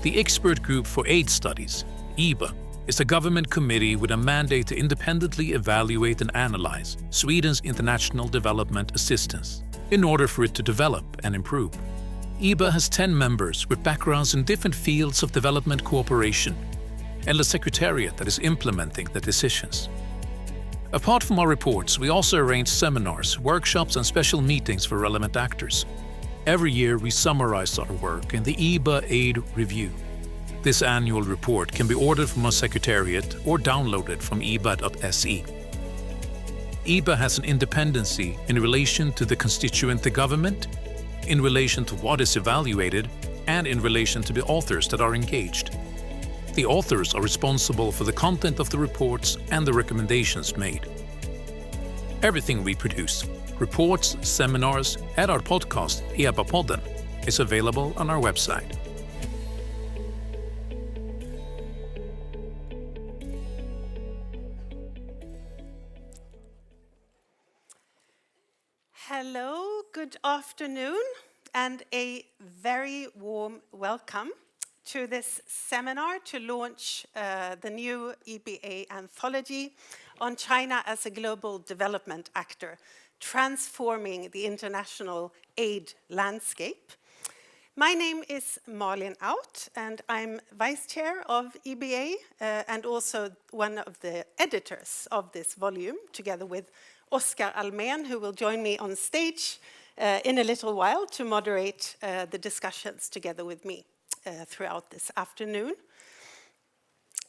The Expert Group for Aid Studies, EBA, is a government committee with a mandate to independently evaluate and analyze Sweden's international development assistance in order for it to develop and improve. EBA has 10 members with backgrounds in different fields of development cooperation and a secretariat that is implementing the decisions. Apart from our reports, we also arrange seminars, workshops and special meetings for relevant actors. Every year we summarize our work in the EBA Aid Review. This annual report can be ordered from our secretariat or downloaded from eba.se. EBA has an independency in relation to the constituent the government, in relation to what is evaluated, and in relation to the authors that are engaged. The authors are responsible for the content of the reports and the recommendations made. Everything we produce, reports, seminars, and our podcast, EBA-podden, is available on our website. Hello, good afternoon, and a very warm welcome to this seminar to launch the new EBA anthology on China as a global development actor, transforming the international aid landscape. My name is Malin Out, and I'm Vice Chair of EBA and also one of the editors of this volume, together with Oscar Almen, who will join me on stage in a little while to moderate the discussions together with me throughout this afternoon.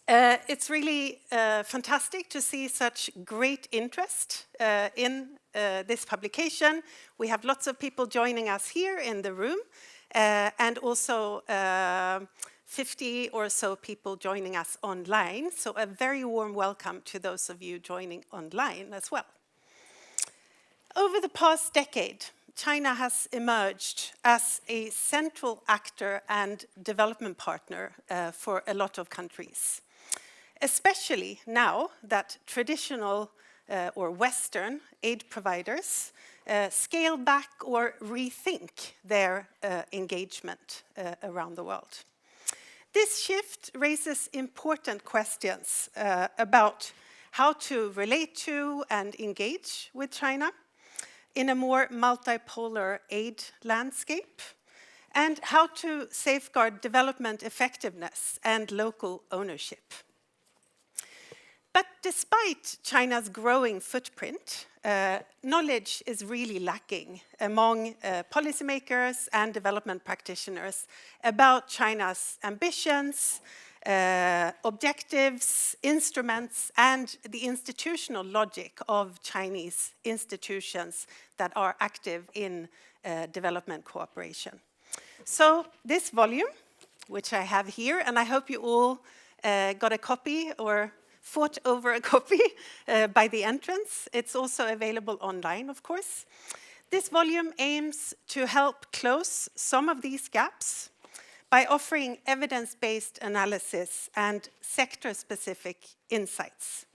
It's really fantastic to see such great interest in this publication. We have lots of people joining us here in the room, and also 50 or so people joining us online. So a very warm welcome to those of you joining online as well. Over the past decade, China has emerged as a central actor and development partner for a lot of countries, especially now that traditional or Western aid providers scale back or rethink their engagement around the world. This shift raises important questions about how to relate to and engage with China in a more multipolar aid landscape, and how to safeguard development effectiveness and local ownership. But despite China's growing footprint, knowledge is really lacking among policymakers and development practitioners about China's ambitions, objectives, instruments, and the institutional logic of Chinese institutions that are active in development cooperation. So this volume, which I have here, and I hope you all got a copy or fought over a copy by the entrance. It's also available online, of course. This volume aims to help close some of these gaps by offering evidence-based analysis and sector-specific insights.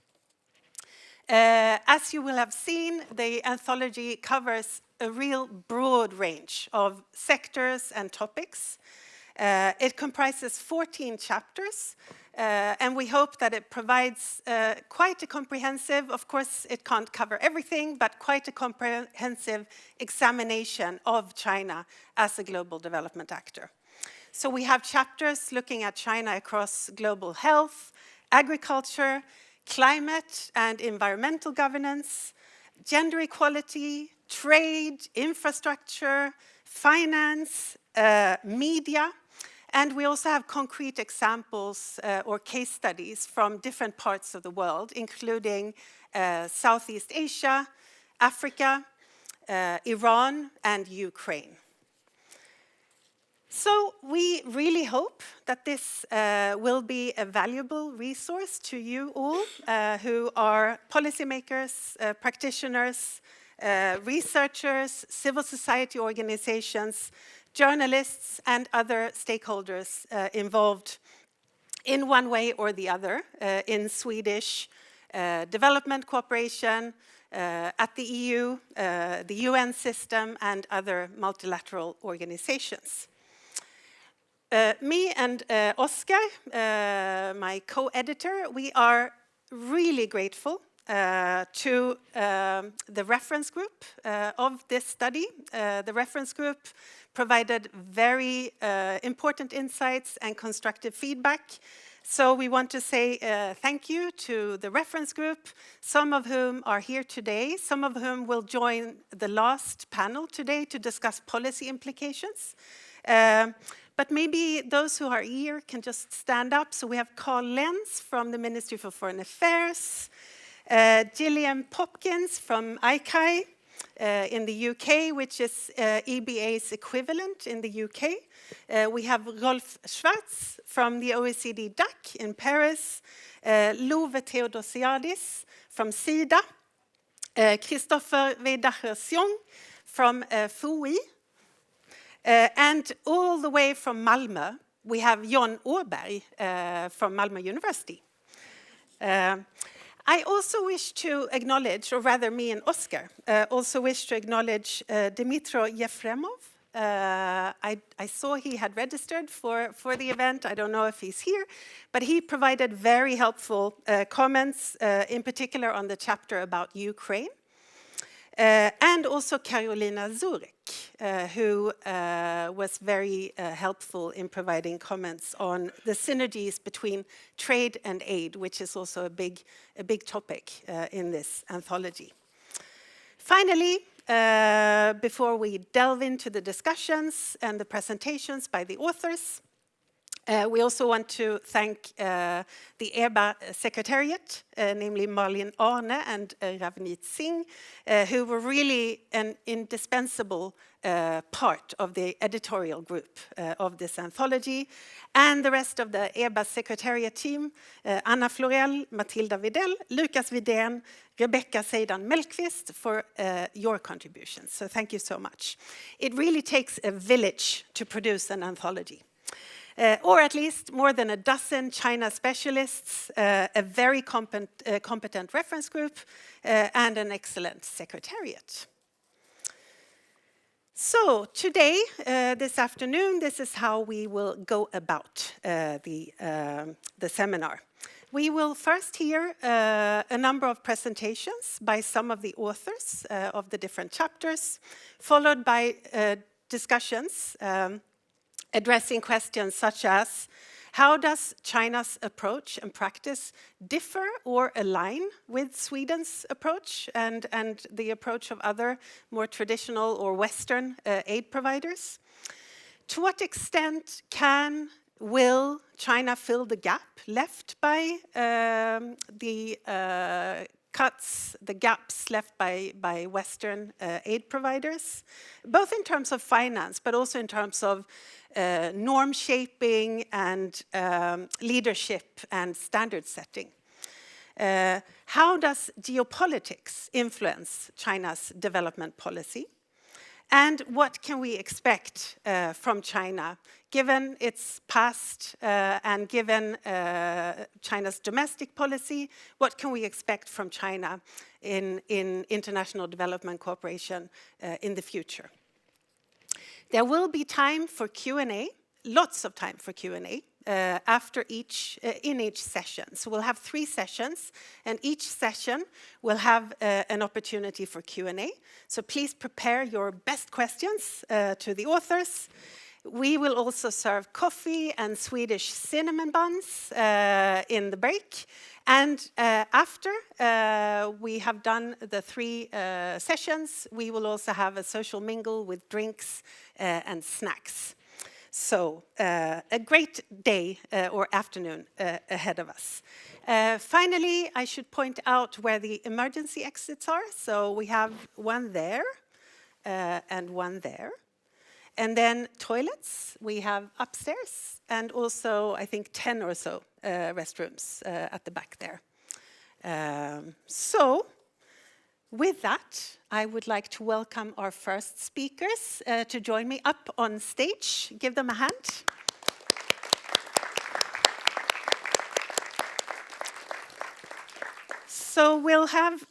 As you will have seen, the anthology covers a real broad range of sectors and topics. It comprises 14 chapters, and we hope that it provides quite a comprehensive, of course it can't cover everything, but quite a comprehensive examination of China as a global development actor. So we have chapters looking at China across global health, agriculture, climate and environmental governance, gender equality, trade, infrastructure, finance, media, and we also have concrete examples or case studies from different parts of the world, including Southeast Asia, Africa, Iran, and Ukraine. So we really hope that this will be a valuable resource to you all who are policymakers, practitioners, researchers, civil society organizations, journalists, and other stakeholders involved in one way or the other in Swedish development cooperation, at the EU, the UN system, and other multilateral organizations. Me and Oscar, my co-editor, we are really grateful to the reference group of this study. The reference group provided very important insights and constructive feedback. So we want to say thank you to the reference group, some of whom are here today, some of whom will join the last panel today to discuss policy implications. But maybe those who are here can just stand up. So we have Carl Lenz from the Ministry for Foreign Affairs, Gillian Popkins from ICAI in the UK, which is EBA's equivalent in the UK. We have Rolf Schwarz from the OECD DAC in Paris, Love Theodosiadis from SIDA, Christopher Weidacher-Sjong from FOI, and all the way from Malmö, we have John Åberg from Malmö University. I also wish to acknowledge, or rather me and Oscar, also wish to acknowledge Dmitro Yefremov. I saw he had registered for the event. I don't know if he's here, but he provided very helpful comments, in particular on the chapter about Ukraine. And also Carolina Zurek, who was very helpful in providing comments on the synergies between trade and aid, which is also a big topic in this anthology. Finally, before we delve into the discussions and the presentations by the authors, we also want to thank the EBA Secretariat, namely Marlene Arne and Ravneet Singh, who were really an indispensable part of the editorial group of this anthology, and the rest of the EBA Secretariat team, Anna Florell, Matilda Videll, Lucas Widén, Rebecca Seidan Mellqvist, for your contributions. So thank you so much. It really takes a village to produce an anthology. Or at least more than a dozen China specialists, a very competent reference group, and an excellent secretariat. So today, this afternoon, this is how we will go about the seminar. We will first hear a number of presentations by some of the authors of the different chapters, followed by discussions addressing questions such as, how does China's approach and practice differ or align with Sweden's approach and the approach of other more traditional or Western aid providers? To what extent will China fill the gap left by the gaps left by Western aid providers, both in terms of finance, but also in terms of norm shaping and leadership and standard setting? How does geopolitics influence China's development policy? And what can we expect from China, given its past and given China's domestic policy? What can we expect from China in international development cooperation in the future? There will be time for Q&A, lots of time for Q&A after in each session. So we'll have 3 sessions, and each session will have an opportunity for Q&A. So please prepare your best questions to the authors. We will also serve coffee and Swedish cinnamon buns in the break. And after we have done the 3 sessions, we will also have a social mingle with drinks and snacks. So a great day or afternoon ahead of us. Finally, I should point out where the emergency exits are. So we have one there and one there. And then toilets we have upstairs, and also I think 10 or so restrooms at the back there. So with that, I would like to welcome our first speakers to join me up on stage. Give them a hand. So we'll have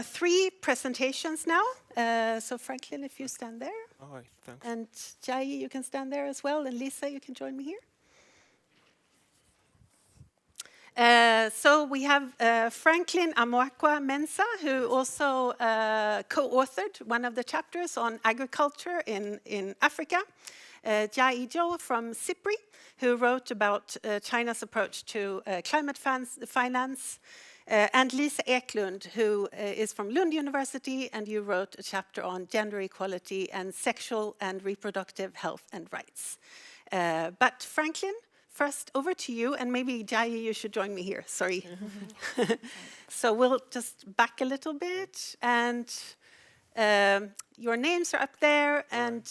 3 presentations now. So Franklin, if you stand there. All right, thanks. And Jai, you can stand there as well, and Lisa, you can join me here. So we have Franklin Amwakwa Mensah, who also co-authored one of the chapters on agriculture in Africa. Jai Zhou from SIPRI, who wrote about China's approach to climate finance. And Lisa Eklund, who is from Lund University, and you wrote a chapter on gender equality and sexual and reproductive health and rights. But Franklin, first, over to you, and maybe Jai, you should join me here. Sorry. So we'll just back a little bit, and your names are up there, and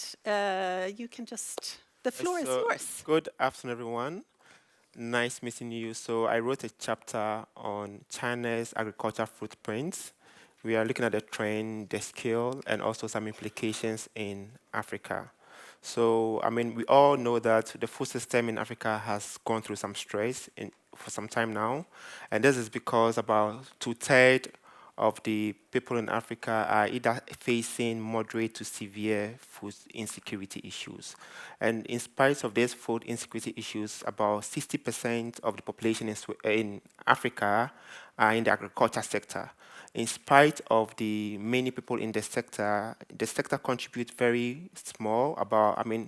you can just. The floor is yours. Good afternoon, everyone. Nice meeting you. So I wrote a chapter on China's agricultural footprints. We are looking at the trend, the scale, and also some implications in Africa. So, I mean, we all know that the food system in Africa has gone through some stress for some time now. And this is because about 2/3 of the people in Africa are either facing moderate to severe food insecurity issues. And in spite of these food insecurity issues, about 60% of the population in Africa are in the agriculture sector. In spite of the many people in the sector contributes very small,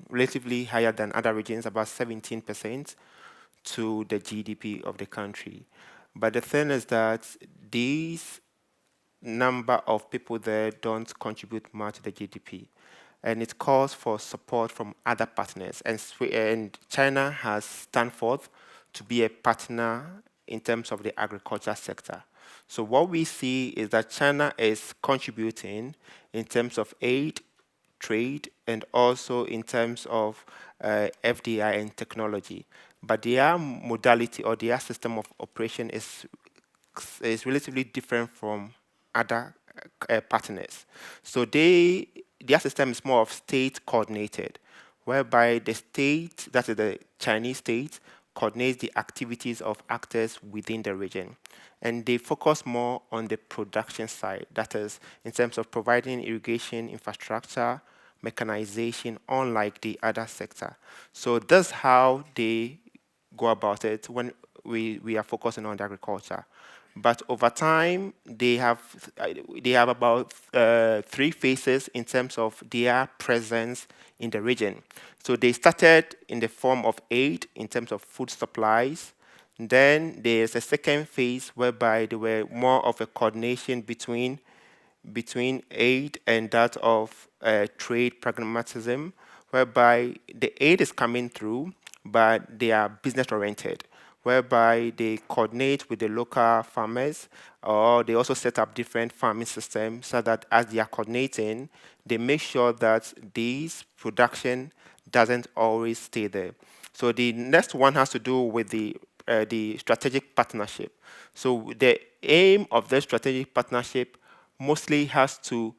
relatively higher than other regions, about 17% to the GDP of the country. But the thing is that these number of people there don't contribute much to the GDP. And it calls for support from other partners. And China has stand forth to be a partner in terms of the agriculture sector. So what we see is that China is contributing in terms of aid, trade, and also in terms of FDI and technology. But their modality or their system of operation is relatively different from other partners. So their system is more of state coordinated, whereby the state, that is the Chinese state, coordinates the activities of actors within the region. And they focus more on the production side, that is, in terms of providing irrigation infrastructure, mechanization, unlike the other sector. So that's how they go about it when we are focusing on the agriculture. But over time, they have about 3 phases in terms of their presence in the region. So they started in the form of aid in terms of food supplies. Then there's a second phase whereby there were more of a coordination between aid and that of trade pragmatism, whereby the aid is coming through, but they are business-oriented, whereby they coordinate with the local farmers, or they also set up different farming systems so that as they are coordinating, they make sure that this production doesn't always stay there. So the next one has to do with the strategic partnership. So the aim of the strategic partnership mostly has to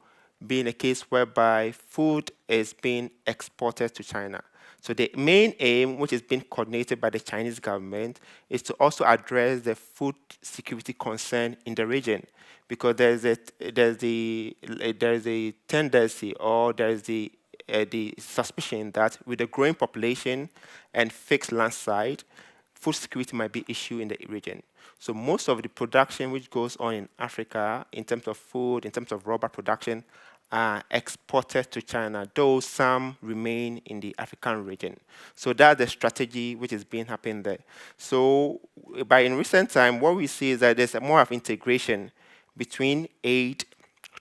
be in a case whereby food is being exported to China. So the main aim, which is being coordinated by the Chinese government, is to also address the food security concern in the region, because there's a tendency, or there's the suspicion that with the growing population and fixed land side, food security might be an issue in the region. So most of the production which goes on in Africa, in terms of food, in terms of rubber production, are exported to China, though some remain in the African region. So that's the strategy which is being happening there. So in recent time, what we see is that there's more of integration between aid,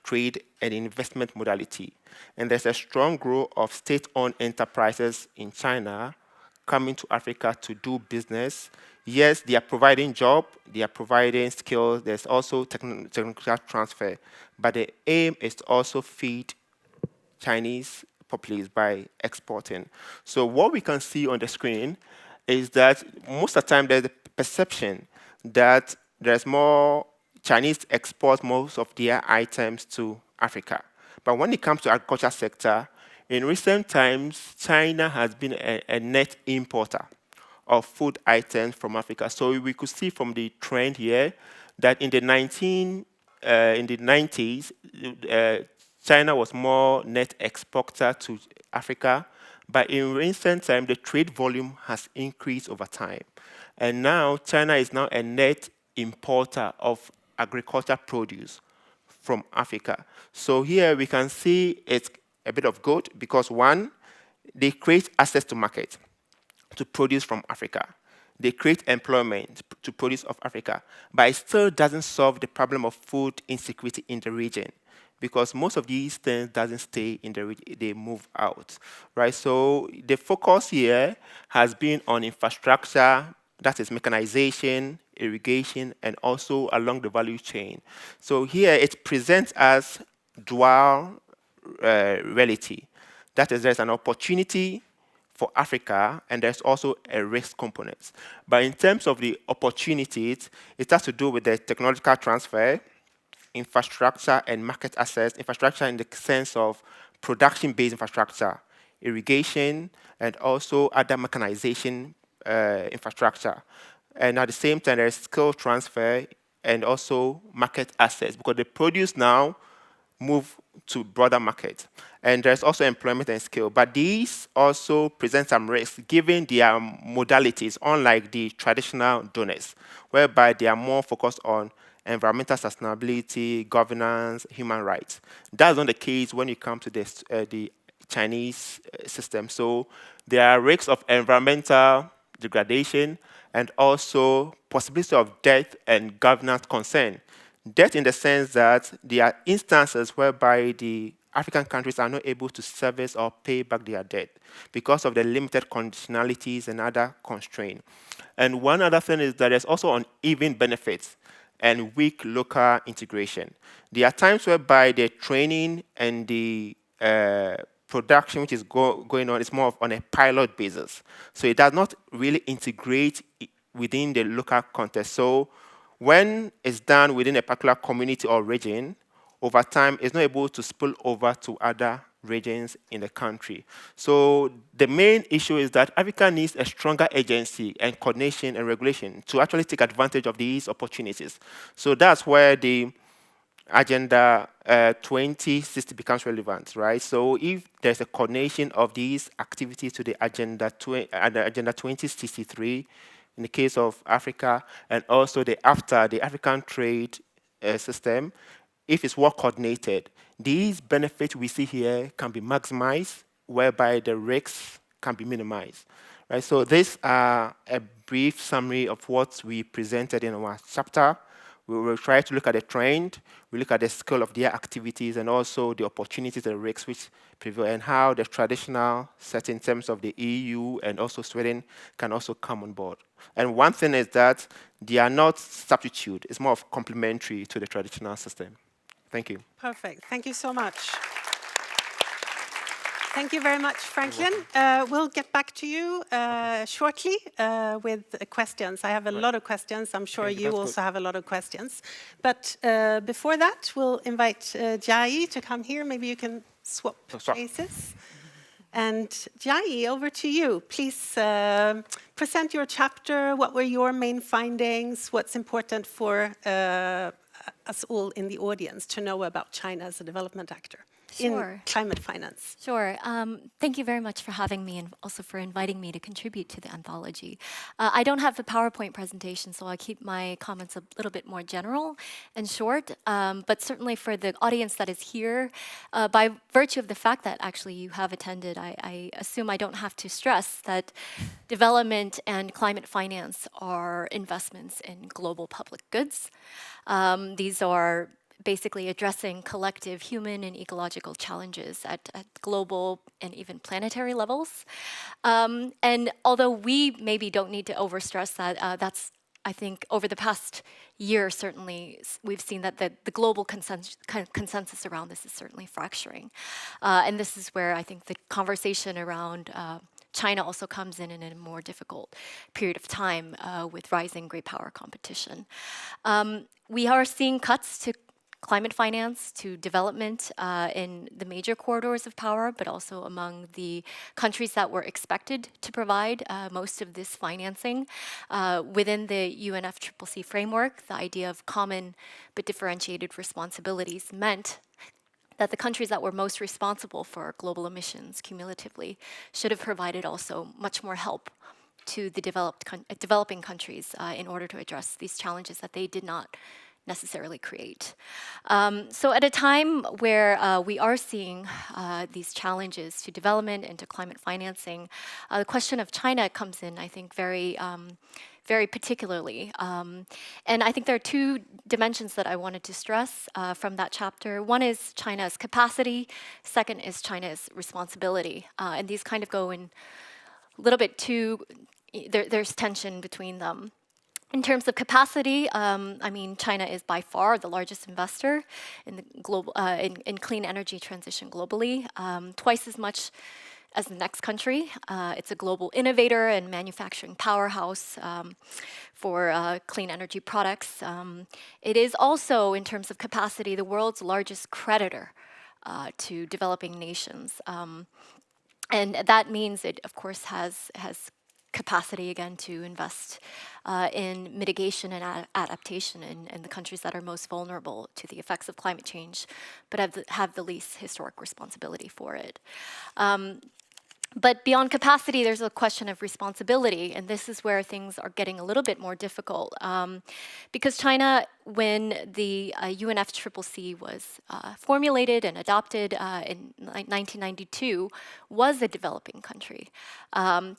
trade, and investment modality. And there's a strong growth of state-owned enterprises in China coming to Africa to do business. Yes, they are providing job, they are providing skills, there's also technological transfer, but the aim is to also feed Chinese populace by exporting. So what we can see on the screen is that most of the time there's a perception that there's more Chinese export most of their items to Africa. But when it comes to agriculture sector, in recent times, China has been a net importer of food items from Africa. So we could see from the trend here that in the 90s, China was more net exporter to Africa, but in recent time, the trade volume has increased over time. And now China is now a net importer of agricultural produce from Africa. So here we can see it's a bit of good because one, they create access to market to produce from Africa. They create employment to produce of Africa, but it still doesn't solve the problem of food insecurity in the region because most of these things doesn't stay in the region, they move out, right? So the focus here has been on infrastructure, that is mechanization, irrigation, and also along the value chain. So here it presents as dual reality. That is, there's an opportunity for Africa, and there's also a risk component. But in terms of the opportunities, it has to do with the technological transfer, infrastructure and market access, infrastructure in the sense of production-based infrastructure, irrigation, and also other mechanization infrastructure. And at the same time, there's skill transfer and also market access, because the produce now move to broader market. And there's also employment and skill. But these also present some risks given their modalities, unlike the traditional donors, whereby they are more focused on environmental sustainability, governance, human rights. That's not the case when you come to this, the Chinese system. So there are risks of environmental degradation and also possibility of death and governance concern. Debt in the sense that there are instances whereby the African countries are not able to service or pay back their debt because of the limited conditionalities and other constraints. And one other thing is that there's also uneven benefits and weak local integration. There are times whereby the training and the production which is going on is more on a pilot basis. So it does not really integrate within the local context. So when it's done within a particular community or region, over time, it's not able to spill over to other regions in the country. So the main issue is that Africa needs a stronger agency and coordination and regulation to actually take advantage of these opportunities. So that's where the Agenda 2060 becomes relevant, right? So if there's a coordination of these activities to the Agenda 2063, in the case of Africa, and also the African trade system, if it's well coordinated, these benefits we see here can be maximized, whereby the risks can be minimized. Right? So these are a brief summary of what we presented in our chapter. We will try to look at the trend, we look at the scale of their activities, and also the opportunities and risks which prevail, and how the traditional set in terms of the EU and also Sweden can also come on board. And one thing is that they are not substitute, it's more of complementary to the traditional system. Thank you. Perfect. Thank you so much. Thank you very much, Franklin. We'll get back to you shortly with questions. I have a lot of questions. I'm sure you also have a lot of questions. But before that, we'll invite Jai to come here. Maybe you can swap places. And Jai, over to you. Please present your chapter. What were your main findings? What's important for us all in the audience to know about China as a development actor in climate finance? Sure. Thank you very much for having me and also for inviting me to contribute to the anthology. I don't have a PowerPoint presentation, so I'll keep my comments a little bit more general and short. But certainly for the audience that is here, by virtue of the fact that actually you have attended, I assume I don't have to stress that development and climate finance are investments in global public goods. These are basically addressing collective human and ecological challenges at global and even planetary levels. And although we maybe don't need to overstress that, that's, I think, over the past year, certainly, we've seen that the global consensus around this is certainly fracturing. And this is where I think the conversation around China also comes in a more difficult period of time with rising great power competition. We are seeing cuts to climate finance, to development in the major corridors of power, but also among the countries that were expected to provide most of this financing. Within the UNFCCC framework, the idea of common but differentiated responsibilities meant that the countries that were most responsible for global emissions cumulatively should have provided also much more help to the developing countries in order to address these challenges that they did not necessarily create. So at a time where we are seeing these challenges to development and to climate financing, the question of China comes in, I think, very particularly. And I think there are two dimensions that I wanted to stress from that chapter. One is China's capacity. Second is China's responsibility. And these kind of go in a little bit too, there's tension between them. In terms of capacity, I mean, China is by far the largest investor in the global in clean energy transition globally, twice as much as the next country. It's a global innovator and manufacturing powerhouse for clean energy products. It is also, in terms of capacity, the world's largest creditor to developing nations. And that means it, of course, has capacity, again, to invest in mitigation and adaptation in the countries that are most vulnerable to the effects of climate change, but have the least historic responsibility for it. But beyond capacity, there's a question of responsibility, and this is where things are getting a little bit more difficult. Because China, when the UNFCCC was formulated and adopted in 1992, was a developing country.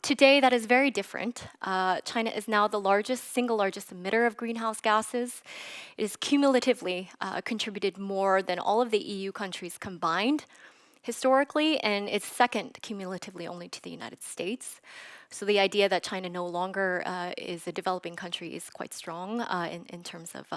Today, that is very different. China is now the single largest emitter of greenhouse gases. It has cumulatively contributed more than all of the EU countries combined historically, and it's second cumulatively only to the United States. So the idea that China no longer is a developing country is quite strong in terms of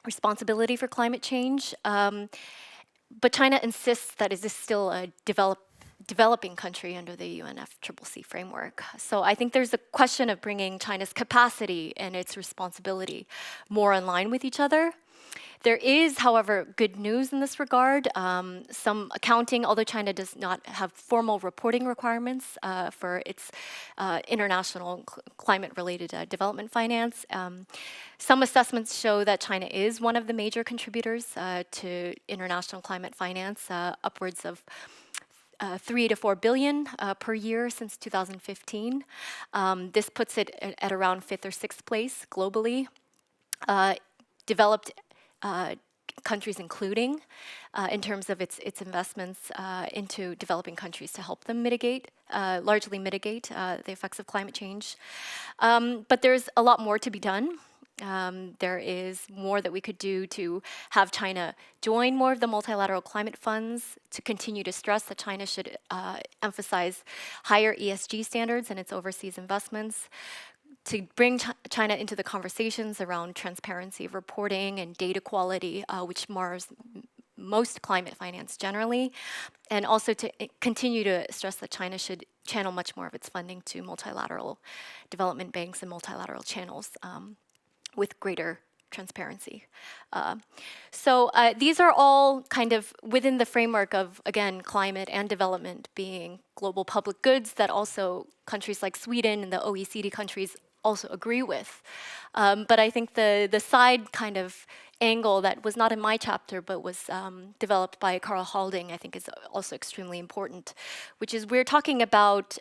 responsibility for climate change. But China insists that it is still a developing country under the UNFCCC framework. So I think there's a question of bringing China's capacity and its responsibility more in line with each other. There is, however, good news in this regard. Some accounting, although China does not have formal reporting requirements for its international climate-related development finance, some assessments show that China is one of the major contributors to international climate finance, upwards of 3 to 4 billion per year since 2015. This puts it at around 5th or 6th place globally. Developed countries including in terms of its investments into developing countries to help them largely mitigate the effects of climate change. But there's a lot more to be done. There is more that we could do to have China join more of the multilateral climate funds, to continue to stress that China should emphasize higher ESG standards in its overseas investments, to bring China into the conversations around transparency of reporting and data quality, which mars most climate finance generally, and also to continue to stress that China should channel much more of its funding to multilateral development banks and multilateral channels with greater transparency. So these are all kind of within the framework of, again, climate and development being global public goods that also countries like Sweden and the OECD countries also agree with. But I think the side kind of angle that was not in my chapter but was developed by Carl Halding, I think is also extremely important, which is we're talking about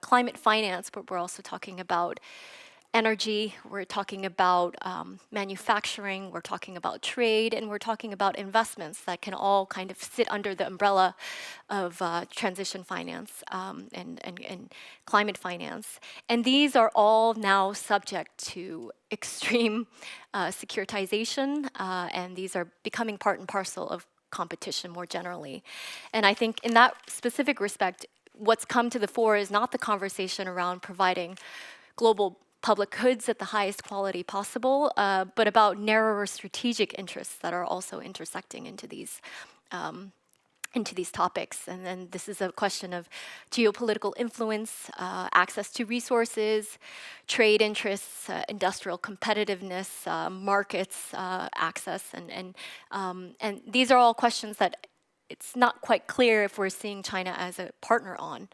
climate finance, but we're also talking about energy, we're talking about manufacturing, we're talking about trade, and we're talking about investments that can all kind of sit under the umbrella of transition finance and climate finance. And these are all now subject to extreme securitization, and these are becoming part and parcel of competition more generally. And I think in that specific respect, what's come to the fore is not the conversation around providing global public goods at the highest quality possible, but about narrower strategic interests that are also intersecting into these topics. And then this is a question of geopolitical influence, access to resources, trade interests, industrial competitiveness, markets, access, and these are all questions that it's not quite clear if we're seeing China as a partner on.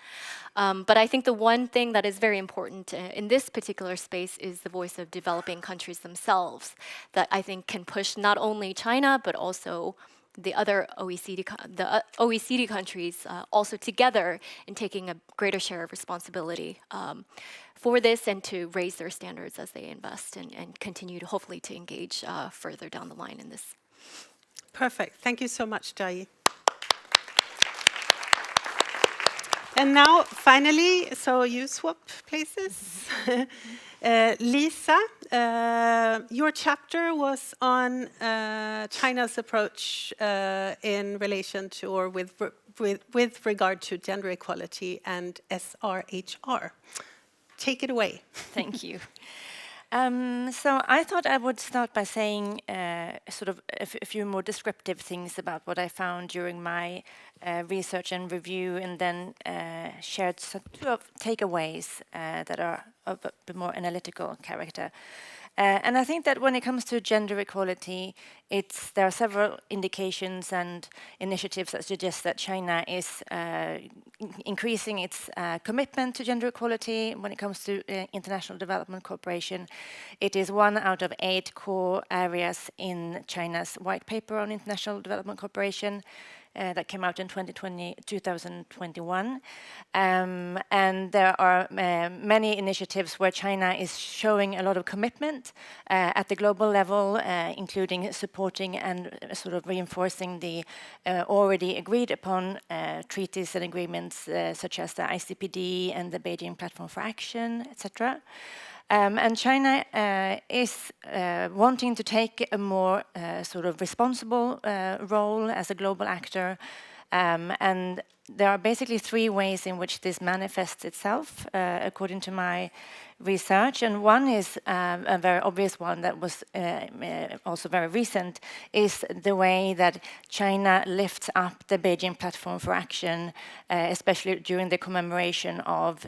But I think the one thing that is very important in this particular space is the voice of developing countries themselves that I think can push not only China, but also the other OECD countries also together in taking a greater share of responsibility for this and to raise their standards as they invest and continue to hopefully to engage further down the line in this. Perfect. Thank you so much, Jai. And now, finally, so you swap places. Lisa, your chapter was on China's approach in relation to or with regard to gender equality and SRHR. Take it away. Thank you. So I thought I would start by saying sort of a few more descriptive things about what I found during my research and review, and then shared two of takeaways that are of a bit more analytical character. And I think that when it comes to gender equality, there are several indications and initiatives that suggest that China is increasing its commitment to gender equality when it comes to international development cooperation. It is 1 out of 8 core areas in China's white paper on international development cooperation. That came out in 2021. And there are many initiatives where China is showing a lot of commitment at the global level, including supporting and sort of reinforcing the already agreed upon treaties and agreements such as the ICPD and the Beijing Platform for Action, etc. And China is wanting to take a more sort of responsible role as a global actor. And there are basically 3 ways in which this manifests itself, according to my research. And one is a very obvious one that was also very recent, is the way that China lifts up the Beijing Platform for Action, especially during the commemoration of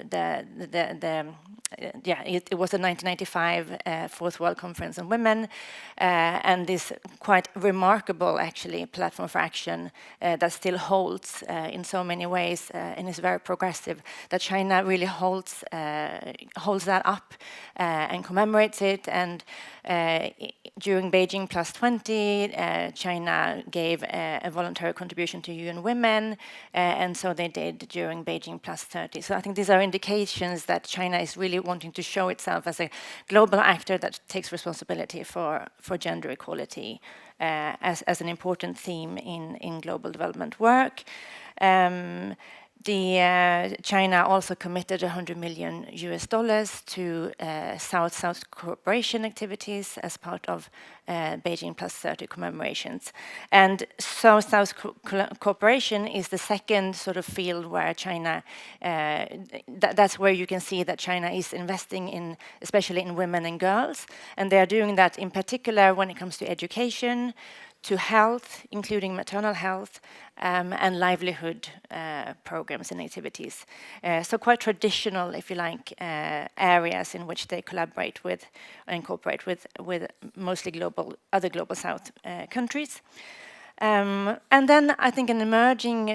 it was the 1995 Fourth World Conference on Women, and this quite remarkable, actually, platform for action that still holds in so many ways and is very progressive. That China really holds that up and commemorates it. And during Beijing +20, China gave a voluntary contribution to UN Women, and so they did during Beijing +30. So I think these are indications that China is really wanting to show itself as a global actor that takes responsibility for gender equality as an important theme in global development work. China also committed $100 million to South-South cooperation activities as part of Beijing +30 commemorations. And South-South cooperation is the second sort of field where China, that's where you can see that China is investing in, especially in women and girls. And they are doing that in particular when it comes to education, to health, including maternal health, and livelihood programs and activities. So quite traditional, if you like, areas in which they collaborate with and cooperate with mostly other global South countries. And then I think an emerging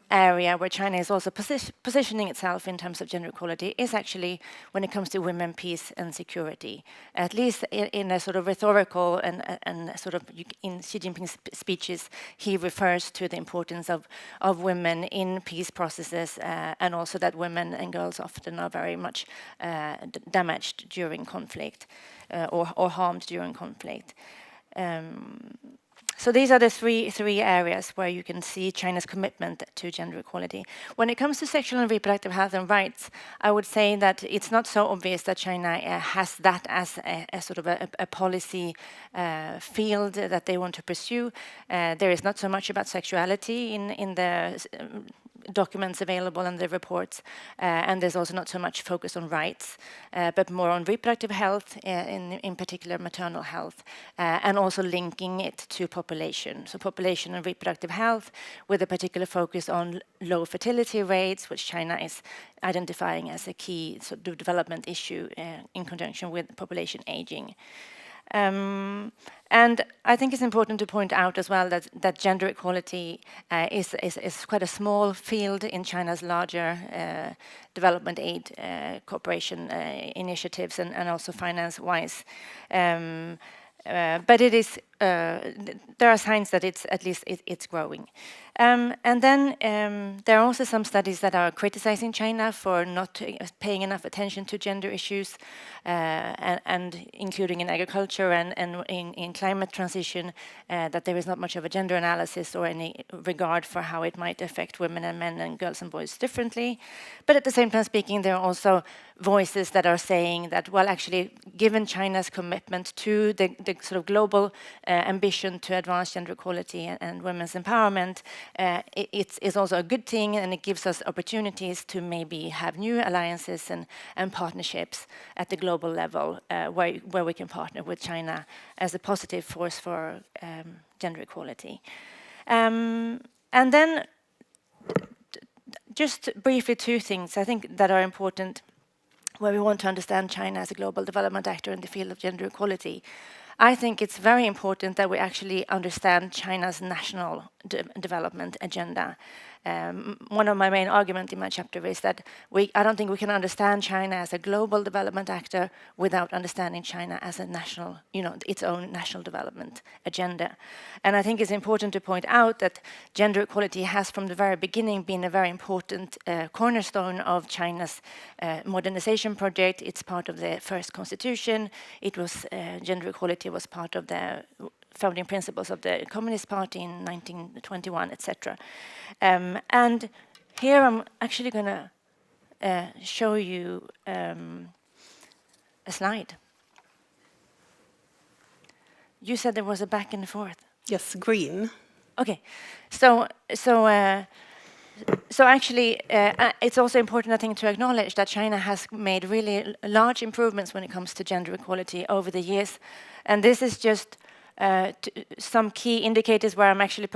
area where China is also positioning itself in terms of gender equality is actually when it comes to women, peace and security. At least in a sort of rhetorical and sort of in Xi Jinping's speeches, he refers to the importance of women in peace processes and also that women and girls often are very much damaged during conflict or harmed during conflict. So these are the three areas where you can see China's commitment to gender equality. When it comes to sexual and reproductive health and rights, I would say that it's not so obvious that China has that as a sort of a policy field that they want to pursue. There is not so much about sexuality in the documents available and the reports, and there's also not so much focus on rights, but more on reproductive health, in particular maternal health, and also linking it to population. So population and reproductive health with a particular focus on low fertility rates, which China is identifying as a key sort of development issue in conjunction with population aging. And I think it's important to point out as well that gender equality is quite a small field in China's larger development aid cooperation initiatives and also finance-wise. But it is there are signs that it's growing. And then there are also some studies that are criticizing China for not paying enough attention to gender issues, and including in agriculture and in climate transition, that there is not much of a gender analysis or any regard for how it might affect women and men and girls and boys differently. But at the same time speaking, there are also voices that are saying that, well, actually, given China's commitment to the sort of global ambition to advance gender equality and women's empowerment, it's also a good thing, and it gives us opportunities to maybe have new alliances and partnerships at the global level, where we can partner with China as a positive force for gender equality. And then just briefly, two things I think that are important where we want to understand China as a global development actor in the field of gender equality. I think it's very important that we actually understand China's national development agenda. One of my main arguments in my chapter is that I don't think we can understand China as a global development actor without understanding China as a national, its own national development agenda. And I think it's important to point out that gender equality has from the very beginning been a very important cornerstone of China's modernization project. It's part of the first constitution. Gender equality was part of the founding principles of the Communist Party in 1921, etc. And here I'm actually going to show you a slide. You said there was a back and forth. Yes, green. Okay, so actually, it's also important, I think, to acknowledge that China has made really large improvements when it comes to gender equality over the years, and this is just some key indicators where I'm actually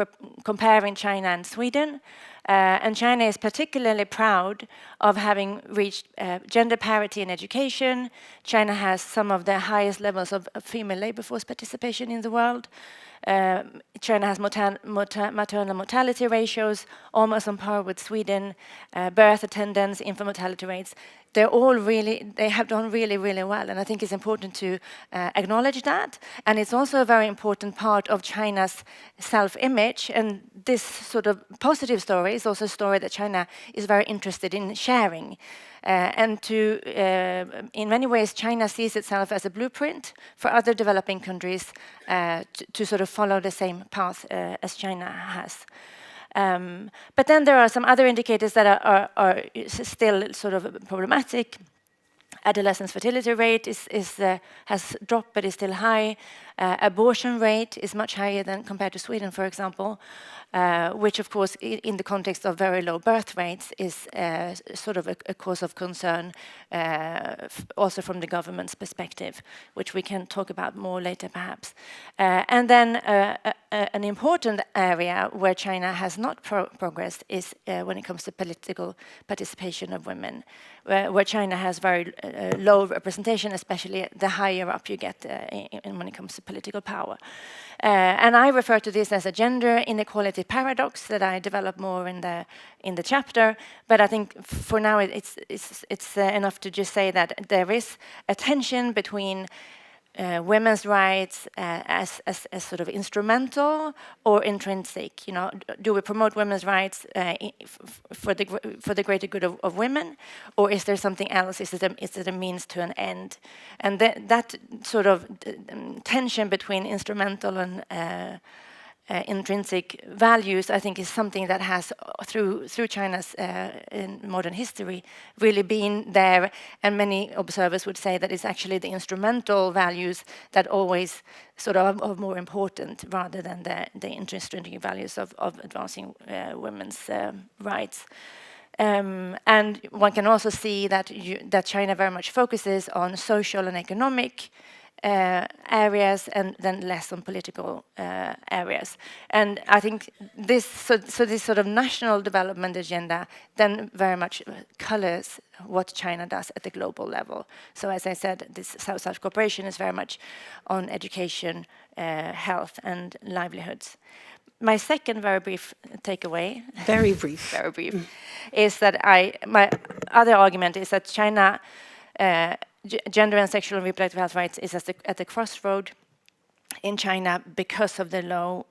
comparing China and Sweden. And China is particularly proud of having reached gender parity in education. China has some of the highest levels of female labor force participation in the world. China has maternal mortality ratios almost on par with Sweden, birth attendance, infant mortality rates. They have done really, really well, and I think it's important to acknowledge that. And it's also a very important part of China's self-image, and this sort of positive story is also a story that China is very interested in sharing. In many ways, China sees itself as a blueprint for other developing countries to sort of follow the same path as China has. But then there are some other indicators that are still sort of problematic. Adolescent fertility rate has dropped but is still high. Abortion rate is much higher than compared to Sweden, for example, which of course in the context of very low birth rates is sort of a cause of concern also from the government's perspective, which we can talk about more later perhaps. And then an important area where China has not progressed is when it comes to political participation of women, where China has very low representation, especially the higher up you get when it comes to political power. And I refer to this as a gender inequality paradox that I develop more in the chapter. But I think for now it's enough to just say that there is a tension between women's rights as sort of instrumental or intrinsic. Do we promote women's rights for the greater good of women, or is there something else? Is it a means to an end? And that sort of tension between instrumental and intrinsic values, I think, is something that has through China's in modern history really been there, and many observers would say that it's actually the instrumental values that always sort of are more important rather than the intrinsic values of advancing women's rights. And one can also see that China very much focuses on social and economic areas, and then less on political areas. And I think this sort of national development agenda then very much colors what China does at the global level. So as I said, this South-South cooperation is very much on education, health, and livelihoods. My second very brief takeaway, Very brief, is that my other argument is that China gender and sexual and reproductive health rights is at the crossroad. in China because of the low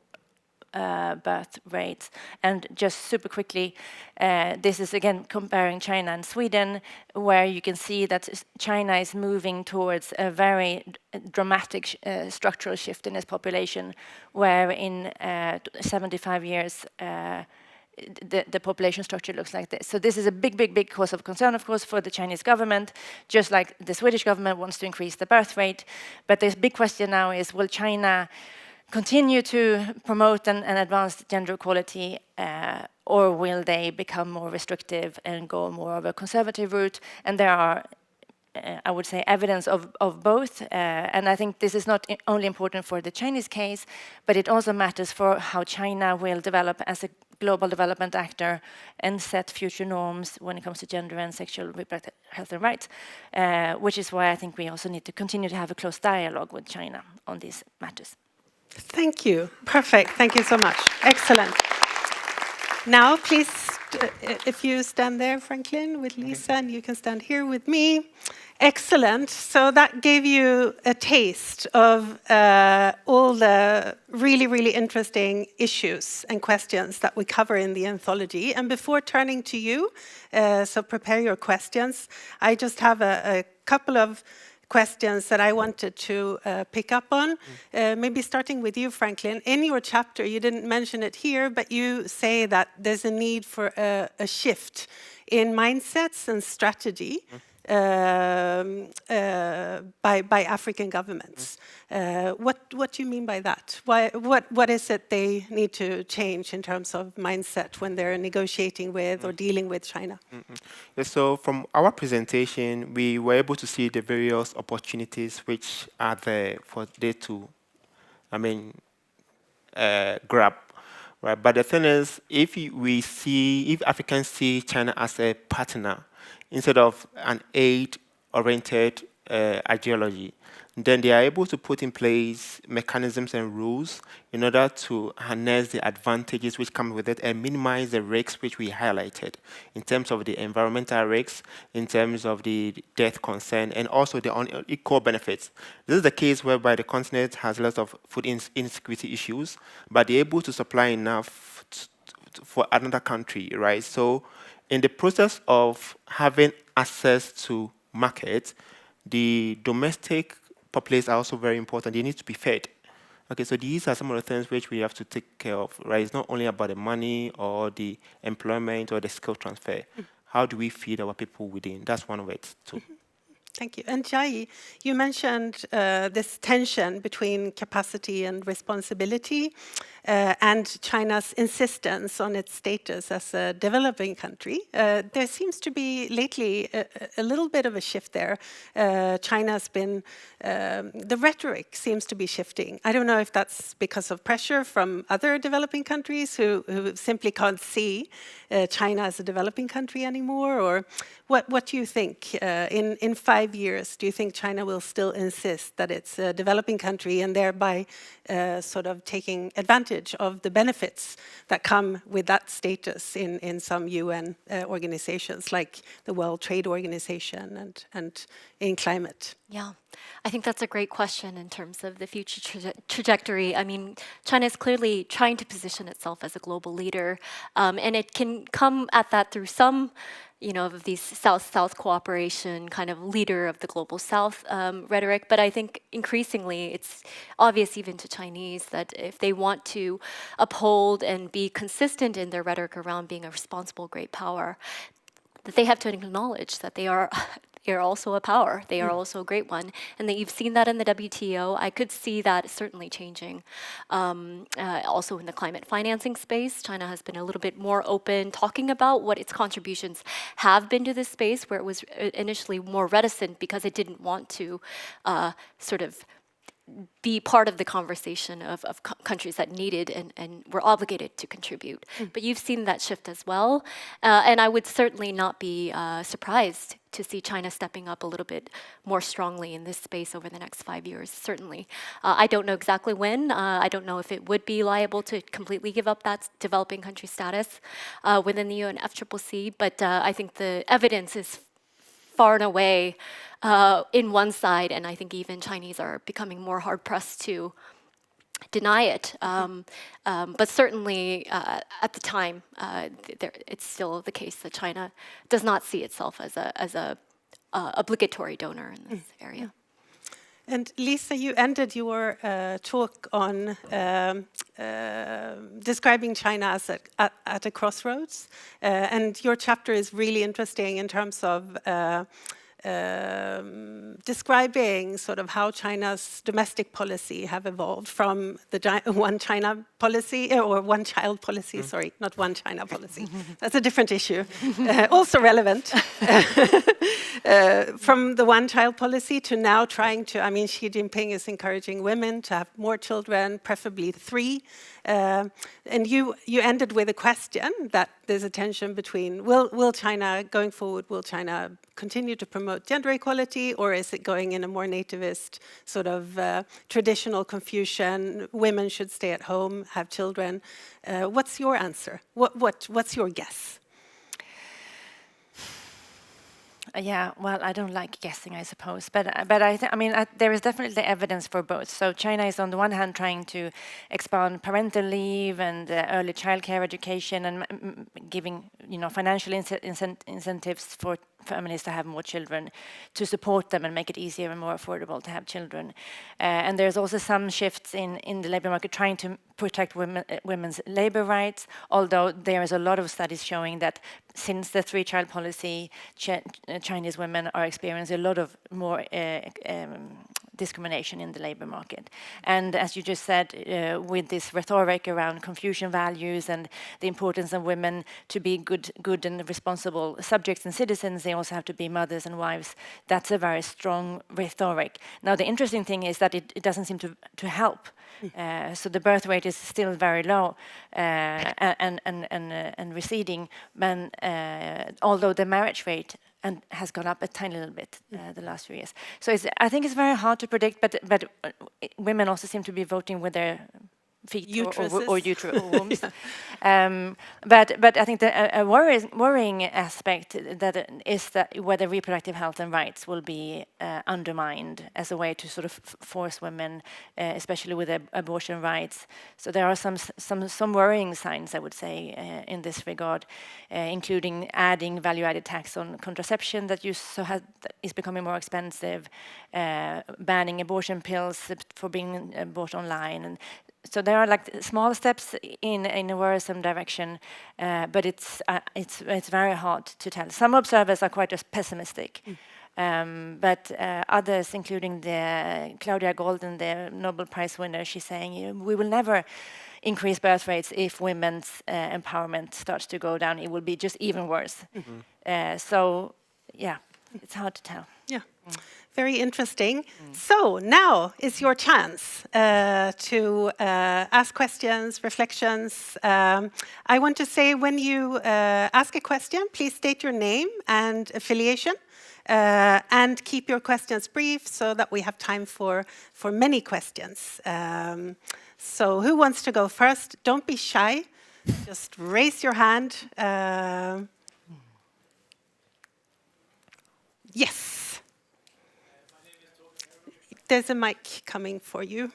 birth rates. And just super quickly, this is again comparing China and Sweden, where you can see that China is moving towards a very dramatic structural shift in its population, where in 75 years the population structure looks like this. So this is a big cause of concern, of course, for the Chinese government, just like the Swedish government wants to increase the birth rate. But the big question now is, will China continue to promote and advance gender equality, or will they become more restrictive and go more of a conservative route? And there are, I would say, evidence of both. And I think this is not only important for the Chinese case, but it also matters for how China will develop as a global development actor and set future norms when it comes to gender and sexual reproductive health and rights, which is why I think we also need to continue to have a close dialogue with China on these matters. Thank you. Perfect. Thank you so much. Excellent. Now, please, if you stand there, Franklin, with Lisa, and you can stand here with me. Excellent. So that gave you a taste of all the really interesting issues and questions that we cover in the anthology. And before turning to you, so prepare your questions, I just have a couple of questions that I wanted to pick up on. Maybe starting with you, Franklin. In your chapter, you didn't mention it here, but you say that there's a need for a shift in mindsets and strategy by African governments. What do you mean by that? What is it they need to change in terms of mindset when they're negotiating with or dealing with China? Yeah, so from our presentation, we were able to see the various opportunities which are there for they to, grab. Right? But the thing is, if Africans see China as a partner instead of an aid-oriented ideology, then they are able to put in place mechanisms and rules in order to harness the advantages which come with it and minimize the risks which we highlighted in terms of the environmental risks, in terms of the death concern, and also the unequal benefits. This is the case whereby the continent has lots of food insecurity issues, but they're able to supply enough for another country, right? So in the process of having access to markets, the domestic populace are also very important. They need to be fed. Okay, so these are some of the things which we have to take care of, right? It's not only about the money or the employment or the skill transfer. How do we feed our people within? That's one of it too. Thank you. And Jai, you mentioned this tension between capacity and responsibility and China's insistence on its status as a developing country. There seems to be lately a little bit of a shift there. China's been, the rhetoric seems to be shifting. I don't know if that's because of pressure from other developing countries who simply can't see China as a developing country anymore, or what do you think? In 5 years, do you think China will still insist that it's a developing country and thereby sort of taking advantage of the benefits that come with that status in some UN organizations like the World Trade Organization and in climate? Yeah, I think that's a great question in terms of the future trajectory. I mean, China is clearly trying to position itself as a global leader, and it can come at that through some, of these South-South cooperation, kind of leader of the global South rhetoric. But I think increasingly it's obvious even to Chinese that if they want to uphold and be consistent in their rhetoric around being a responsible great power, that they have to acknowledge that they are also a power. They are also a great one. And that you've seen that in the WTO. I could see that certainly changing. Also in the climate financing space, China has been a little bit more open, talking about what its contributions have been to this space, where it was initially more reticent because it didn't want to sort of be part of the conversation of countries that needed and were obligated to contribute. But you've seen that shift as well. And I would certainly not be surprised to see China stepping up a little bit more strongly in this space over the next 5 years, certainly. I don't know exactly when. I don't know if it would be liable to completely give up that developing country status within the UNFCCC, but I think the evidence is far and away in one side, and I think even Chinese are becoming more hard-pressed to deny it. But certainly at the time, it's still the case that China does not see itself as a obligatory donor in this area. And Lisa, you ended your talk on describing China as at a crossroads. And your chapter is really interesting in terms of describing sort of how China's domestic policy have evolved from the one China policy, or one child policy, sorry, not one China policy. That's a different issue, also relevant. From the one child policy to now trying to, I mean, Xi Jinping is encouraging women to have more children, preferably 3. And you ended with a question that there's a tension between, will China, going forward, will China continue to promote gender equality, or is it going in a more nativist sort of traditional Confucian, women should stay at home, have children? What's your answer? What's your guess? Yeah, well, I don't like guessing, I suppose, but I mean, there is definitely evidence for both. So China is on the one hand trying to expand parental leave and early childcare education, and giving financial incentives for families to have more children, to support them and make it easier and more affordable to have children. And there's also some shifts in the labor market trying to protect women's labor rights, although there is a lot of studies showing that since the 3-child policy, Chinese women are experiencing a lot of more discrimination in the labor market. And as you just said, with this rhetoric around Confucian values and the importance of women to be good and responsible subjects and citizens, they also have to be mothers and wives. That's a very strong rhetoric. Now, the interesting thing is that it doesn't seem to help. So the birth rate is still very low and receding, although the marriage rate has gone up a tiny little bit the last few years. So I think it's very hard to predict, but women also seem to be voting with their feet or wombs. But I think a worrying aspect that is that whether reproductive health and rights will be undermined as a way to sort of force women, especially with abortion rights. So there are some worrying signs, I would say, in this regard, including adding value-added tax on contraception that is becoming more expensive, banning abortion pills for being bought online, and so there are like small steps in a worrisome direction, but it's very hard to tell. Some observers are quite pessimistic, but others, including the Claudia Golden, the Nobel Prize winner, she's saying we will never increase birth rates if women's empowerment starts to go down. It will be just even worse. So yeah, it's hard to tell. Yeah. Very interesting. So now is your chance to ask questions, reflections. I want to say when you ask a question, please state your name and affiliation, and keep your questions brief so that we have time for many questions. So who wants to go first? Don't be shy. Just raise your hand. Yes. There's a mic coming for you.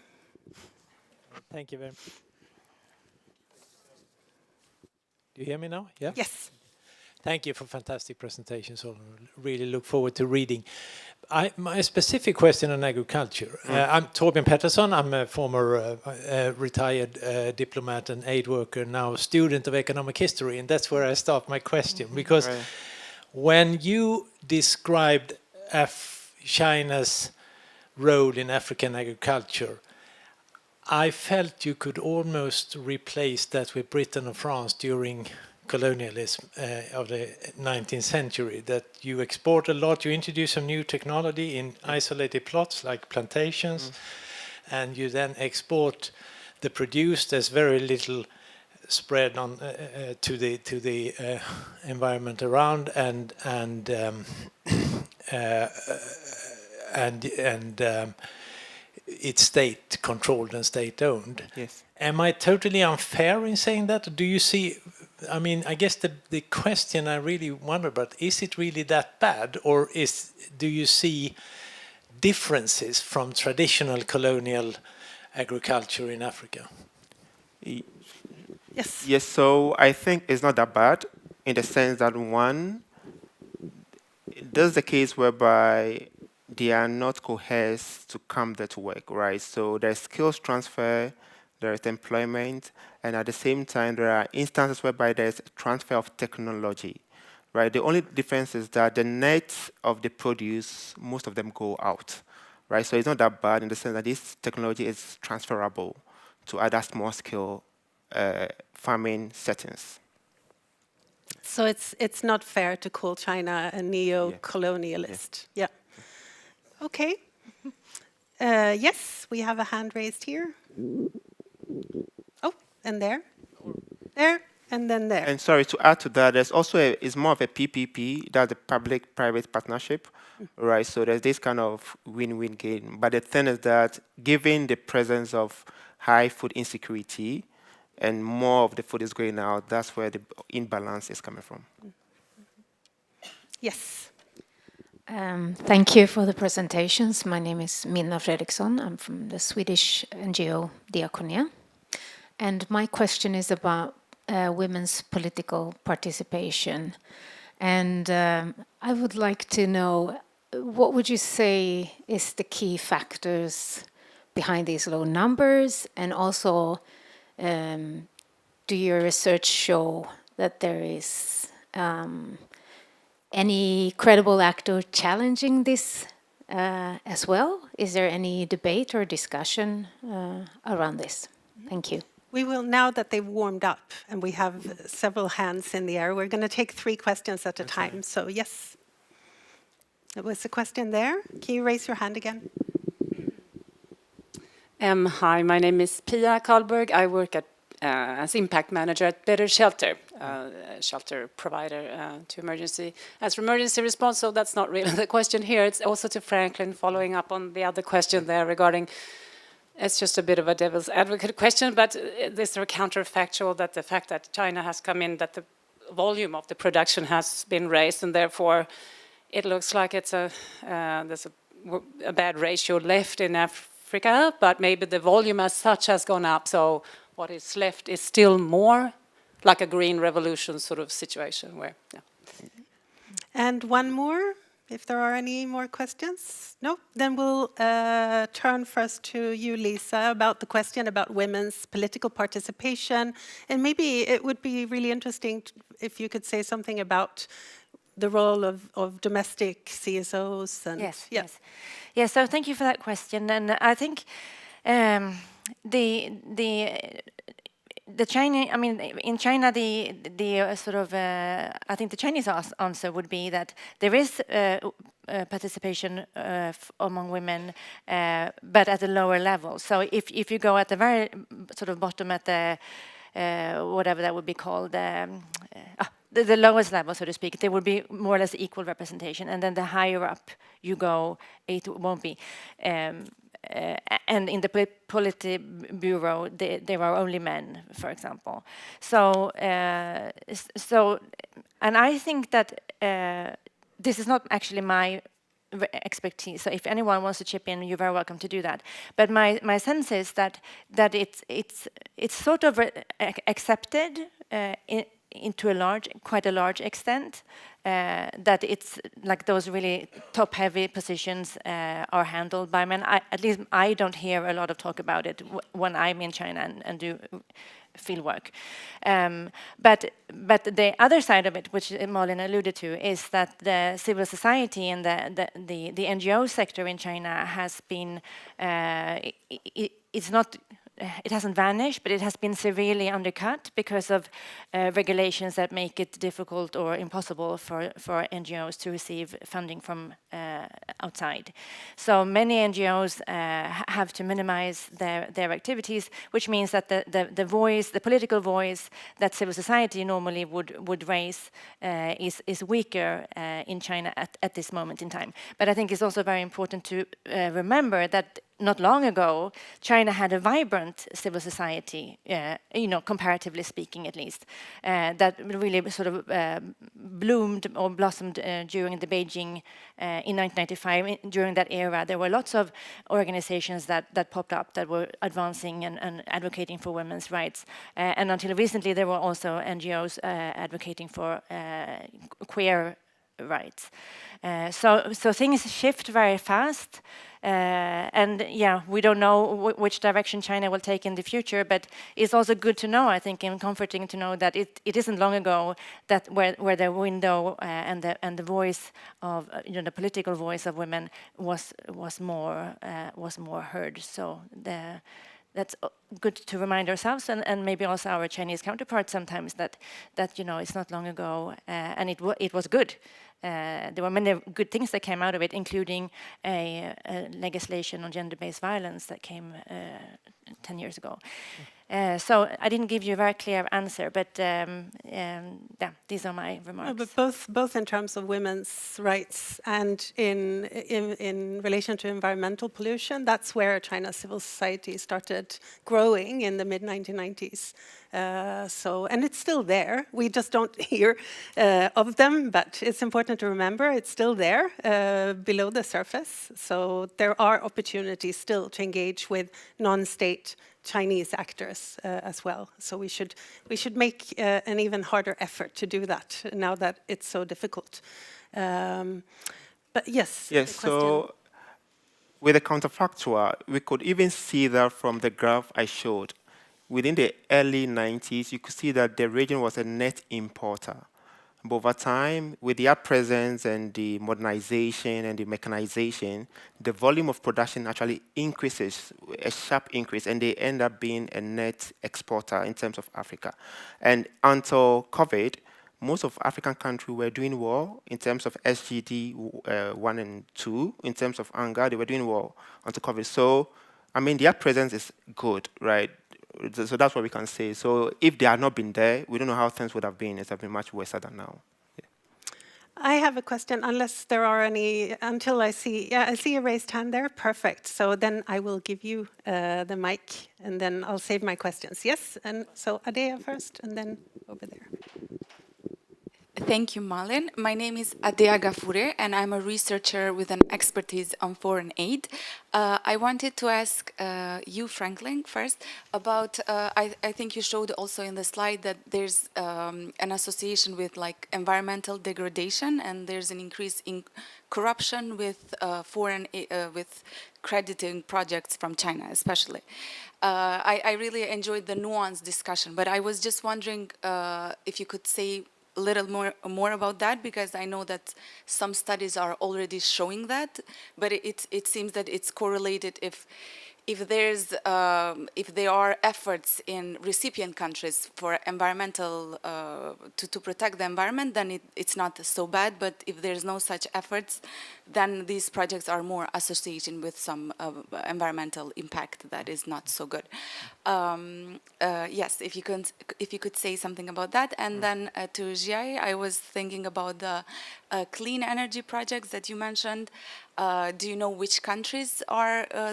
Thank you very much. Do you hear me now? Yeah? Yes. Thank you for fantastic presentation. So really look forward to reading. My specific question on agriculture. I'm Torbjörn Pettersson. I'm a former retired diplomat and aid worker, now student of economic history. And that's where I start my question. Because when you described China's role in African agriculture, I felt you could almost replace that with Britain and France during colonialism of the 19th century, that you export a lot, you introduce some new technology in isolated plots like plantations, and you then export the produce. There's very little spread on to the environment around, and it's state controlled and state owned. Yes. Am I totally unfair in saying that? Or do you see, I mean, I guess the question I really wonder about, is it really that bad? Or do you see differences from traditional colonial agriculture in Africa? Yes. Yes, so I think it's not that bad in the sense that one, there's the case whereby they are not coerced to come there to work, right? So there's skills transfer, there's employment, and at the same time, there are instances whereby there's transfer of technology, right? The only difference is that the net of the produce, most of them go out, right? So it's not that bad in the sense that this technology is transferable to other small-scale farming settings. So it's not fair to call China a neo-colonialist. Yeah. Okay. Yes, we have a hand raised here. Oh, and there. There, and then there. And sorry, to add to that, there's also it's more of a PPP, that's a public-private partnership, right? So there's this kind of win-win game. But the thing is that given the presence of high food insecurity and more of the food is going out, that's where the imbalance is coming from. Yes. Thank you for the presentations. My name is Minna Fredriksson. I'm from the Swedish NGO Diakonia. And my question is about women's political participation. And I would like to know, what would you say is the key factors behind these low numbers? And also, do your research show that there is any credible actor challenging this as well? Is there any debate or discussion around this? Thank you. We will, now that they've warmed up and we have several hands in the air, we're going to take 3 questions at a time. So yes. There was a question there. Can you raise your hand again? Hi, my name is Pia Karlberg. I work as impact manager at Better Shelter, shelter provider to emergency response. So that's not really the question here. It's also to Franklin, following up on the other question there regarding. It's just a bit of a devil's advocate question, but is there a counterfactual that the fact that China has come in, that the volume of the production has been raised, and therefore it looks like it's there's a bad ratio left in Africa, but maybe the volume as such has gone up, so what is left is still more like a green revolution sort of situation where, yeah. And one more, if there are any more questions. No? Then we'll turn first to you, Lisa, about the question about women's political participation. And maybe it would be really interesting if you could say something about the role of domestic CSOs. And Yes, so thank you for that question. And I think the China, I mean, in China, the sort of, I think the Chinese answer would be that there is participation among women, but at a lower level. So if you go at the very sort of bottom at the, whatever that would be called, the lowest level, so to speak, there would be more or less equal representation. And then the higher up you go, it won't be. And in the Politburo, there are only men, for example. So, and I think that this is not actually my expertise. So, if anyone wants to chip in, you're very welcome to do that. But my sense is that it's sort of accepted into quite a large extent. That it's like those really top-heavy positions are handled by men. At least I don't hear a lot of talk about it when I'm in China and do field work. But the other side of it, which Malin alluded to, is that the civil society and the NGO sector in China has been, it's not. It hasn't vanished, but it has been severely undercut because of regulations that make it difficult or impossible for NGOs to receive funding from outside. So many NGOs have to minimize their activities, which means that the political voice that civil society normally would raise is weaker in China at this moment in time. But I think it's also very important to remember that not long ago, China had a vibrant civil society, comparatively speaking at least, that really sort of bloomed or blossomed during the Beijing in 1995. During that era, there were lots of organizations that popped up that were advancing and advocating for women's rights. And until recently, there were also NGOs advocating for queer rights. So things shift very fast. And yeah, we don't know which direction China will take in the future, but it's also good to know, I think, and comforting to know that it isn't long ago that where the window and the voice of the political voice of women was more heard. So that's good to remind ourselves and maybe also our Chinese counterparts sometimes that it's not long ago and it was good. There were many good things that came out of it, including a legislation on gender-based violence that came 10 years ago. So I didn't give you a very clear answer, but these are my remarks. But both in terms of women's rights and in relation to environmental pollution, that's where China's civil society started growing in the mid-1990s. And it's still there. We just don't hear of them, but it's important to remember it's still there below the surface. So there are opportunities still to engage with non-state Chinese actors as well. So we should make an even harder effort to do that now that it's so difficult. But yes. Yes. So with the counterfactual, we could even see that from the graph I showed. Within the early 90s, you could see that the region was a net importer. But over time, with their presence and the modernization and the mechanization, the volume of production actually increases, a sharp increase, and they end up being a net exporter in terms of Africa. And until COVID, most of African countries were doing well in terms of SGD 1 and 2. In terms of hunger, they were doing well until COVID. So, I mean, their presence is good, right? So that's what we can say. So if they had not been there, we don't know how things would have been. It would have been much worse than now. Yeah. I have a question, unless there are any, until I see a raised hand there. Perfect. So then I will give you the mic, and then I'll save my questions. Yes, and so Adea first, and then over there. Thank you, Malin. My name is Adea Gafure, and I'm a researcher with an expertise on foreign aid. I wanted to ask you, Franklin, first about, I think you showed also in the slide that there's an association with like environmental degradation, and there's an increase in corruption with with crediting projects from China, especially. I really enjoyed the nuanced discussion, but I was just wondering if you could say a little more about that, because I know that some studies are already showing that, but it seems that it's correlated if there are efforts in recipient countries for environmental to protect the environment, then it's not so bad. But if there's no such efforts, then these projects are more associated with some environmental impact that is not so good. Yes, if you could say something about that, and then to Jiai, I was thinking about the clean energy projects that you mentioned. Do you know which countries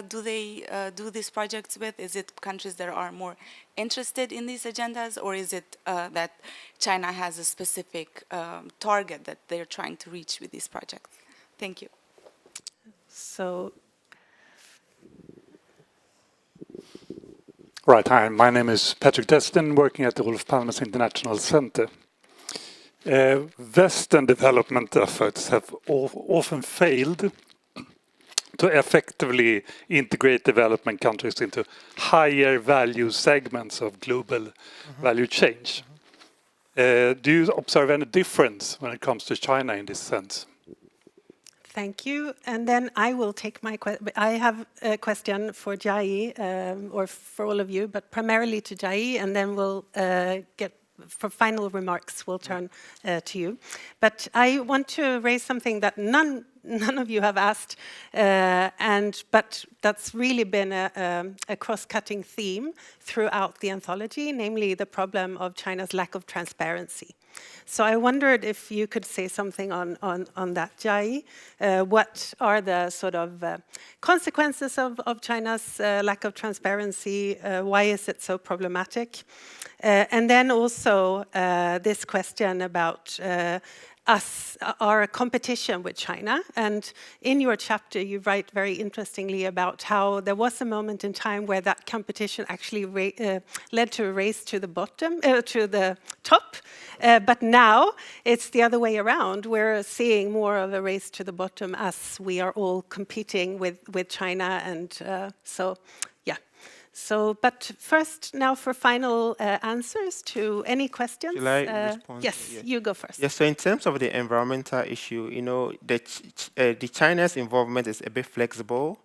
do they do these projects with? Is it countries that are more interested in these agendas, or is it that China has a specific target that they're trying to reach with these projects? Thank you. So. Right, hi, my name is Patrick Destin, working at the Olof Palmes International Center. Western development efforts have often failed to effectively integrate development countries into higher value segments of global value change. Do you observe any difference when it comes to China in this sense? Thank you. And then I will take my question. I have a question for Jiai, or for all of you, but primarily to Jiai, and then we'll get, for final remarks, we'll turn to you. But I want to raise something that none of you have asked, but that's really been a cross-cutting theme throughout the anthology, namely the problem of China's lack of transparency. So I wondered if you could say something on that, Jai. What are the sort of consequences of China's lack of transparency? Why is it so problematic? And then also this question about our competition with China. And in your chapter, you write very interestingly about how there was a moment in time where that competition actually led to a race to the bottom, to the top. But now it's the other way around. We're seeing more of a race to the bottom as we are all competing with China. And so, yeah. So, but first, now for final answers to any questions. Shall I respond? Yes, you go first. Yes, so in terms of the environmental issue, you know, the China's involvement is a bit flexible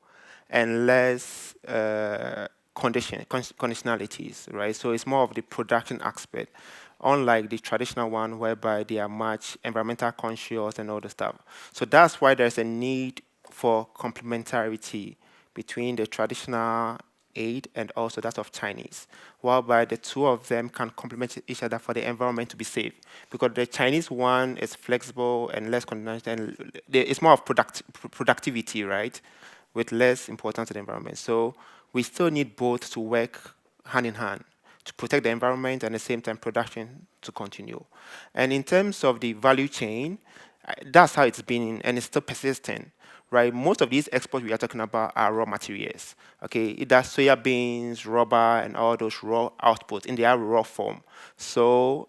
and less conditionalities, right? So it's more of the production aspect, unlike the traditional one whereby they are much environmental conscious and all the stuff. So that's why there's a need for complementarity between the traditional aid and also that of Chinese, whereby the two of them can complement each other for the environment to be safe. Because the Chinese one is flexible and less conditional, and it's more of productivity, right, with less importance to the environment. So we still need both to work hand in hand to protect the environment and at the same time production to continue. And in terms of the value chain, that's how it's been, and it's still persistent. Right, most of these exports we are talking about are raw materials. Okay, either soya beans, rubber, and all those raw outputs in their raw form. So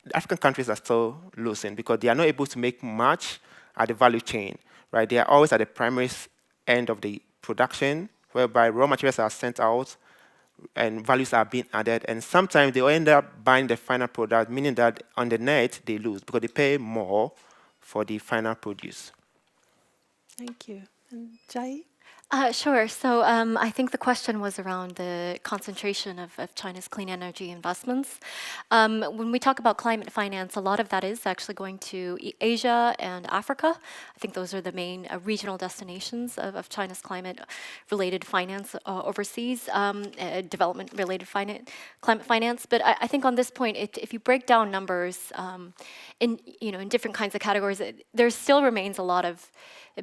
the African countries are still losing because they are not able to make much at the value chain. Right, they are always at the primary end of the production, whereby raw materials are sent out and values are being added, and sometimes they end up buying the final product, meaning that on the net they lose because they pay more for the final produce. Thank you. And Jai? Sure. So I think the question was around the concentration of China's clean energy investments. When we talk about climate finance, a lot of that is actually going to Asia and Africa. I think those are the main regional destinations of China's climate-related finance overseas, development-related climate finance. But I think on this point, if you break down numbers in different kinds of categories, there still remains a lot of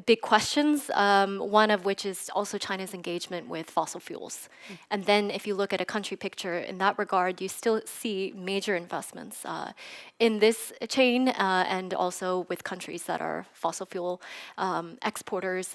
big questions, one of which is also China's engagement with fossil fuels. And then if you look at a country picture in that regard, you still see major investments in this chain and also with countries that are fossil fuel exporters.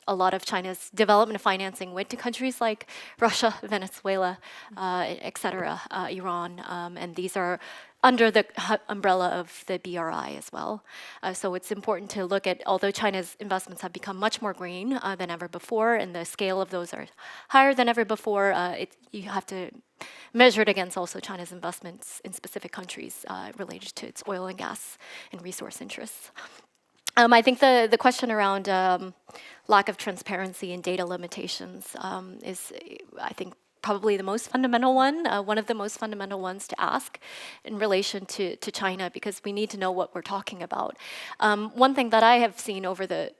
A lot of China's development financing went to countries like Russia, Venezuela, etc., Iran, and these are under the umbrella of the BRI as well. So it's important to look at, although China's investments have become much more green than ever before, and the scale of those are higher than ever before, you have to measure it against also China's investments in specific countries related to its oil and gas and resource interests. I think the question around lack of transparency and data limitations is, I think, probably the most fundamental one of the most fundamental ones to ask in relation to China, because we need to know what we're talking about. One thing that I have seen over the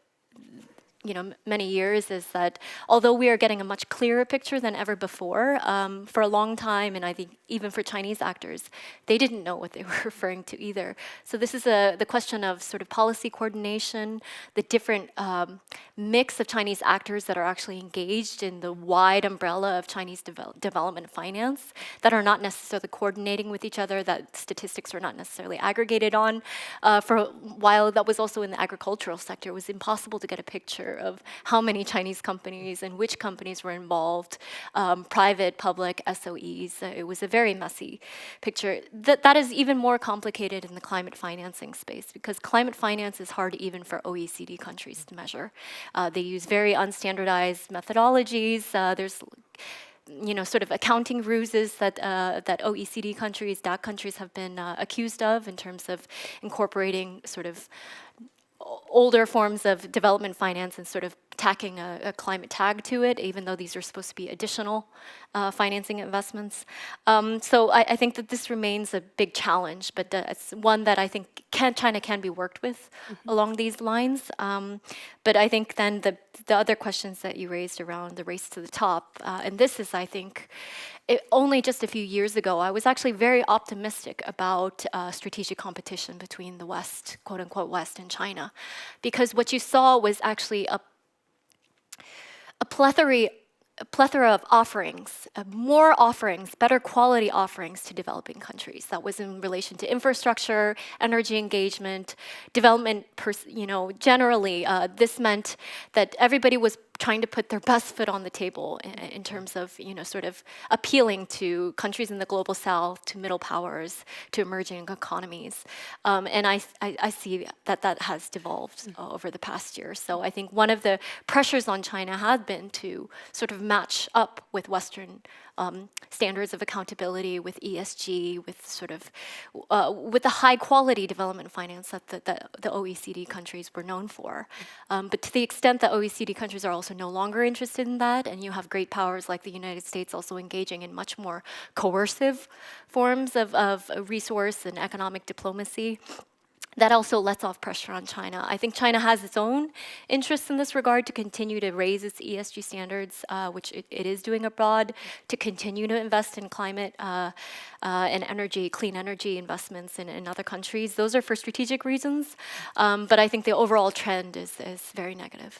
many years is that although we are getting a much clearer picture than ever before, for a long time, and I think even for Chinese actors, they didn't know what they were referring to either. So this is the question of sort of policy coordination, the different mix of Chinese actors that are actually engaged in the wide umbrella of Chinese development finance that are not necessarily coordinating with each other, that statistics are not necessarily aggregated on. For a while, that was also in the agricultural sector. It was impossible to get a picture of how many Chinese companies and which companies were involved, private, public, SOEs. It was a very messy picture. That is even more complicated in the climate financing space, because climate finance is hard even for OECD countries to measure. They use very unstandardized methodologies. There's sort of accounting ruses that OECD countries, DAC countries have been accused of in terms of incorporating sort of older forms of development finance and sort of tacking a climate tag to it, even though these are supposed to be additional financing investments. So I think that this remains a big challenge, but it's one that I think China can be worked with along these lines. But I think then the other questions that you raised around the race to the top, and this is, I think, only just a few years ago, I was actually very optimistic about strategic competition between the West, quote unquote, West and China, because what you saw was actually a plethora of offerings, more offerings, better quality offerings to developing countries. That was in relation to infrastructure, energy engagement, development, generally. This meant that everybody was trying to put their best foot on the table in terms of, sort of appealing to countries in the global south, to middle powers, to emerging economies. And I see that has devolved over the past year. So I think one of the pressures on China has been to sort of match up with Western standards of accountability, with ESG, with sort of with the high quality development finance that the OECD countries were known for. But to the extent that OECD countries are also no longer interested in that, and you have great powers like the United States also engaging in much more coercive forms of resource and economic diplomacy, that also lets off pressure on China. I think China has its own interests in this regard to continue to raise its ESG standards, which it is doing abroad, to continue to invest in climate and energy, clean energy investments in other countries. Those are for strategic reasons, but I think the overall trend is very negative.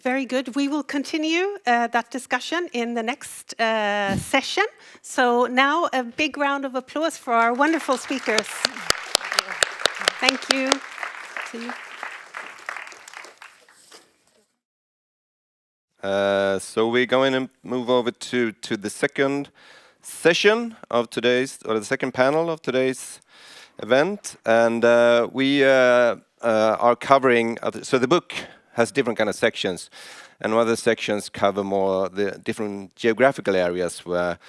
Very good. We will continue that discussion in the next session. So now a big round of applause for our wonderful speakers. Thank you. So we're going to move over to the second session of today's, or the second panel of today's event, and we are covering. So the book has different kind of sections, and one of the sections cover more the different geographical areas where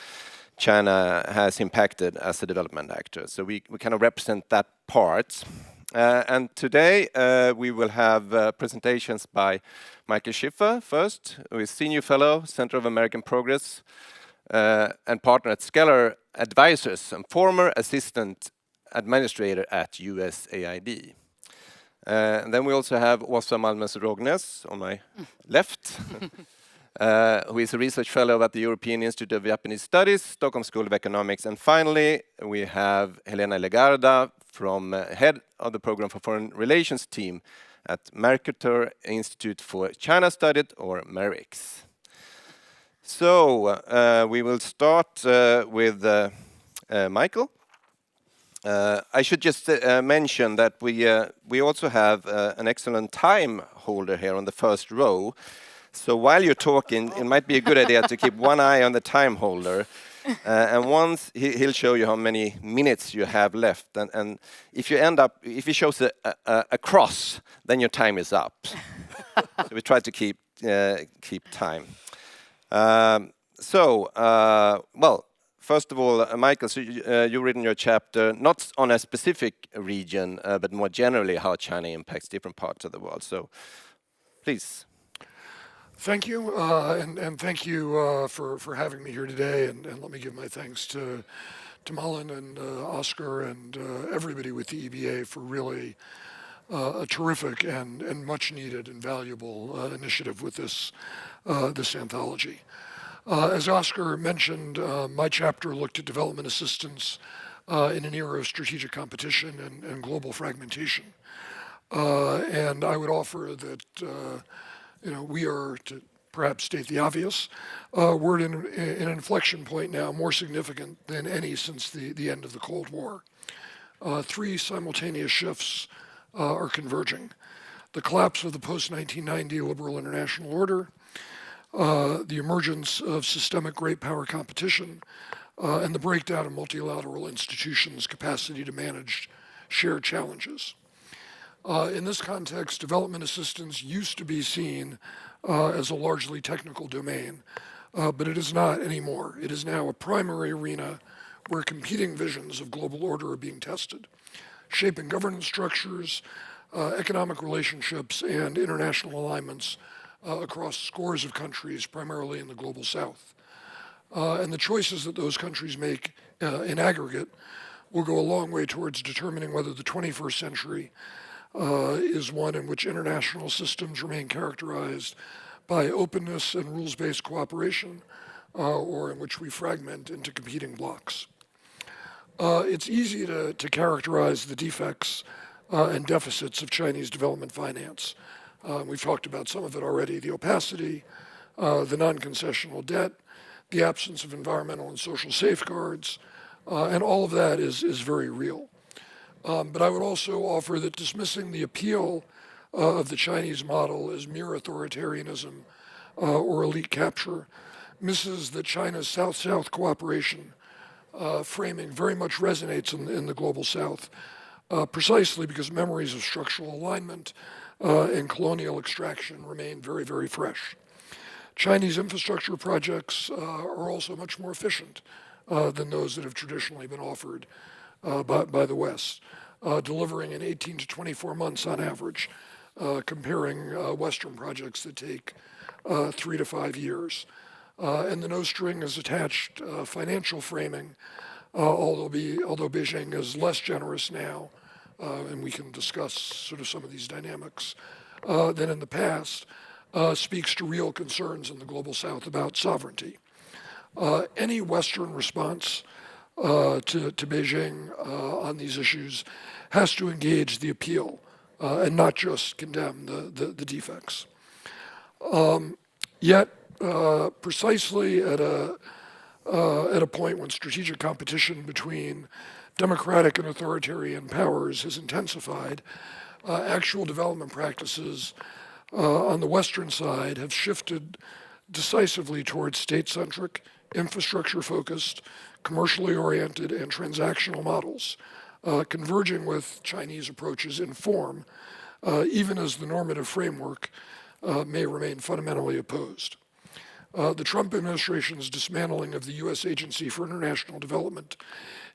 China has impacted as a development actor. So we kind of represent that part. And today we will have presentations by Michael Schiffer first, who is Senior Fellow, Center of American Progress, and partner at Scalar Advisors, and former Assistant Administrator at USAID. And then we also have Åsa Malmös Rognes on my left, who is a research fellow at the European Institute of Japanese Studies, Stockholm School of Economics. And finally, we have Helena Legarda, from head of the Program for Foreign Relations team at Mercator Institute for China Studies, or MERIX. So we will start with Michael. I should just mention that we also have an excellent time holder here on the first row. So while you're talking, it might be a good idea to keep one eye on the time holder. And once he'll show you how many minutes you have left. And if he shows a cross, then your time is up. So we try to keep time. Well, first of all, Michael, so you've written your chapter not on a specific region, but more generally how China impacts different parts of the world. So please. Thank you, and thank you for having me here today, and let me give my thanks to Malin and Oscar and everybody with the EBA for really a terrific and much needed and valuable initiative with this anthology. As Oscar mentioned, my chapter looked at development assistance in an era of strategic competition and global fragmentation. And I would offer that we are, to perhaps state the obvious, we're in an inflection point now more significant than any since the end of the Cold War. Three simultaneous shifts are converging. The collapse of the post-1990 liberal international order, the emergence of systemic great power competition, and the breakdown of multilateral institutions' capacity to manage shared challenges. In this context, development assistance used to be seen as a largely technical domain, but it is not anymore. It is now a primary arena where competing visions of global order are being tested, shaping governance structures, economic relationships and international alignments across scores of countries, primarily in the global south. And the choices that those countries make in aggregate will go a long way towards determining whether the 21st century is one in which international systems remain characterized by openness and rules-based cooperation, or in which we fragment into competing blocks. It's easy to characterize the defects and deficits of Chinese development finance. We've talked about some of it already: the opacity, the non-concessional debt, the absence of environmental and social safeguards, and all of that is very real. But I would also offer that dismissing the appeal of the Chinese model as mere authoritarianism or elite capture misses that China's South-South cooperation framing very much resonates in the global South, precisely because memories of structural alignment and colonial extraction remain very, very fresh. Chinese infrastructure projects are also much more efficient than those that have traditionally been offered by the West, delivering in 18 to 24 months on average, comparing Western projects that take 3 to 5 years. And the no string is attached financial framing, although Beijing is less generous now, and we can discuss sort of some of these dynamics, than in the past, speaks to real concerns in the global South about sovereignty. Any Western response to Beijing on these issues has to engage the appeal and not just condemn the defects. Yet, precisely at a point when strategic competition between democratic and authoritarian powers has intensified, actual development practices on the Western side have shifted decisively towards state-centric, infrastructure-focused, commercially oriented, and transactional models, converging with Chinese approaches in form, even as the normative framework may remain fundamentally opposed. The Trump administration's dismantling of the U.S. Agency for International Development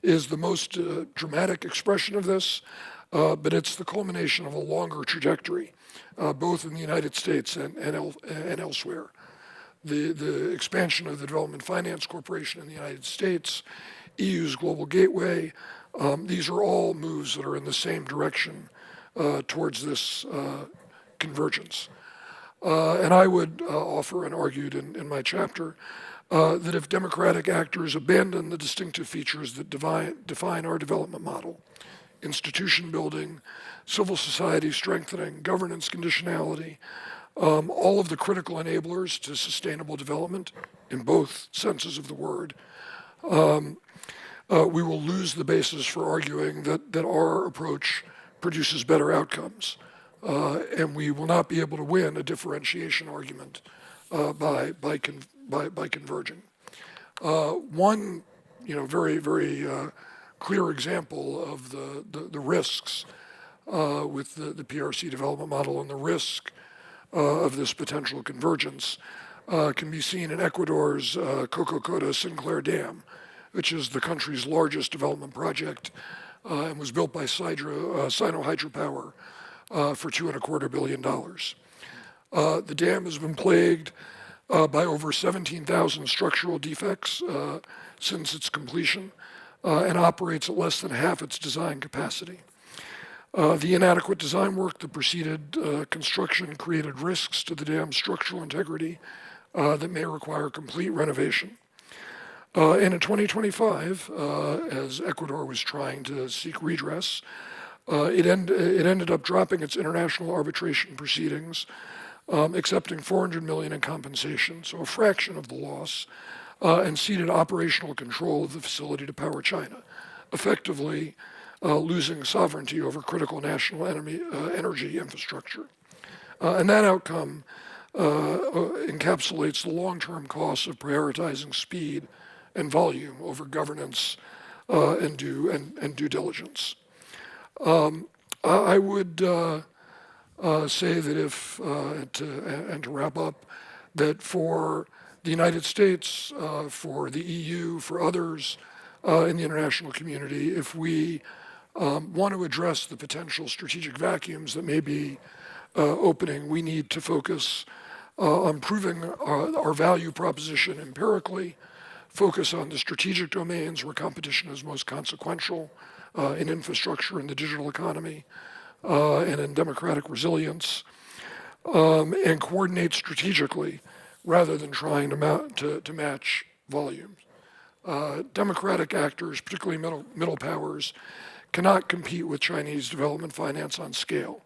is the most dramatic expression of this, but it's the culmination of a longer trajectory, both in the United States and elsewhere. The expansion of the Development Finance Corporation in the United States, EU's Global Gateway, these are all moves that are in the same direction towards this convergence. And I would offer and argued in my chapter that if democratic actors abandon the distinctive features that define our development model, institution building, civil society strengthening, governance conditionality, all of the critical enablers to sustainable development in both senses of the word, we will lose the basis for arguing that our approach produces better outcomes. And we will not be able to win a differentiation argument by converging. One, very, very clear example of the risks with the PRC development model and the risk of this potential convergence can be seen in Ecuador's Cococota-Sinclair Dam, which is the country's largest development project and was built by Sino Hydropower for $2.25 billion. The dam has been plagued by over 17,000 structural defects since its completion and operates at less than half its design capacity. The inadequate design work that preceded construction created risks to the dam's structural integrity that may require complete renovation. And in 2025, as Ecuador was trying to seek redress, it ended up dropping its international arbitration proceedings, accepting $400 million in compensation, so a fraction of the loss, and ceded operational control of the facility to Power China, effectively losing sovereignty over critical national energy infrastructure. And that outcome encapsulates the long-term costs of prioritizing speed and volume over governance and due diligence. I would say that if, and to wrap up, that for the United States, for the EU, for others in the international community, if we want to address the potential strategic vacuums that may be opening, we need to focus on proving our value proposition empirically, focus on the strategic domains where competition is most consequential, in infrastructure, in the digital economy, and in democratic resilience, and coordinate strategically rather than trying to match volumes. Democratic actors, particularly middle powers, cannot compete with Chinese development finance on scale.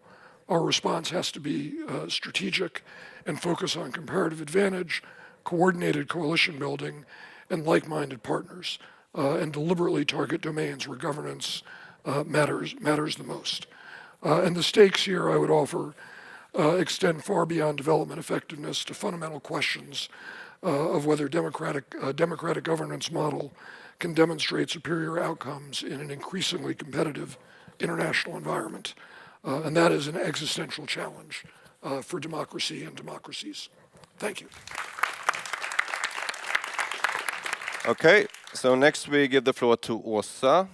Our response has to be strategic and focus on comparative advantage, coordinated coalition building, and like-minded partners, and deliberately target domains where governance matters the most. And the stakes here, I would offer, extend far beyond development effectiveness to fundamental questions of whether democratic governance model can demonstrate superior outcomes in an increasingly competitive international environment. And that is an existential challenge for democracy and democracies. Thank you. Okay, so next we give the floor to Åsa.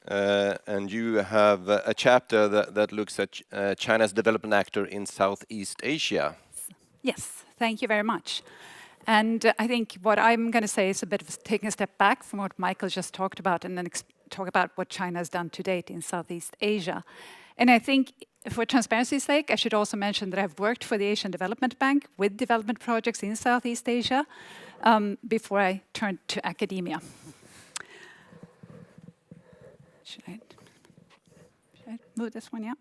And you have a chapter that looks at China's development actor in Southeast Asia. Yes, thank you very much. And I think what I'm going to say is a bit of taking a step back from what Michael just talked about and then talk about what China has done to date in Southeast Asia. And I think for transparency's sake, I should also mention that I've worked for the Asian Development Bank with development projects in Southeast Asia before I turned to academia. Should I move this one? Yeah.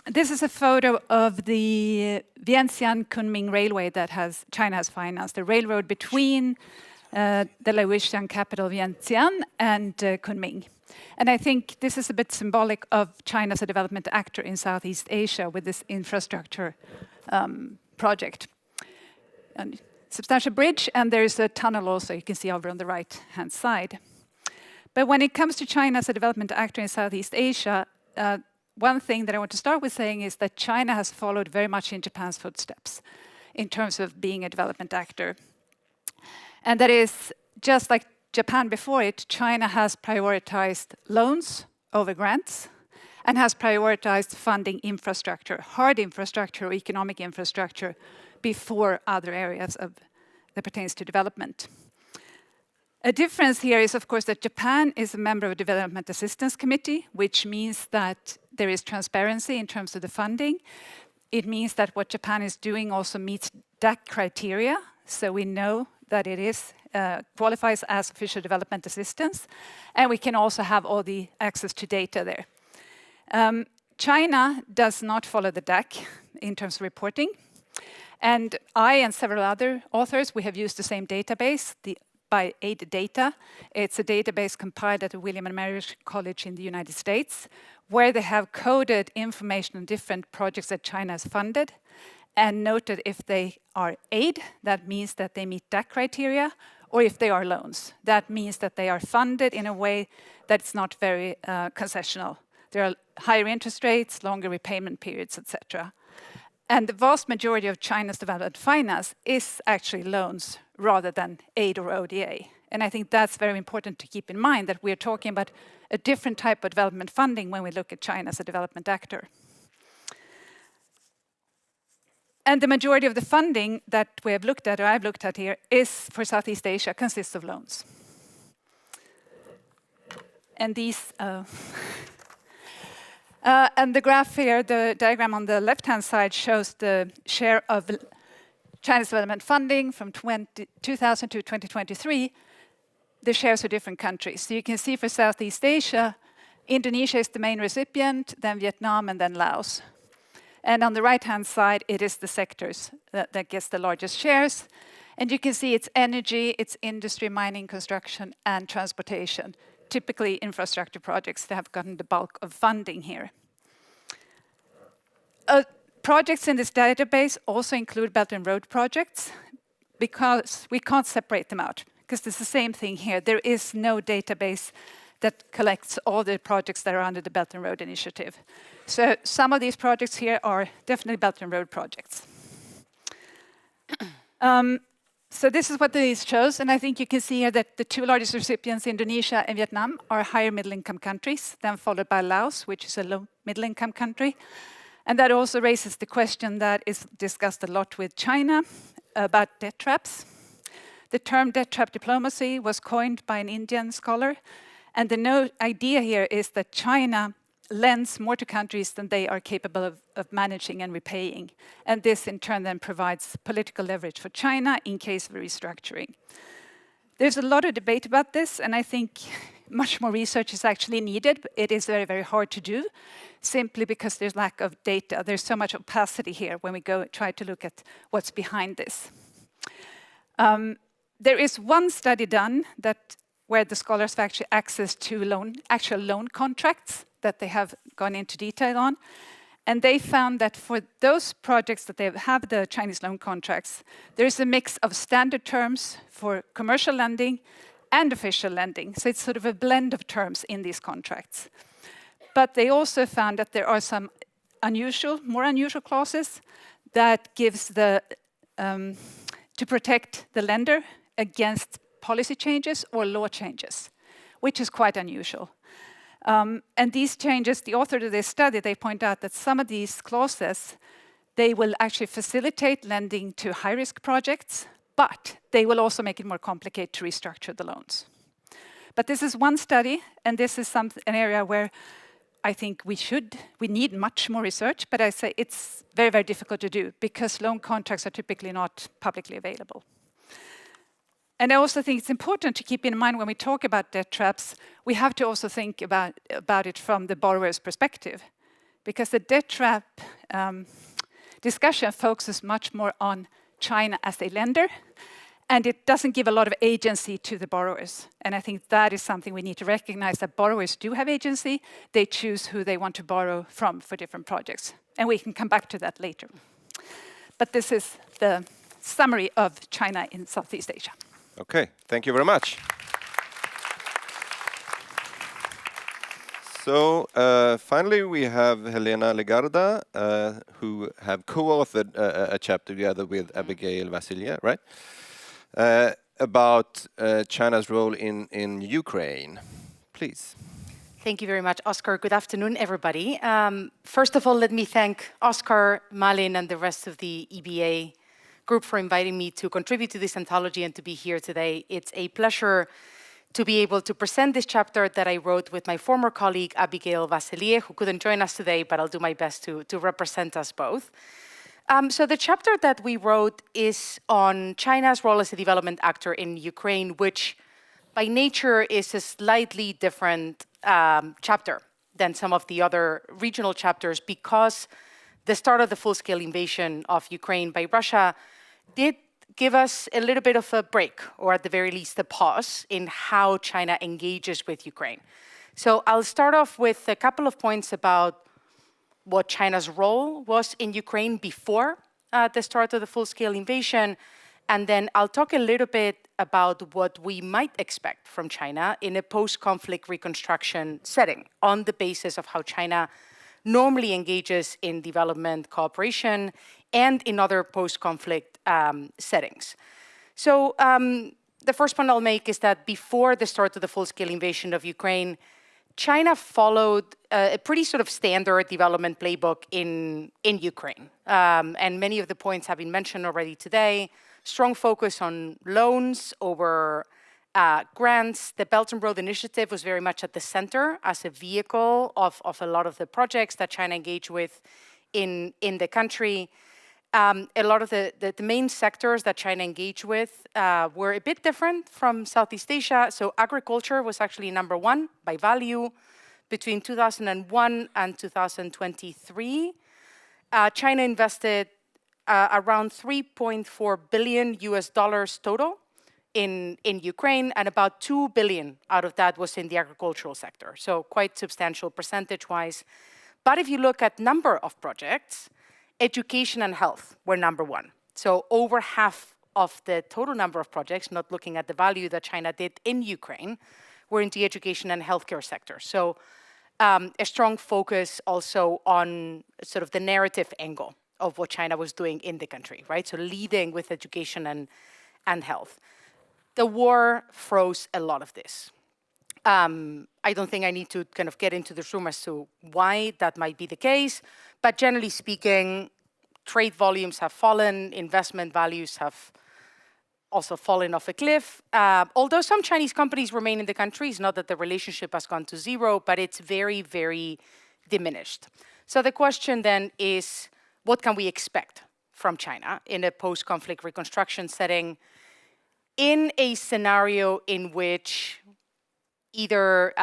This is a photo of the Vientiane-Kunming railway that China has financed, the railroad between the Laotian capital Vientiane and Kunming. And I think this is a bit symbolic of China as a development actor in Southeast Asia with this infrastructure project. And substantial bridge, and there's a tunnel also you can see over on the right-hand side. But when it comes to China as a development actor in Southeast Asia, one thing that I want to start with saying is that China has followed very much in Japan's footsteps in terms of being a development actor. And that is, just like Japan before it, China has prioritized loans over grants and has prioritized funding infrastructure, hard infrastructure or economic infrastructure, before other areas that pertains to development. A difference here is, of course, that Japan is a member of the Development Assistance Committee, which means that there is transparency in terms of the funding. It means that what Japan is doing also meets DAC criteria, so we know that it is qualifies as official development assistance, and we can also have all the access to data there. China does not follow the DAC in terms of reporting, and I and several other authors, we have used the same database, by Aid Data. It's a database compiled at the William & Mary College in the United States, where they have coded information on different projects that China has funded and noted if they are aid, that means that they meet DAC criteria, or if they are loans. That means that they are funded in a way that's not very concessional. There are higher interest rates, longer repayment periods, etc. And the vast majority of China's development finance is actually loans rather than aid or ODA. And I think that's very important to keep in mind, that we're talking about a different type of development funding when we look at China as a development actor. And the majority of the funding that we have looked at, or I've looked at here, is for Southeast Asia, consists of loans. And these, and the graph here, the diagram on the left-hand side shows the share of China's development funding from 2000 to 2023, the shares of different countries. So you can see for Southeast Asia, Indonesia is the main recipient, then Vietnam, and then Laos. And on the right-hand side, it is the sectors that gets the largest shares. And you can see it's energy, it's industry, mining, construction, and transportation. Typically infrastructure projects that have gotten the bulk of funding here. Projects in this database also include Belt and Road projects, because we can't separate them out, because it's the same thing here. There is no database that collects all the projects that are under the Belt and Road Initiative. So some of these projects here are definitely Belt and Road projects. So this is what this shows, and I think you can see here that the two largest recipients, Indonesia and Vietnam, are higher middle-income countries, then followed by Laos, which is a low middle-income country. And that also raises the question that is discussed a lot with China about debt traps. The term debt trap diplomacy was coined by an Indian scholar, and the idea here is that China lends more to countries than they are capable of managing and repaying. And this in turn then provides political leverage for China in case of restructuring. There's a lot of debate about this, and I think much more research is actually needed. It is very, very hard to do, simply because there's lack of data. There's so much opacity here when we go try to look at what's behind this. There is one study done where the scholars have actually access to actual loan contracts that they have gone into detail on. And they found that for those projects that they have the Chinese loan contracts, there is a mix of standard terms for commercial lending and official lending. So it's sort of a blend of terms in these contracts. But they also found that there are some more unusual clauses that gives to protect the lender against policy changes or law changes, which is quite unusual. And these changes, the author of this study, they point out that some of these clauses, they will actually facilitate lending to high-risk projects, but they will also make it more complicated to restructure the loans. But this is one study, and this is an area where I think we need much more research, but I say it's very, very difficult to do because loan contracts are typically not publicly available. And I also think it's important to keep in mind when we talk about debt traps, we have to also think about it from the borrower's perspective. Because the debt trap discussion focuses much more on China as a lender, and it doesn't give a lot of agency to the borrowers. And I think that is something we need to recognize, that borrowers do have agency. They choose who they want to borrow from for different projects. And we can come back to that later. But this is the summary of China in Southeast Asia. Okay, thank you very much. So finally, we have Helena Legarda, who have co-authored a chapter together with Abigail Vasilya, right? About China's role in Ukraine. Please. Thank you very much, Oscar. Good afternoon, everybody. First of all, let me thank Oscar, Malin, and the rest of the EBA group for inviting me to contribute to this anthology and to be here today. It's a pleasure to be able to present this chapter that I wrote with my former colleague, Abigail Vasilya, who couldn't join us today, but I'll do my best to represent us both. So the chapter that we wrote is on China's role as a development actor in Ukraine, which by nature is a slightly different chapter than some of the other regional chapters, because the start of the full-scale invasion of Ukraine by Russia did give us a little bit of a break, or at the very least a pause, in how China engages with Ukraine. So I'll start off with a couple of points about what China's role was in Ukraine before the start of the full-scale invasion, and then I'll talk a little bit about what we might expect from China in a post-conflict reconstruction setting, on the basis of how China normally engages in development cooperation and in other post-conflict settings. So the first point I'll make is that before the start of the full-scale invasion of Ukraine, China followed a pretty sort of standard development playbook in Ukraine. And many of the points have been mentioned already today. Strong focus on loans over grants. The Belt and Road Initiative was very much at the center as a vehicle of a lot of the projects that China engaged with in the country. A lot of the main sectors that China engaged with were a bit different from Southeast Asia. So agriculture was actually number one by value. Between 2001 and 2023, China invested around $3.4 billion total in Ukraine, and about 2 billion out of that was in the agricultural sector. So quite substantial percentage-wise. But if you look at number of projects, education and health were number one. So over half of the total number of projects, not looking at the value that China did in Ukraine, were in the education and healthcare sector. So a strong focus also on sort of the narrative angle of what China was doing in the country, right? So leading with education and health. The war froze a lot of this. I don't think I need to kind of get into the room as to why that might be the case, but generally speaking, trade volumes have fallen, investment values have also fallen off a cliff. Although some Chinese companies remain in the country, it's not that the relationship has gone to zero, but it's very, very diminished. So the question then is, what can we expect from China in a post-conflict reconstruction setting in a scenario in which either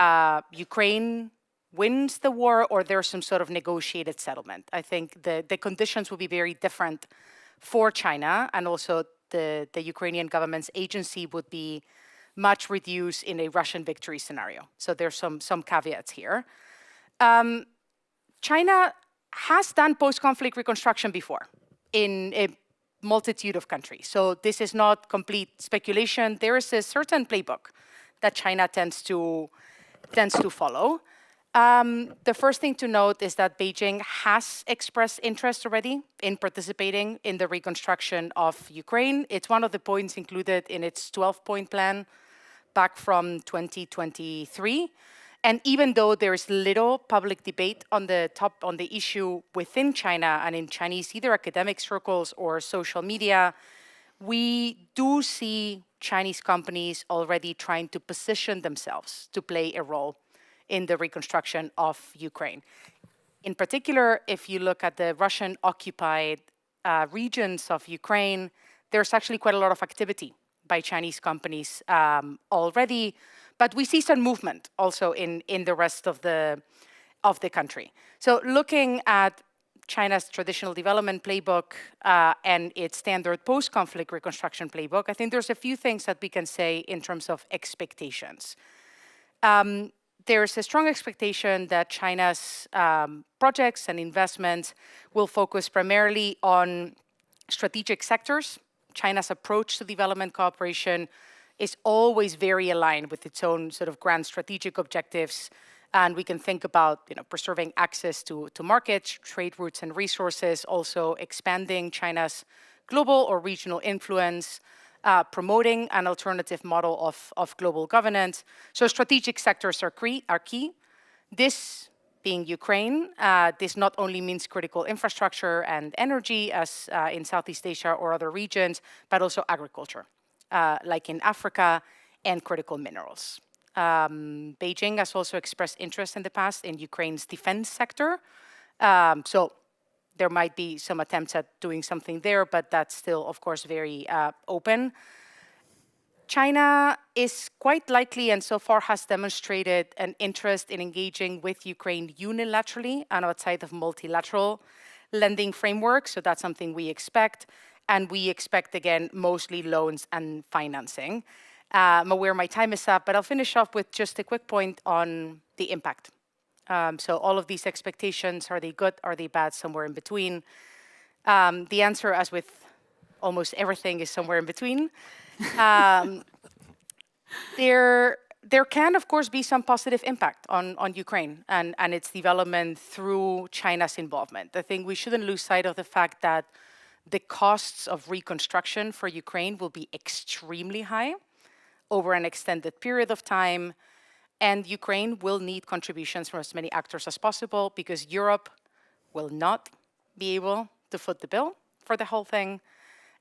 Ukraine wins the war or there's some sort of negotiated settlement? I think the conditions will be very different for China, and also the Ukrainian government's agency would be much reduced in a Russian victory scenario. So there's some caveats here. China has done post-conflict reconstruction before in a multitude of countries. So this is not complete speculation. There is a certain playbook that China tends to follow. The first thing to note is that Beijing has expressed interest already in participating in the reconstruction of Ukraine. It's one of the points included in its 12-point plan back from 2023. And even though there is little public debate on the issue within China and in Chinese either academic circles or social media, we do see Chinese companies already trying to position themselves to play a role in the reconstruction of Ukraine. In particular, if you look at the Russian-occupied regions of Ukraine, there's actually quite a lot of activity by Chinese companies already, but we see some movement also in the rest of the country. So looking at China's traditional development playbook and its standard post-conflict reconstruction playbook, I think there's a few things that we can say in terms of expectations. There's a strong expectation that China's projects and investments will focus primarily on strategic sectors. China's approach to development cooperation is always very aligned with its own sort of grand strategic objectives. And we can think about preserving access to markets, trade routes and resources, also expanding China's global or regional influence, promoting an alternative model of global governance. So strategic sectors are key. This being Ukraine, this not only means critical infrastructure and energy as in Southeast Asia or other regions, but also agriculture, like in Africa, and critical minerals. Beijing has also expressed interest in the past in Ukraine's defense sector. So there might be some attempts at doing something there, but that's still, of course, very open. China is quite likely, and so far has demonstrated an interest in engaging with Ukraine unilaterally and outside of multilateral lending frameworks. So that's something we expect. And we expect, again, mostly loans and financing. I'm aware my time is up, but I'll finish off with just a quick point on the impact. So all of these expectations, are they good, are they bad, somewhere in between? The answer, as with almost everything, is somewhere in between. There can, of course, be some positive impact on Ukraine and its development through China's involvement. I think we shouldn't lose sight of the fact that the costs of reconstruction for Ukraine will be extremely high over an extended period of time, and Ukraine will need contributions from as many actors as possible because Europe will not be able to foot the bill for the whole thing.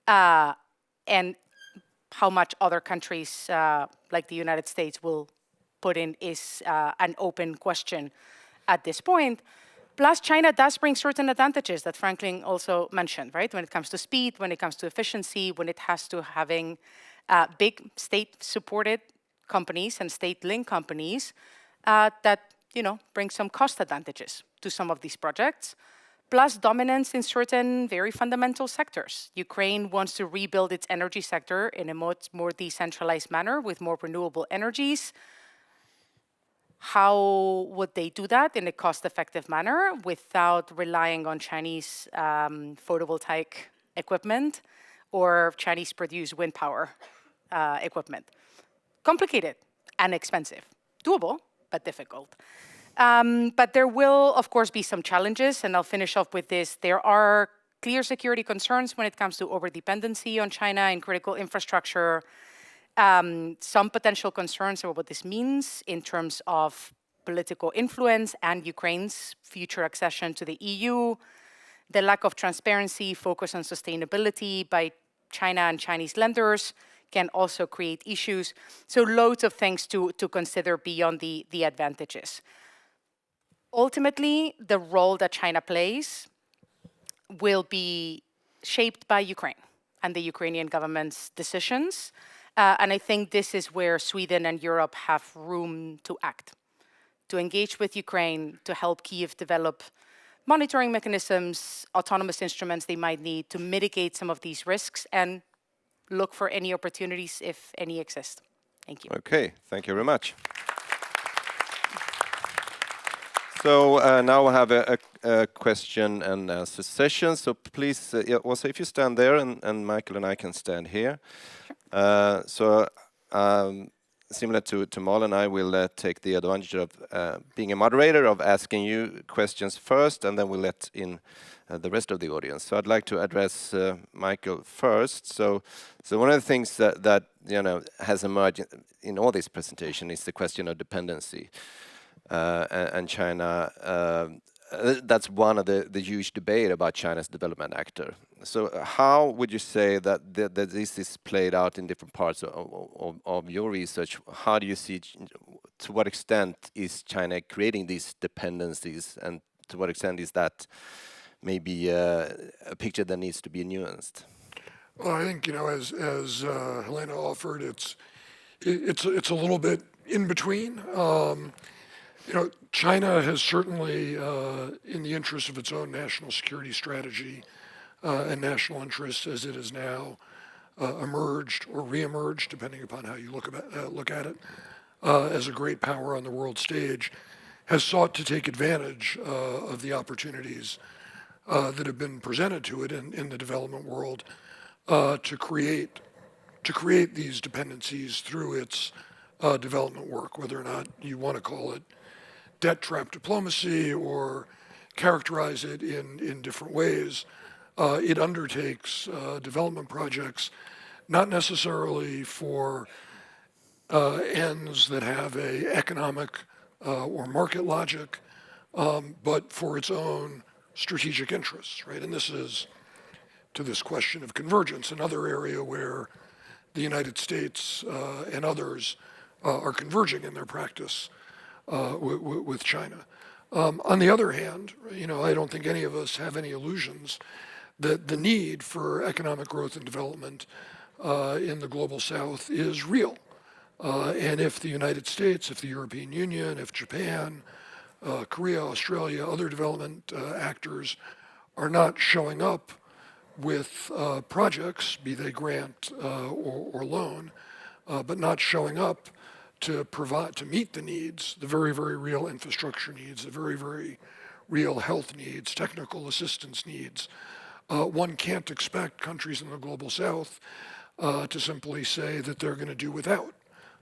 And how much other countries like the United States will put in is an open question at this point. Plus, China does bring certain advantages that Franklin also mentioned, right? When it comes to speed, when it comes to efficiency, when it has to having big state-supported companies and state-linked companies that, bring some cost advantages to some of these projects, plus dominance in certain very fundamental sectors. Ukraine wants to rebuild its energy sector in a much more decentralized manner with more renewable energies. How would they do that in a cost-effective manner without relying on Chinese photovoltaic equipment or Chinese-produced wind power equipment? Complicated and expensive. Doable, but difficult. But there will, of course, be some challenges, and I'll finish off with this. There are clear security concerns when it comes to overdependency on China in critical infrastructure, some potential concerns about what this means in terms of political influence and Ukraine's future accession to the EU, the lack of transparency, focus on sustainability by China and Chinese lenders can also create issues. So loads of things to consider beyond the advantages. Ultimately, the role that China plays will be shaped by Ukraine and the Ukrainian government's decisions. And I think this is where Sweden and Europe have room to act, to engage with Ukraine, to help Kyiv develop monitoring mechanisms, autonomous instruments they might need to mitigate some of these risks and look for any opportunities if any exist. Thank you. Okay, thank you very much. So now we have a question and answer session. So please, also if you stand there and Michael and I can stand here. Similar to Malin, I will take the advantage of being a moderator, of asking you questions first, and then we'll let in the rest of the audience. So I'd like to address Michael first. So one of the things that has emerged in all this presentation is the question of dependency. And China, that's one of the huge debate about China's development actor. So how would you say that this is played out in different parts of your research? How do you see, to what extent is China creating these dependencies, and to what extent is that maybe a picture that needs to be nuanced? Well, I think, as Helena offered, it's a little bit in between. China has certainly, in the interest of its own national security strategy and national interests as it is now, emerged or re-emerged, depending upon how you look at it, as a great power on the world stage, has sought to take advantage of the opportunities that have been presented to it in the development world to create these dependencies through its development work, whether or not you want to call it debt trap diplomacy or characterize it in different ways. It undertakes development projects not necessarily for ends that have a economic or market logic, but for its own strategic interests, right? And this is, to this question of convergence, another area where the United States and others are converging in their practice with China. On the other hand, I don't think any of us have any illusions that the need for economic growth and development in the global south is real. And if the United States, if the European Union, if Japan, Korea, Australia, other development actors are not showing up with projects, be they grant or loan, but not showing up to meet the needs, the very, very real infrastructure needs, the very, very real health needs, technical assistance needs. One can't expect countries in the global south to simply say that they're going to do without.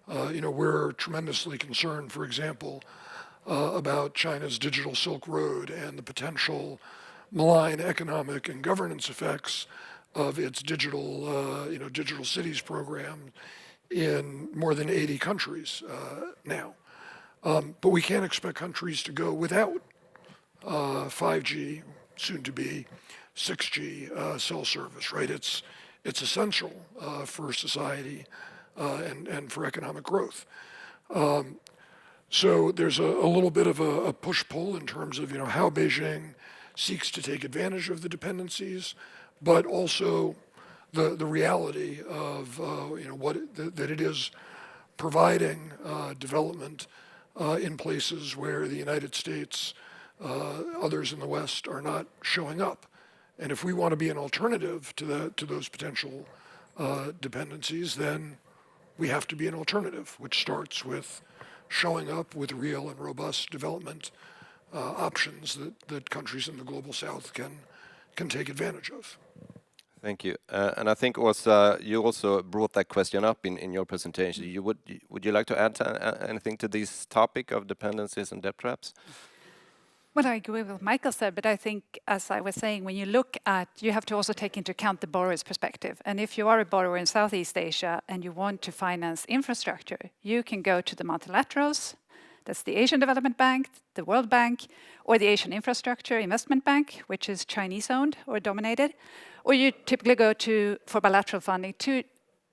We're tremendously concerned, for example, about China's digital Silk Road and the potential malign economic and governance effects of its digital cities program in more than 80 countries now. But we can't expect countries to go without 5G, soon to be 6G cell service, right? It's essential for society and for economic growth. So there's a little bit of a push-pull in terms of how Beijing seeks to take advantage of the dependencies, but also the reality of that it is providing development in places where the United States, others in the West are not showing up. And if we want to be an alternative to those potential dependencies, then we have to be an alternative, which starts with showing up with real and robust development options that countries in the global south can take advantage of. Thank you. And I think also you also brought that question up in your presentation. Would you like to add anything to this topic of dependencies and debt traps? Well, I agree with what Michael said, but I think, as I was saying, when you look at, you have to also take into account the borrower's perspective. And if you are a borrower in Southeast Asia and you want to finance infrastructure, you can go to the multilaterals, that's the Asian Development Bank, the World Bank, or the Asian Infrastructure Investment Bank, which is Chinese-owned or dominated, or you typically go for bilateral funding to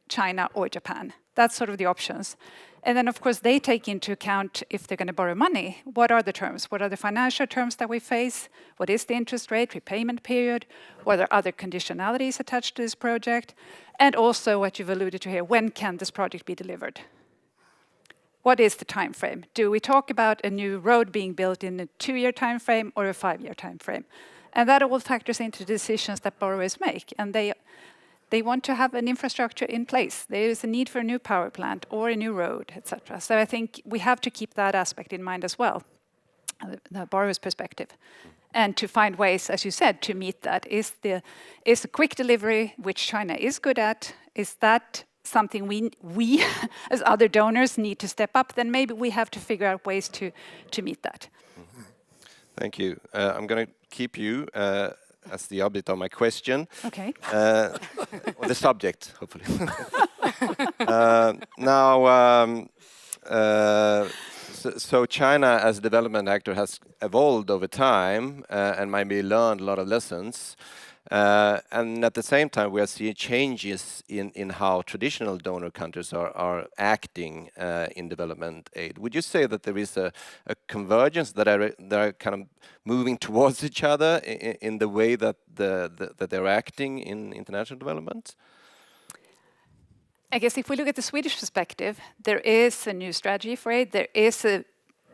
China or Japan. That's sort of the options. And then, of course, they take into account, if they're going to borrow money, what are the terms? What are the financial terms that we face? What is the interest rate, repayment period? What are other conditionalities attached to this project? And also, what you've alluded to here, when can this project be delivered? What is the time frame? Do we talk about a new road being built in a 2-year time frame or a 5-year time frame? And that all factors into decisions that borrowers make. And they want to have an infrastructure in place. There is a need for a new power plant or a new road, etc. So I think we have to keep that aspect in mind as well, the borrower's perspective. And to find ways, as you said, to meet that. Is a quick delivery, which China is good at, is that something we as other donors need to step up? Then maybe we have to figure out ways to meet that. Thank you. I'm going to keep you as the object of my question. Okay. Or the subject, hopefully. So China as a development actor has evolved over time and maybe learned a lot of lessons. And at the same time, we are seeing changes in how traditional donor countries are acting in development aid. Would you say that there is a convergence that are kind of moving towards each other in the way that that they're acting in international development? I guess if we look at the Swedish perspective, there is a new strategy for aid. There is a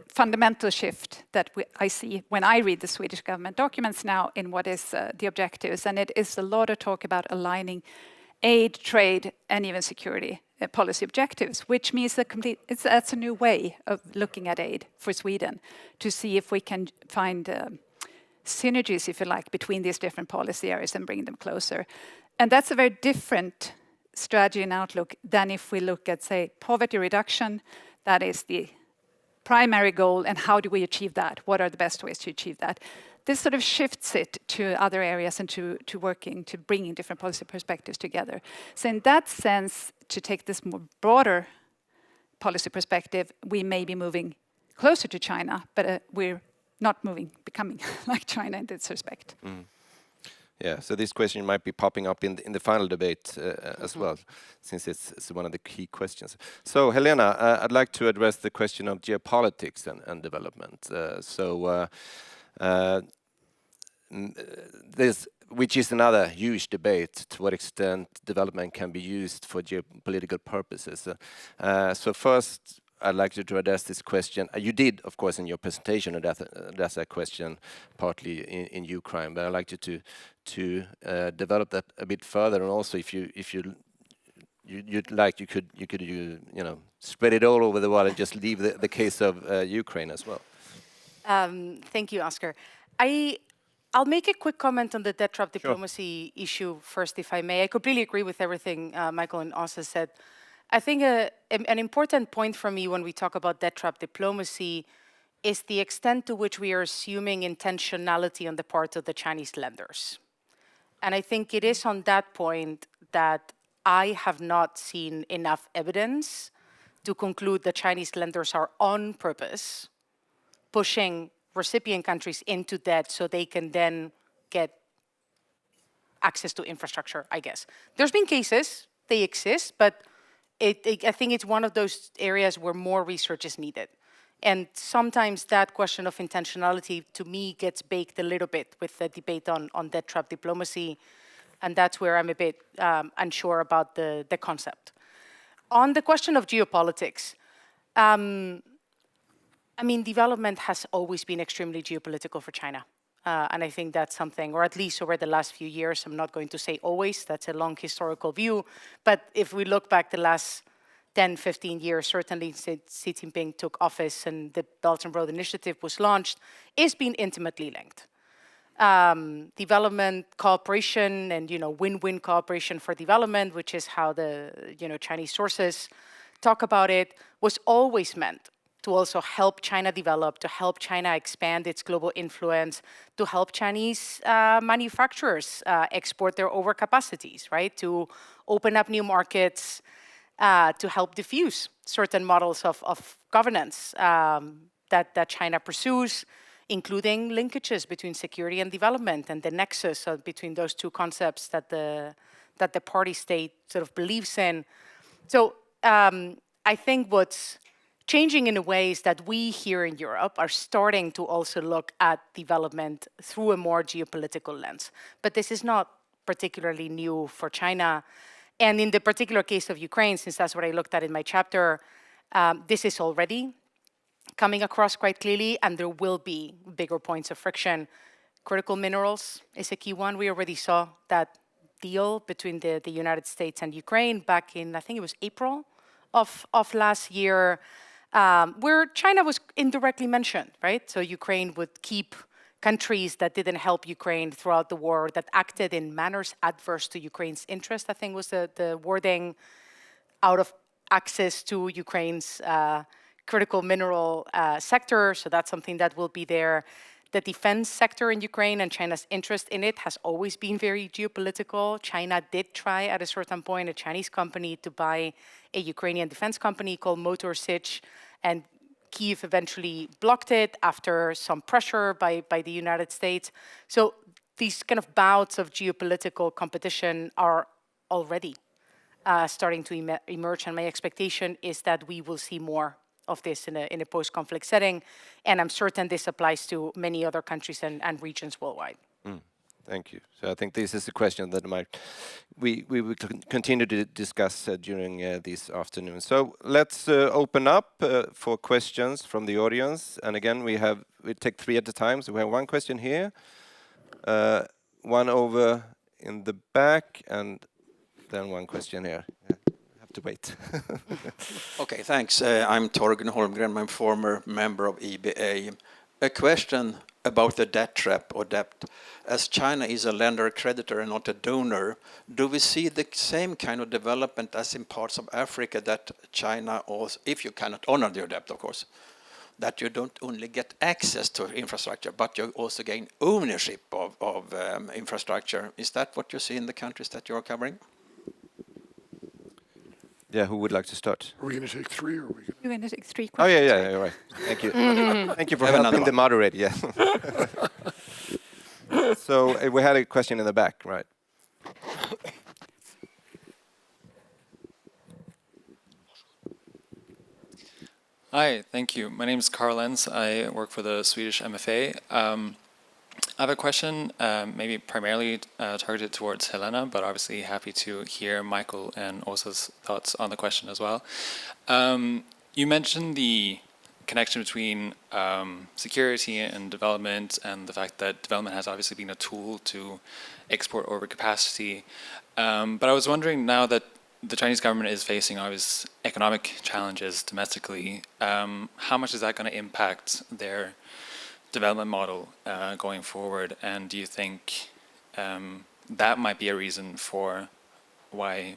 fundamental shift that I see when I read the Swedish government documents now in what is the objectives. And it is a lot of talk about aligning aid, trade, and even security policy objectives, which means that's a new way of looking at aid for Sweden, to see if we can find synergies, if you like, between these different policy areas and bring them closer. And that's a very different strategy and outlook than if we look at, say, poverty reduction. That is the primary goal, and how do we achieve that? What are the best ways to achieve that? This sort of shifts it to other areas and to working, to bringing different policy perspectives together. So in that sense, to take this more broader policy perspective, we may be moving closer to China, but we're not becoming like China in this respect. Mm. Yeah, so this question might be popping up in the final debate as well, since it's one of the key questions. So, Helena, I'd like to address the question of geopolitics and development. Which is another huge debate, to what extent development can be used for geopolitical purposes. So first, I'd like you to address this question. You did, of course, in your presentation address that question partly in Ukraine, but I'd like you to develop that a bit further, and also if you'd like, you could spread it all over the world and just leave the case of Ukraine as well. Thank you, Oscar. I'll make a quick comment on the debt trap diplomacy issue first, if I may. I completely agree with everything Michael and Åsa said. I think an important point for me when we talk about debt trap diplomacy is the extent to which we are assuming intentionality on the part of the Chinese lenders. And I think it is on that point that I have not seen enough evidence to conclude that Chinese lenders are on purpose pushing recipient countries into debt so they can then get access to infrastructure, I guess. There's been cases, they exist, but I think it's one of those areas where more research is needed. And sometimes that question of intentionality, to me, gets baked a little bit with the debate on debt trap diplomacy, and that's where I'm a bit unsure about the concept. On the question of geopolitics, I mean, development has always been extremely geopolitical for China. And I think that's something, or at least over the last few years, I'm not going to say always, that's a long historical view, but if we look back the last 10, 15 years, certainly since Xi Jinping took office and the Belt and Road Initiative was launched, it's been intimately linked. Development cooperation and, win-win cooperation for development, which is how the, Chinese sources talk about it, was always meant to also help China develop, to help China expand its global influence, to help Chinese manufacturers export their overcapacities, right? To open up new markets, to help diffuse certain models of governance that China pursues, including linkages between security and development and the nexus between those two concepts that the party state sort of believes in. So I think what's changing in a way is that we here in Europe are starting to also look at development through a more geopolitical lens. But this is not particularly new for China. And in the particular case of Ukraine, since that's what I looked at in my chapter, this is already coming across quite clearly, and there will be bigger points of friction. Critical minerals is a key one. We already saw that deal between the United States and Ukraine back in, I think it was April of last year, where China was indirectly mentioned, right? So Ukraine would keep countries that didn't help Ukraine throughout the war, that acted in manners adverse to Ukraine's interest, I think was the wording, out of access to Ukraine's critical mineral sector. So that's something that will be there. The defense sector in Ukraine and China's interest in it has always been very geopolitical. China did try at a certain point, a Chinese company, to buy a Ukrainian defense company called Motor Sich, and Kyiv eventually blocked it after some pressure by the United States. So these kind of bouts of geopolitical competition are already starting to emerge, and my expectation is that we will see more of this in a post-conflict setting, and I'm certain this applies to many other countries and regions worldwide. Thank you. So I think this is a question that we will continue to discuss during this afternoon. So let's open up for questions from the audience. And again, we take 3 at a time. So we have one question here, one over in the back, and then one question here. To wait. Okay, thanks. I'm Torgen Holmgren. I'm former member of EBA. A question about the debt trap or debt. As China is a lender creditor and not a donor, do we see the same kind of development as in parts of Africa, that China also, if you cannot honor your debt, of course, that you don't only get access to infrastructure, but you also gain ownership of infrastructure? Is that what you see in the countries that you're covering? Yeah, who would like to start? Are we going to take 3 or are we going to... We're going to take 3 Oh, questions. yeah, you're right. Thank you. Thank you for helping the moderator, yeah. So we had a question in the back, right? Hi, thank you. My name is Carl Lenz. I work for the Swedish MFA. I have a question, maybe primarily targeted towards Helena, but obviously happy to hear Michael and Åsa's thoughts on the question as well. You mentioned the connection between security and development, and the fact that development has obviously been a tool to export overcapacity. But I was wondering, now that the Chinese government is facing obvious economic challenges domestically, how much is that going to impact their development model going forward? And do you think that might be a reason for why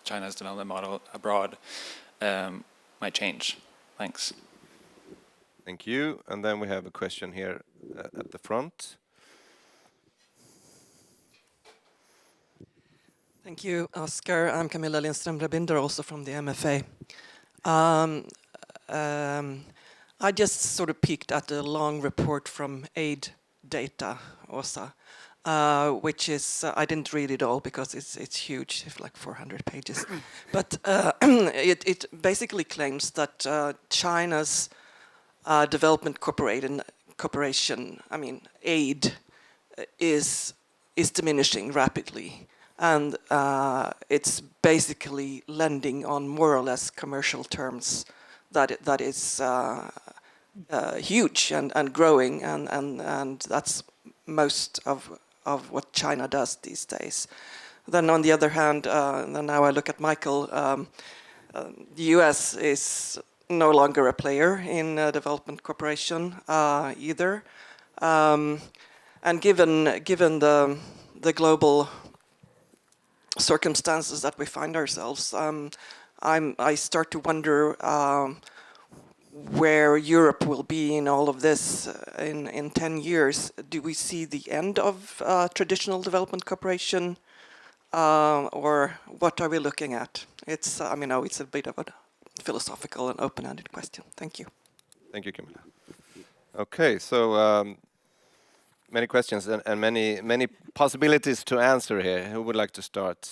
China's development model abroad might change? Thanks. Thank you. And then we have a question here at the front. Thank you, Oscar. I'm Camilla Lindström-Rabinder, also from the MFA. I just sort of peeked at a long report from Aid Data, Åsa, which is, I didn't read it all because it's huge, it's like 400 pages. But it basically claims that China's development cooperation, I mean, aid, is diminishing rapidly. And it's basically lending on more or less commercial terms that is huge and growing, and that's most of what China does these days. Then on the other hand, now I look at Michael, the US is no longer a player in development cooperation either. And given the global circumstances that we find ourselves, I start to wonder where Europe will be in all of this in 10 years. Do we see the end of traditional development cooperation, or what are we looking at? It's, I mean, it's a bit of a philosophical and open-ended question. Thank you. Thank you, Camilla. Okay, so many questions and many possibilities to answer here. Who would like to start?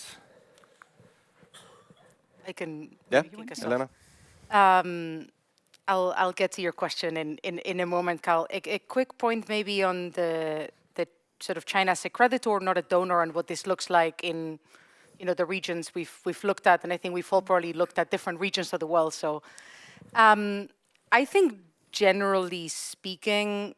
I can. Yeah, Elena. I'll get to your question in a moment, Carl. A quick point maybe on the sort of China as a creditor, not a donor, and what this looks like in the regions we've looked at, and I think we've all probably looked at different regions of the world. So I think generally speaking,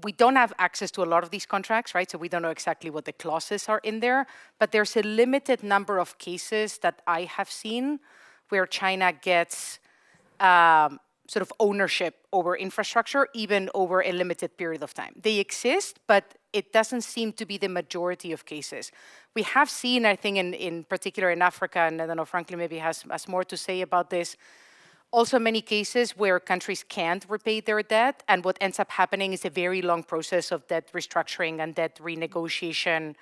we don't have access to a lot of these contracts, right? So we don't know exactly what the clauses are in there, but there's a limited number of cases that I have seen where China gets sort of ownership over infrastructure, even over a limited period of time. They exist, but it doesn't seem to be the majority of cases. We have seen, I think, in particular in Africa, and I don't know, Franklin maybe has more to say about this, also many cases where countries can't repay their debt, and what ends up happening is a very long process of debt restructuring and debt renegotiation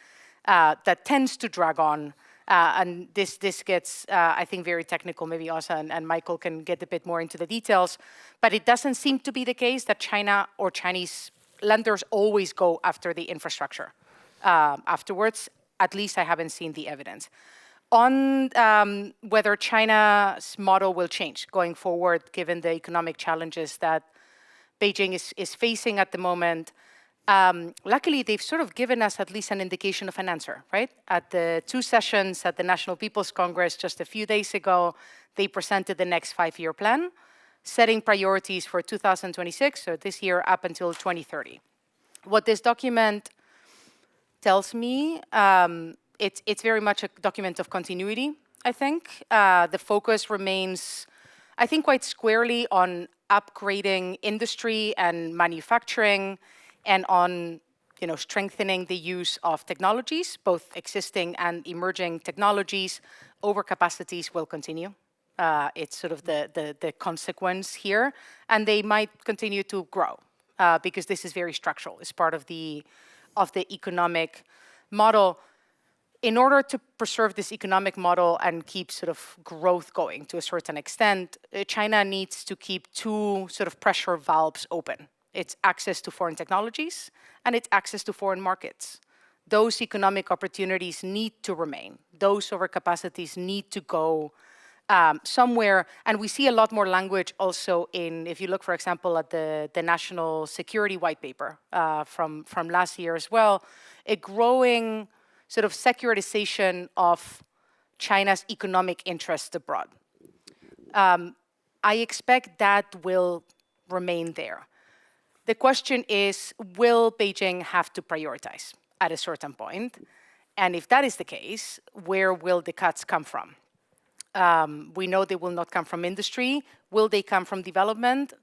that tends to drag on. And this gets, I think, very technical. Maybe Åsa and Michael can get a bit more into the details. But it doesn't seem to be the case that China or Chinese lenders always go after the infrastructure afterwards. At least I haven't seen the evidence. On whether China's model will change going forward, given the economic challenges that Beijing is facing at the moment, luckily, they've sort of given us at least an indication of an answer, right? At the 2 sessions at the National People's Congress just a few days ago, they presented the next 5-year plan, setting priorities for 2026, so this year up until 2030. What this document tells me, it's very much a document of continuity, I think. The focus remains, I think, quite squarely on upgrading industry and manufacturing, and on strengthening the use of technologies, both existing and emerging technologies. Overcapacities will continue. It's sort of the consequence here, and they might continue to grow because this is very structural. It's part of the economic model. In order to preserve this economic model and keep sort of growth going to a certain extent, China needs to keep 2 sort of pressure valves open. It's access to foreign technologies, and it's access to foreign markets. Those economic opportunities need to remain. Those overcapacities need to go somewhere. And we see a lot more language also if you look, for example, at the National Security White Paper from last year as well, a growing sort of securitization of China's economic interests abroad. I expect that will remain there. The question is, will Beijing have to prioritize at a certain point? And if that is the case, where will the cuts come from? We know they will not come from industry. Will they come from development?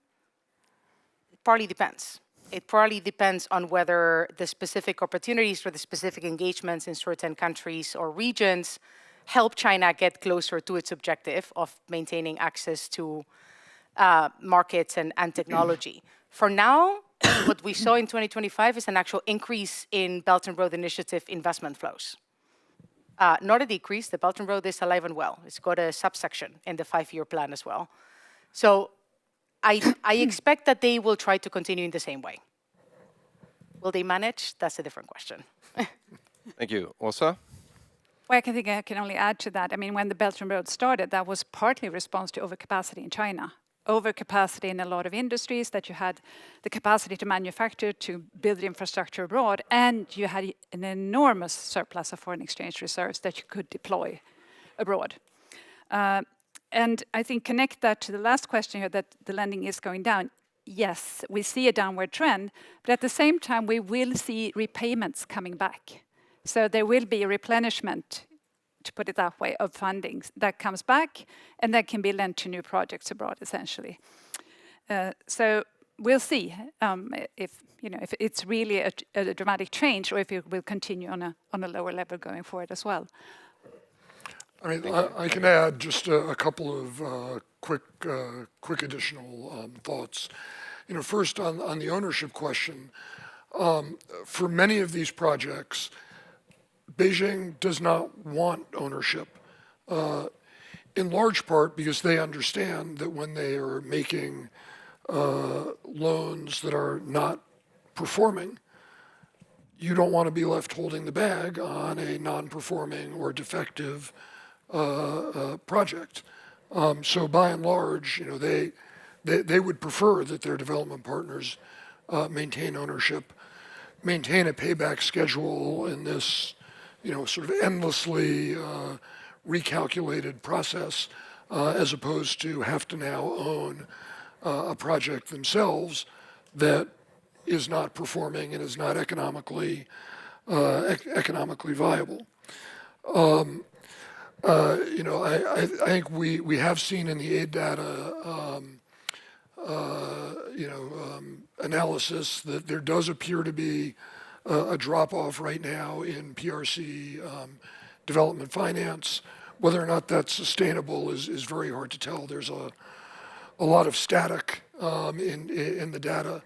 It partly depends. It probably depends on whether the specific opportunities for the specific engagements in certain countries or regions help China get closer to its objective of maintaining access to markets and technology. For now, what we saw in 2025 is an actual increase in Belt and Road Initiative investment flows. Not a decrease. The Belt and Road is alive and well. It's got a subsection in the 5-year plan as well. So I expect that they will try to continue in the same way. Will they manage? That's a different question. Thank you. Åsa? Well, I think I can only add to that. I mean, when the Belt and Road started, that was partly a response to overcapacity in China. Overcapacity in a lot of industries, that you had the capacity to manufacture, to build infrastructure abroad, and you had an enormous surplus of foreign exchange reserves that you could deploy abroad. And I think connect that to the last question here, that the lending is going down. Yes, we see a downward trend, but at the same time, we will see repayments coming back. So there will be a replenishment, to put it that way, of funding that comes back and that can be lent to new projects abroad, essentially. So we'll see if it's really a dramatic change, or if it will continue on a lower level going forward as well. I mean, I can add just a couple of quick additional thoughts. First on the ownership question, for many of these projects, Beijing does not want ownership, in large part because they understand that when they are making loans that are not performing, you don't want to be left holding the bag on a non-performing or defective project. So by and large, they would prefer that their development partners maintain ownership, maintain a payback schedule in this, sort of endlessly recalculated process, as opposed to have to now own a project themselves that is not performing and is not economically viable. I think we have seen in the aid data, analysis that there does appear to be a drop-off right now in PRC development finance. Whether or not that's sustainable is very hard to tell. There's a lot of static in the data.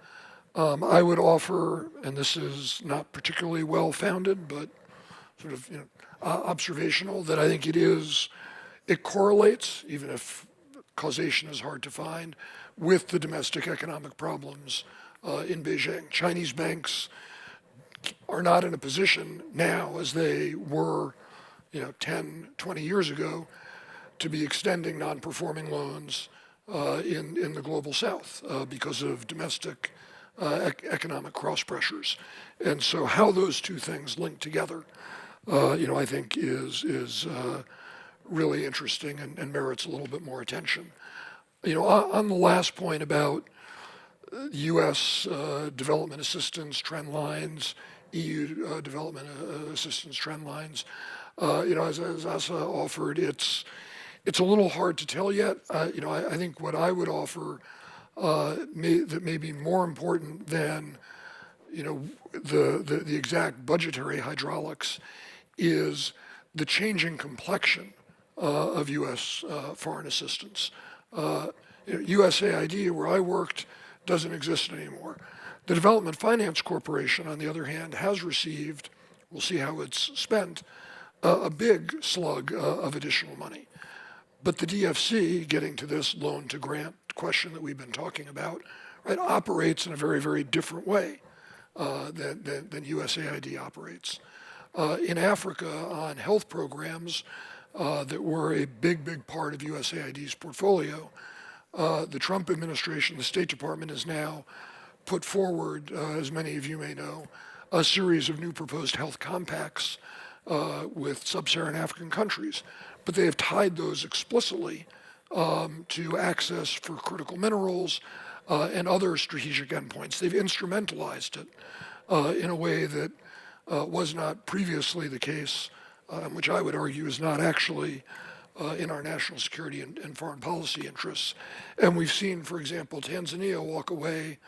I would offer, and this is not particularly well-founded, but sort of observational, that I think it correlates, even if causation is hard to find, with the domestic economic problems in Beijing. Chinese banks are not in a position now, as they were 10, 20 years ago, to be extending non-performing loans in the global south because of domestic economic cross pressures. And so how those two things link together, I think is really interesting and merits a little bit more attention. On the last point about U.S. development assistance trend lines, EU development assistance trend lines, as Asa offered, it's a little hard to tell yet. I think what I would offer that may be more important than the exact budgetary hydraulics is the changing complexion of U.S. foreign assistance. USAID, where I worked, doesn't exist anymore. The Development Finance Corporation, on the other hand, has received, we'll see how it's spent, a big slug of additional money. But the DFC, getting to this loan to grant question that we've been talking about, right, operates in a very, very different way than USAID operates. In Africa, on health programs that were a big part of USAID's portfolio, the Trump administration, the State Department, has now put forward, as many of you may know, a series of new proposed health compacts with sub-Saharan African countries. But they have tied those explicitly to access for critical minerals and other strategic endpoints. They've instrumentalized it in a way that was not previously the case, which I would argue is not actually in our national security and foreign policy interests. And we've seen, for example, Tanzania walk away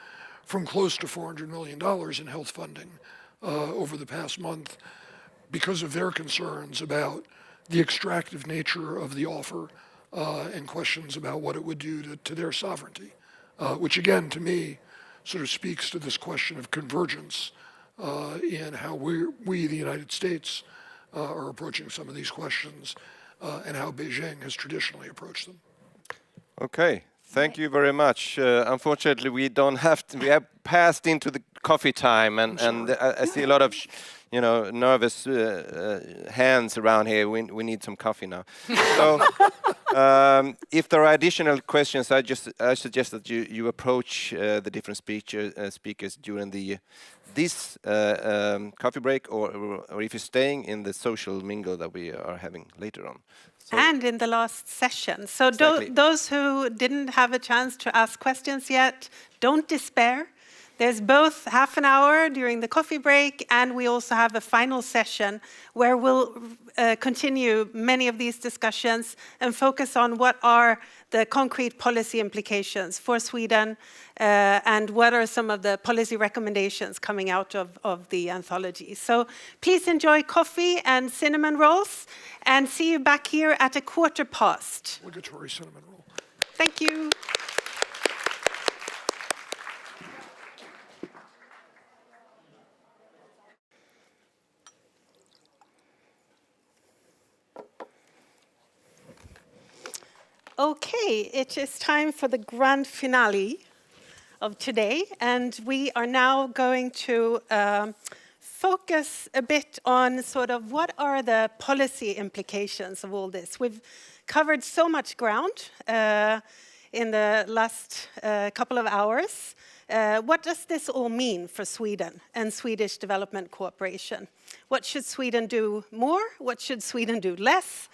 from close to $400 million in health funding over the past month because of their concerns about the extractive nature of the offer and questions about what it would do to their sovereignty, which again, to me, sort of speaks to this question of convergence in how we, the United States, are approaching some of these questions and how Beijing has traditionally approached them. Okay, thank you very much. Unfortunately, we have passed into the coffee time, and I see a lot of nervous hands around here. We need some coffee now. So, if there are additional questions, I suggest that you approach the different speakers during this coffee break, or if you're staying in the social mingle that we are having later on. So and in the last session. So exactly. Those who didn't have a chance to ask questions yet, don't despair. There's both half an hour during the coffee break, and we also have a final session where we'll continue many of these discussions and focus on what are the concrete policy implications for Sweden and what are some of the policy recommendations coming out of the anthology. So please enjoy coffee and cinnamon rolls, and see you back here at 15:15. Obligatory cinnamon roll. Thank you. Okay, it is time for the grand finale of today, and we are now going to focus a bit on sort of what are the policy implications of all this. We've covered so much ground in the last couple of hours. What does this all mean for Sweden and Swedish development cooperation? What should Sweden do more? What should Sweden do less?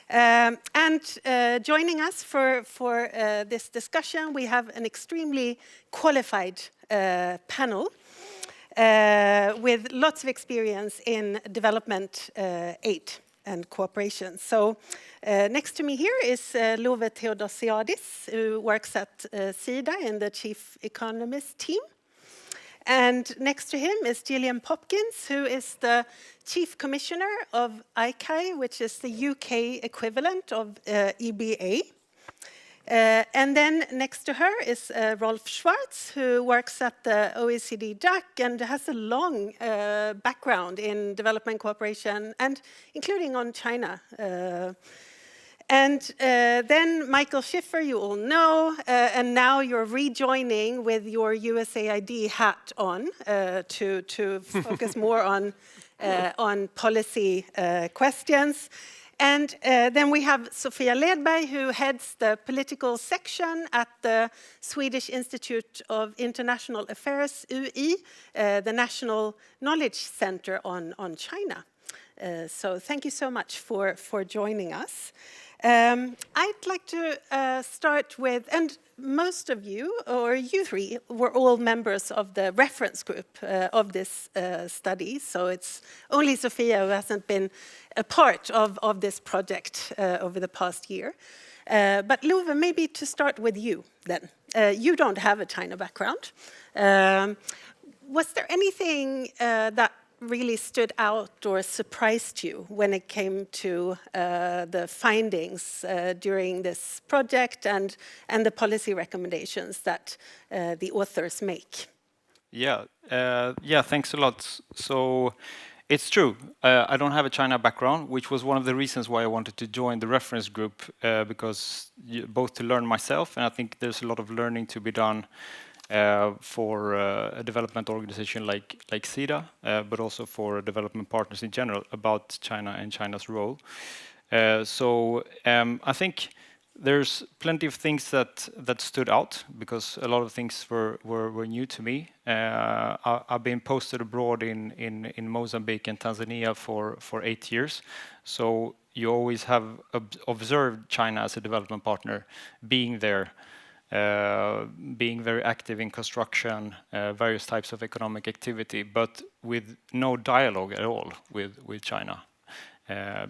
Joining us for this discussion, we have an extremely qualified panel with lots of experience in development aid and cooperation. So next to me here is Love Theodosiadis, who works at SIDA in the chief economist team. And next to him is Gillian Popkins, who is the Chief Commissioner of ICAI, which is the UK equivalent of EBA. And then next to her is Rolf Schwarz, who works at the OECD DAC and has a long background in development cooperation, and including on China. And then Michael Schiffer, you all know, and now you're rejoining with your USAID hat on to focus more on policy questions. And then we have Sofia Ledberg, who heads the political section at the Swedish Institute of International Affairs, UI, the National Knowledge Center on China. So thank you so much for joining us. I'd like to start with, and most of you, or you three, were all members of the reference group of this study, so it's only Sofia who hasn't been a part of this project over the past year. But Love, maybe to start with you then. You don't have a China background. Was there anything that really stood out or surprised you when it came to the findings during this project and the policy recommendations that the authors make? Yeah, thanks a lot. So it's true, I don't have a China background, which was one of the reasons why I wanted to join the reference group, because both to learn myself, and I think there's a lot of learning to be done for a development organization like SIDA, but also for development partners in general about China and China's role. So I think there's plenty of things that stood out, because a lot of things were new to me. I've been posted abroad in Mozambique and Tanzania for 8 years, so you always have observed China as a development partner, being there, being very active in construction, various types of economic activity, but with no dialogue at all with China.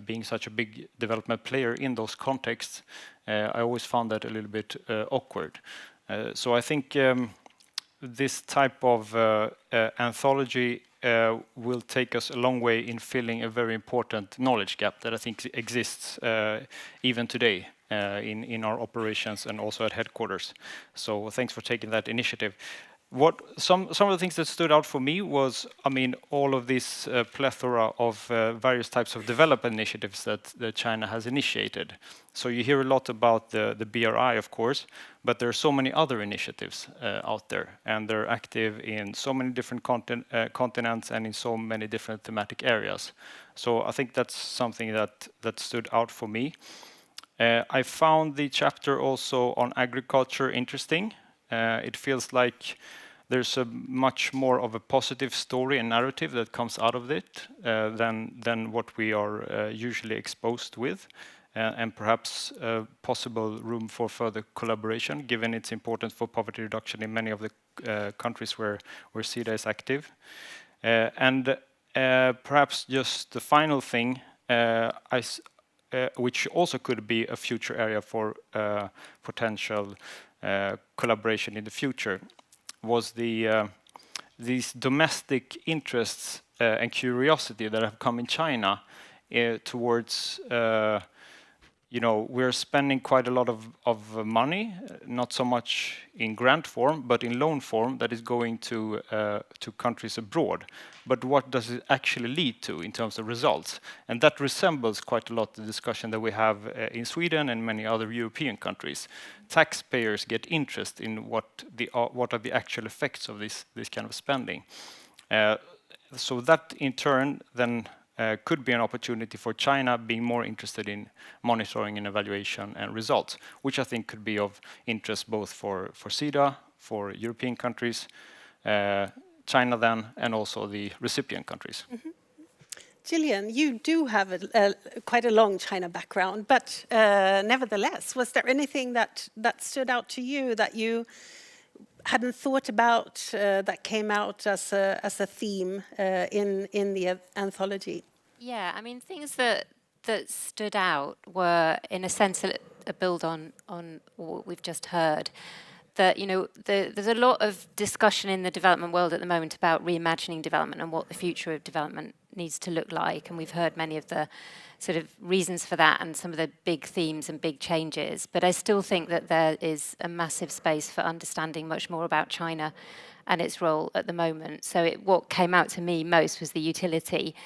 Being such a big development player in those contexts, I always found that a little bit awkward. So I think this type of anthology will take us a long way in filling a very important knowledge gap that I think exists even today in our operations and also at headquarters. So thanks for taking that initiative. Some of the things that stood out for me was, I mean, all of this plethora of various types of development initiatives that China has initiated. So you hear a lot about the BRI, of course, but there are so many other initiatives out there, and they're active in so many different continents and in so many different thematic areas. So I think that's something that stood out for me. I found the chapter also on agriculture interesting. It feels like there's a much more of a positive story and narrative that comes out of it than what we are usually exposed with, and perhaps possible room for further collaboration, given its importance for poverty reduction in many of the countries where SIDA is active. And perhaps just the final thing, which also could be a future area for potential collaboration in the future, was these domestic interests and curiosity that have come in China towards we're spending quite a lot of money, not so much in grant form, but in loan form that is going to countries abroad. But what does it actually lead to in terms of results? And that resembles quite a lot the discussion that we have in Sweden and many other European countries. Taxpayers get interest in what are the actual effects of this kind of spending. So that in turn then could be an opportunity for China being more interested in monitoring and evaluation and results, which I think could be of interest both for SIDA, for European countries, China then, and also the recipient countries. Mm-hmm. Gillian, you do have quite a long China background, but nevertheless, was there anything that stood out to you that you hadn't thought about that came out as a theme in the anthology? Yeah, I mean, things that stood out were, in a sense, a build on what we've just heard. That, there's a lot of discussion in the development world at the moment about reimagining development and what the future of development needs to look like. And we've heard many of the sort of reasons for that and some of the big themes and big changes. But I still think that there is a massive space for understanding much more about China and its role at the moment. So what came out to me most was the utility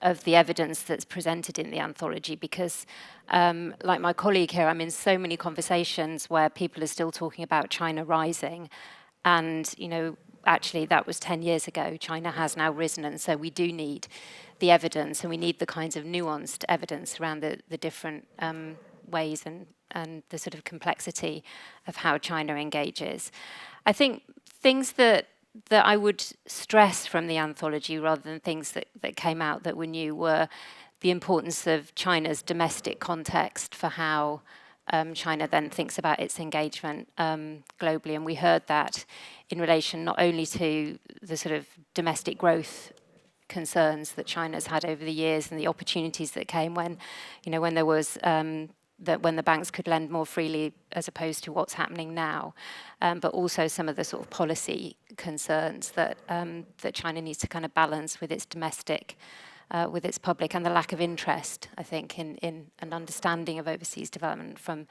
of the evidence that's presented in the anthology, because like my colleague here, I'm in so many conversations where people are still talking about China rising. And, actually that was 10 years ago. China has now risen, and so we do need the evidence, and we need the kinds of nuanced evidence around the different ways and the sort of complexity of how China engages. I think things that I would stress from the anthology, rather than things that came out that were new, were the importance of China's domestic context for how China then thinks about its engagement globally. And we heard that in relation not only to the sort of domestic growth concerns that China's had over the years and the opportunities that came when there was when the banks could lend more freely as opposed to what's happening now, but also some of the sort of policy concerns that China needs to kind of balance with its domestic, with its public, and the lack of interest, I think, in an understanding of overseas development from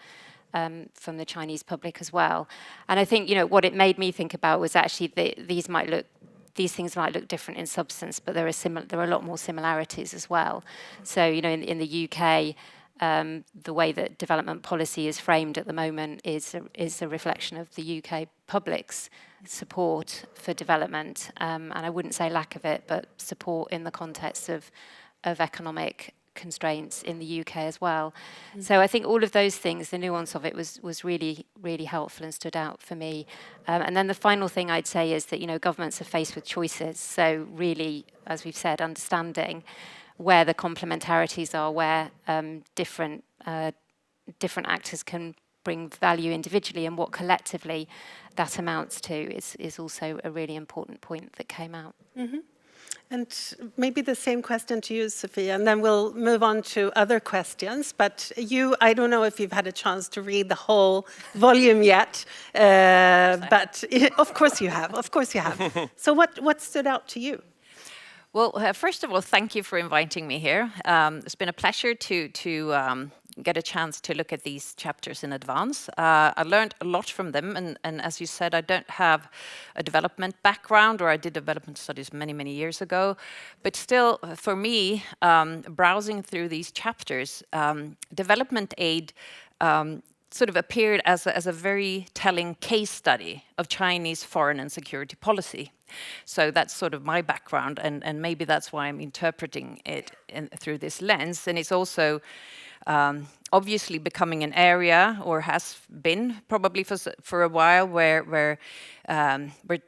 the Chinese public as well. And I think what it made me think about was actually these things might look different in substance, but there are a lot more similarities as well. So in the UK. The way that development policy is framed at the moment is a reflection of the UK public's support for development, and I wouldn't say lack of it, but support in the context of economic constraints in the UK as well. Mm-hmm. So I think all of those things, the nuance of it was really, really helpful and stood out for me. And then the final thing I'd say is that governments are faced with choices. So really, as we've said, understanding where the complementarities are, where different actors can bring value individually, and what collectively that amounts to is also a really important point that came out. Mm-hmm. And maybe the same question to you, Sophia, and then we'll move on to other questions. But I don't know if you've had a chance to read the whole volume yet, but of course you have. Of course you have. So what stood out to you? Well, first of all, thank you for inviting me here. It's been a pleasure to get a chance to look at these chapters in advance. I learned a lot from them, and as you said, I don't have a development background, or I did development studies many, many years ago. But still, for me, browsing through these chapters, development aid sort of appeared as a very telling case study of Chinese foreign and security policy. So that's sort of my background, and maybe that's why I'm interpreting it through this lens. And it's also obviously becoming an area, or has been probably for a while, where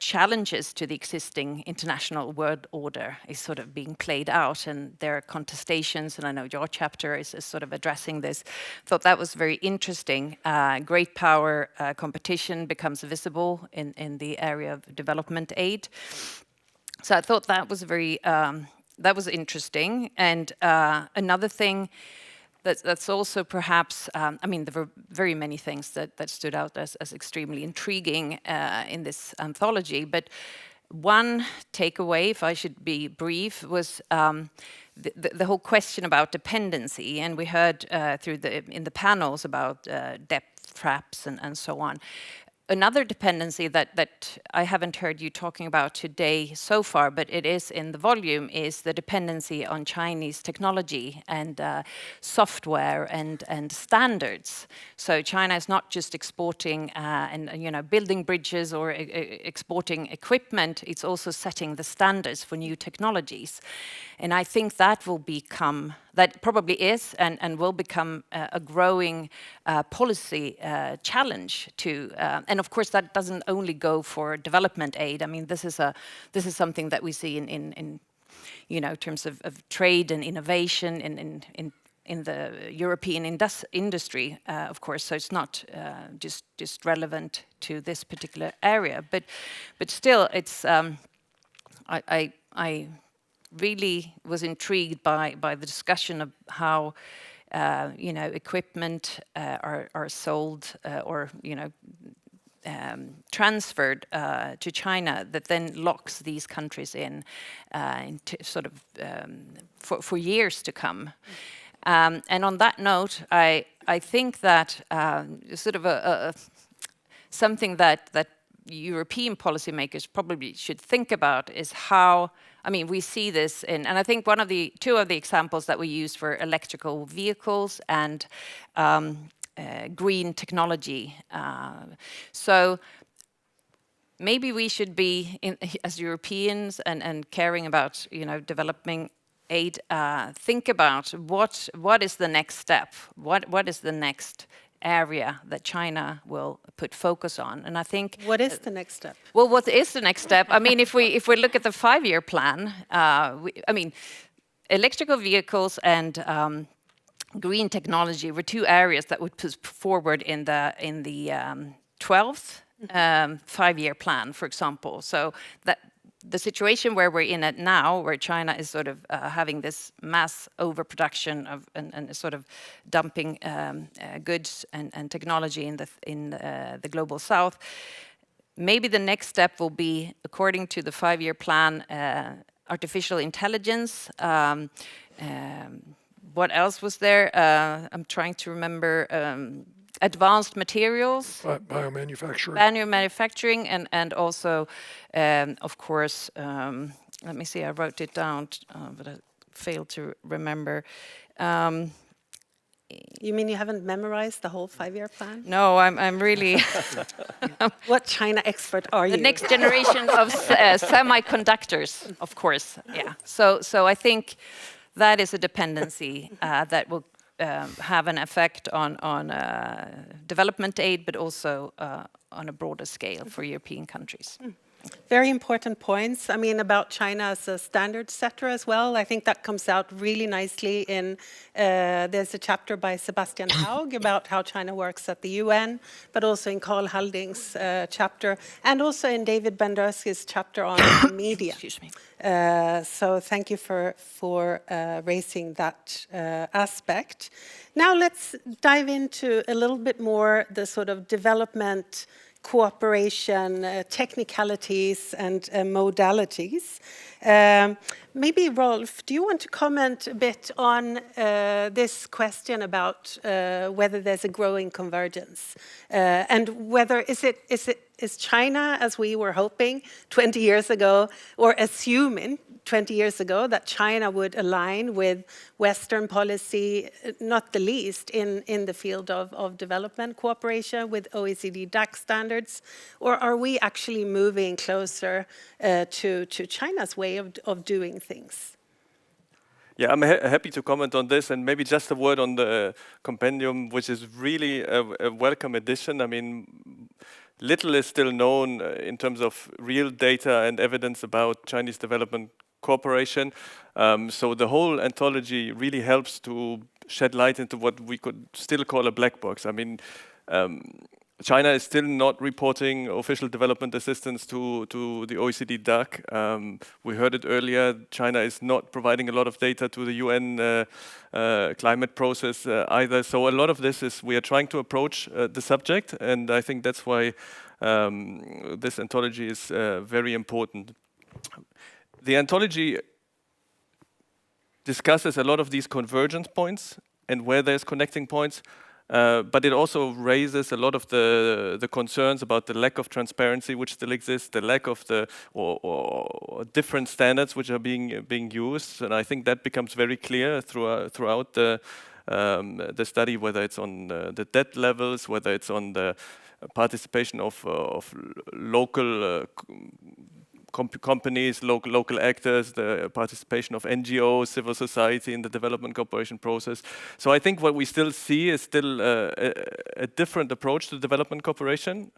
challenges to the existing international world order is sort of being played out, and there are contestations, and I know your chapter is sort of addressing this. Thought that was very interesting. Great power competition becomes visible in the area of development aid. So I thought that was that was interesting. And another thing that's also perhaps, I mean, there were very many things that stood out as extremely intriguing in this anthology, but one takeaway, if I should be brief, was the whole question about dependency, and we heard in the panels about debt traps and so on. Another dependency that I haven't heard you talking about today so far, but it is in the volume, is the dependency on Chinese technology and software and standards. So China is not just exporting and building bridges or exporting equipment; it's also setting the standards for new technologies. And I think that probably is and will become a growing policy challenge to, and of course that doesn't only go for development aid. I mean, this is something that we see in terms of trade and innovation in the European industry, of course. So it's not just relevant to this particular area, but still, it's I really was intrigued by the discussion of how equipment are sold or transferred to China that then locks these countries into sort of for years to come. And on that note, I think that sort of something that European policymakers probably should think about is how, I mean, we see this and I think two of the examples that we use for electrical vehicles and green technology. So maybe we should be, as Europeans and caring about, developing aid, think about what is the next step? What is the next area that China will put focus on? And I think what is the next step? Well, what is the next step? I mean, if we look at the 5-year plan, electrical vehicles and green technology were two areas that would put forward in the 12th 5-year plan, for example. So that the situation where we're in it now, where China is sort of having this mass overproduction of and sort of dumping goods and technology in the global south, maybe the next step will be, according to the 5-year plan, artificial intelligence. What else was there? I'm trying to remember. Advanced materials, biomanufacturing, and also, of course, let me see, I wrote it down, but I failed to remember. You mean you haven't memorized the whole 5-year plan? No, I'm really... What China expert are you? The next generation of semiconductors, of course, yeah. So I think that is a dependency that will have an effect on development aid, but also on a broader scale for European countries. Very important points. I mean, about China as a standard setter as well. I think that comes out really nicely in, there's a chapter by Sebastian Haug about how China works at the UN, but also in Carl Halding's chapter, and also in David Bandersky's chapter on media. Excuse me. So thank you for raising that aspect. Now let's dive into a little bit more the sort of development cooperation, technicalities and modalities. Maybe Rolf, do you want to comment a bit on this question about whether there's a growing convergence and whether is China, as we were hoping 20 years ago, or assuming 20 years ago that China would align with Western policy, not the least in the field of development cooperation with OECD DAC standards, or are we actually moving closer to China's way of doing things? Yeah, I'm happy to comment on this, and maybe just a word on the compendium, which is really a welcome addition. I mean, little is still known in terms of real data and evidence about Chinese development cooperation. So the whole anthology really helps to shed light into what we could still call a black box. I mean, China is still not reporting official development assistance to the OECD DAC. We heard it earlier, China is not providing a lot of data to the UN climate process either. So a lot of this is, we are trying to approach the subject, and I think that's why this anthology is very important. The anthology discusses a lot of these convergence points and where there's connecting points. But it also raises a lot of the concerns about the lack of transparency which still exists, the lack of the or different standards which are being used, and I think that becomes very clear throughout the study, whether it's on the debt levels, whether it's on the participation of local companies, local actors, the participation of NGOs, civil society in the development cooperation process. So I think what we still see is still a different approach to development cooperation.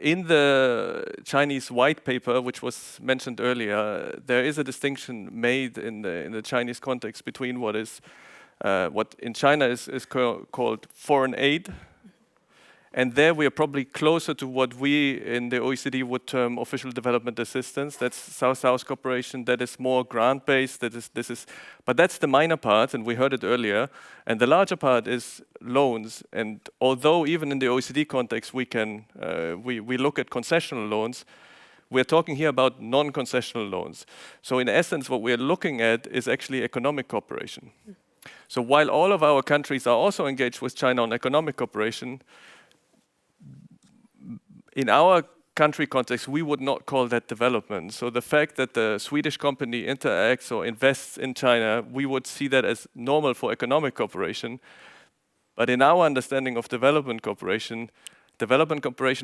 In the Chinese white paper, which was mentioned earlier, there is a distinction made in the Chinese context between what in China is called foreign aid. And there we are probably closer to what we in the OECD would term official development assistance. That's South-South cooperation. That is more grant-based. But that's the minor part, and we heard it earlier. And the larger part is loans. And although even in the OECD context we can we look at concessional loans, we're talking here about non-concessional loans. So in essence, what we're looking at is actually economic cooperation. So while all of our countries are also engaged with China on economic cooperation, in our country context, we would not call that development. So the fact that the Swedish company interacts or invests in China, we would see that as normal for economic cooperation. But in our understanding of development cooperation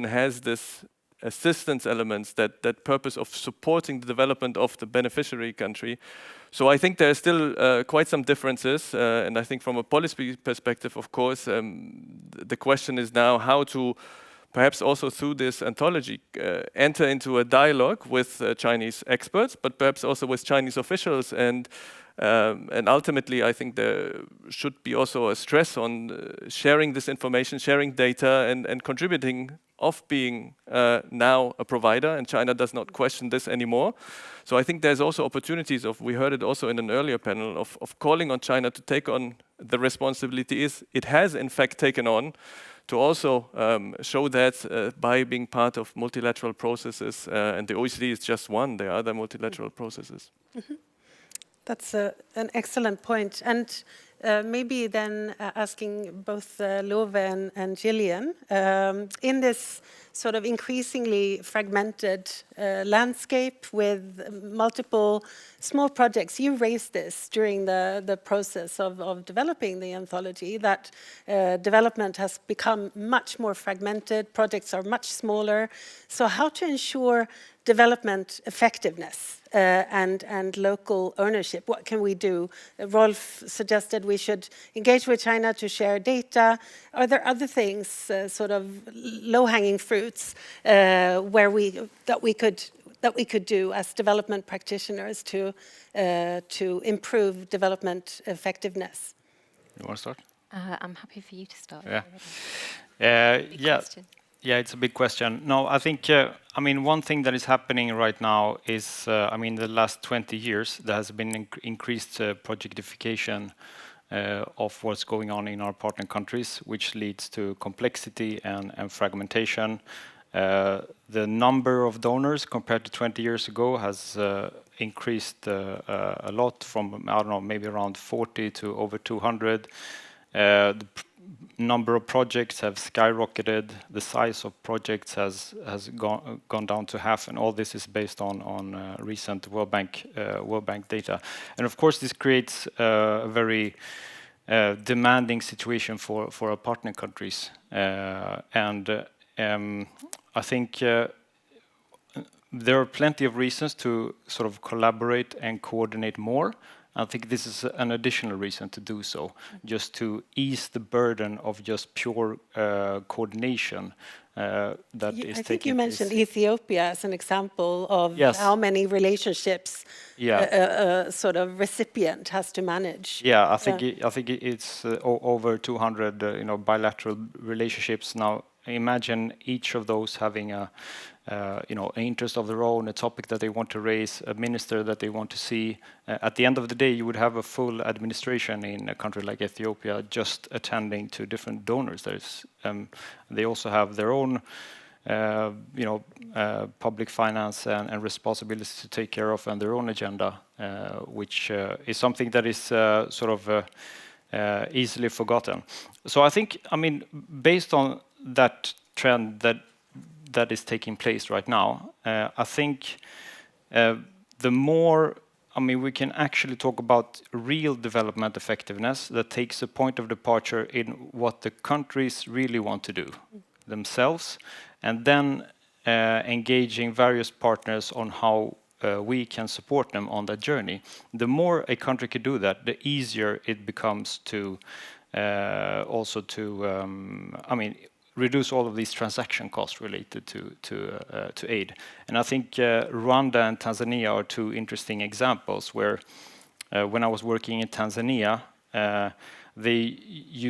has this assistance elements, that purpose of supporting the development of the beneficiary country. So I think there are still quite some differences, and I think from a policy perspective, of course, the question is now how to perhaps also through this anthology, enter into a dialogue with Chinese experts, but perhaps also with Chinese officials. And ultimately, I think there should be also a stress on sharing this information, sharing data, and contributing of being now a provider. And China does not question this anymore. So I think there's also opportunities we heard it also in an earlier panel, of calling on China to take on the responsibilities it has in fact taken on, to also show that by being part of multilateral processes, and the OECD is just one, there are other multilateral processes. Mm-hmm. That's an excellent point. And maybe then asking both Love and Gillian, in this sort of increasingly fragmented landscape with multiple small projects, you raised this during the process of developing the anthology, that development has become much more fragmented, projects are much smaller. So how to ensure development effectiveness and local ownership? What can we do? Rolf suggested we should engage with China to share data. Are there other things, sort of low-hanging fruits, that we could do as development practitioners to improve development effectiveness? You want to start? I'm happy for you to start. Yeah. Yeah, it's a big question. No, I think, I mean, one thing that is happening right now is, I mean, the last 20 years, there has been increased projectification of what's going on in our partner countries, which leads to complexity and fragmentation. The number of donors compared to 20 years ago has increased a lot from, I don't know, maybe around 40 to over 200. The number of projects have skyrocketed. The size of projects has gone down to half, and all this is based on recent World Bank data. And of course, this creates a very demanding situation for our partner countries. I think there are plenty of reasons to sort of collaborate and coordinate more. I think this is an additional reason to do so, just to ease the burden of just pure coordination I that is taking place. think you mentioned Ethiopia as an example of Yes. how many relationships Yeah. a sort of recipient has to manage. Yeah, I think it's over 200 bilateral relationships now. Imagine each of those having a an interest of their own, a topic that they want to raise, a minister that they want to see. At the end of the day, you would have a full administration in a country like Ethiopia just attending to different donors. They also have their own public finance and responsibilities to take care of, and their own agenda, which is something that is sort of easily forgotten. So I think, based on that trend that is taking place right now, I think the more, we can actually talk about real development effectiveness that takes a point of departure in what the countries really want to do themselves, and then engaging various partners on how we can support them on that journey. The more a country can do that, the easier it becomes to also to reduce all of these transaction costs related to aid. And I think Rwanda and Tanzania are two interesting examples where when I was working in Tanzania, they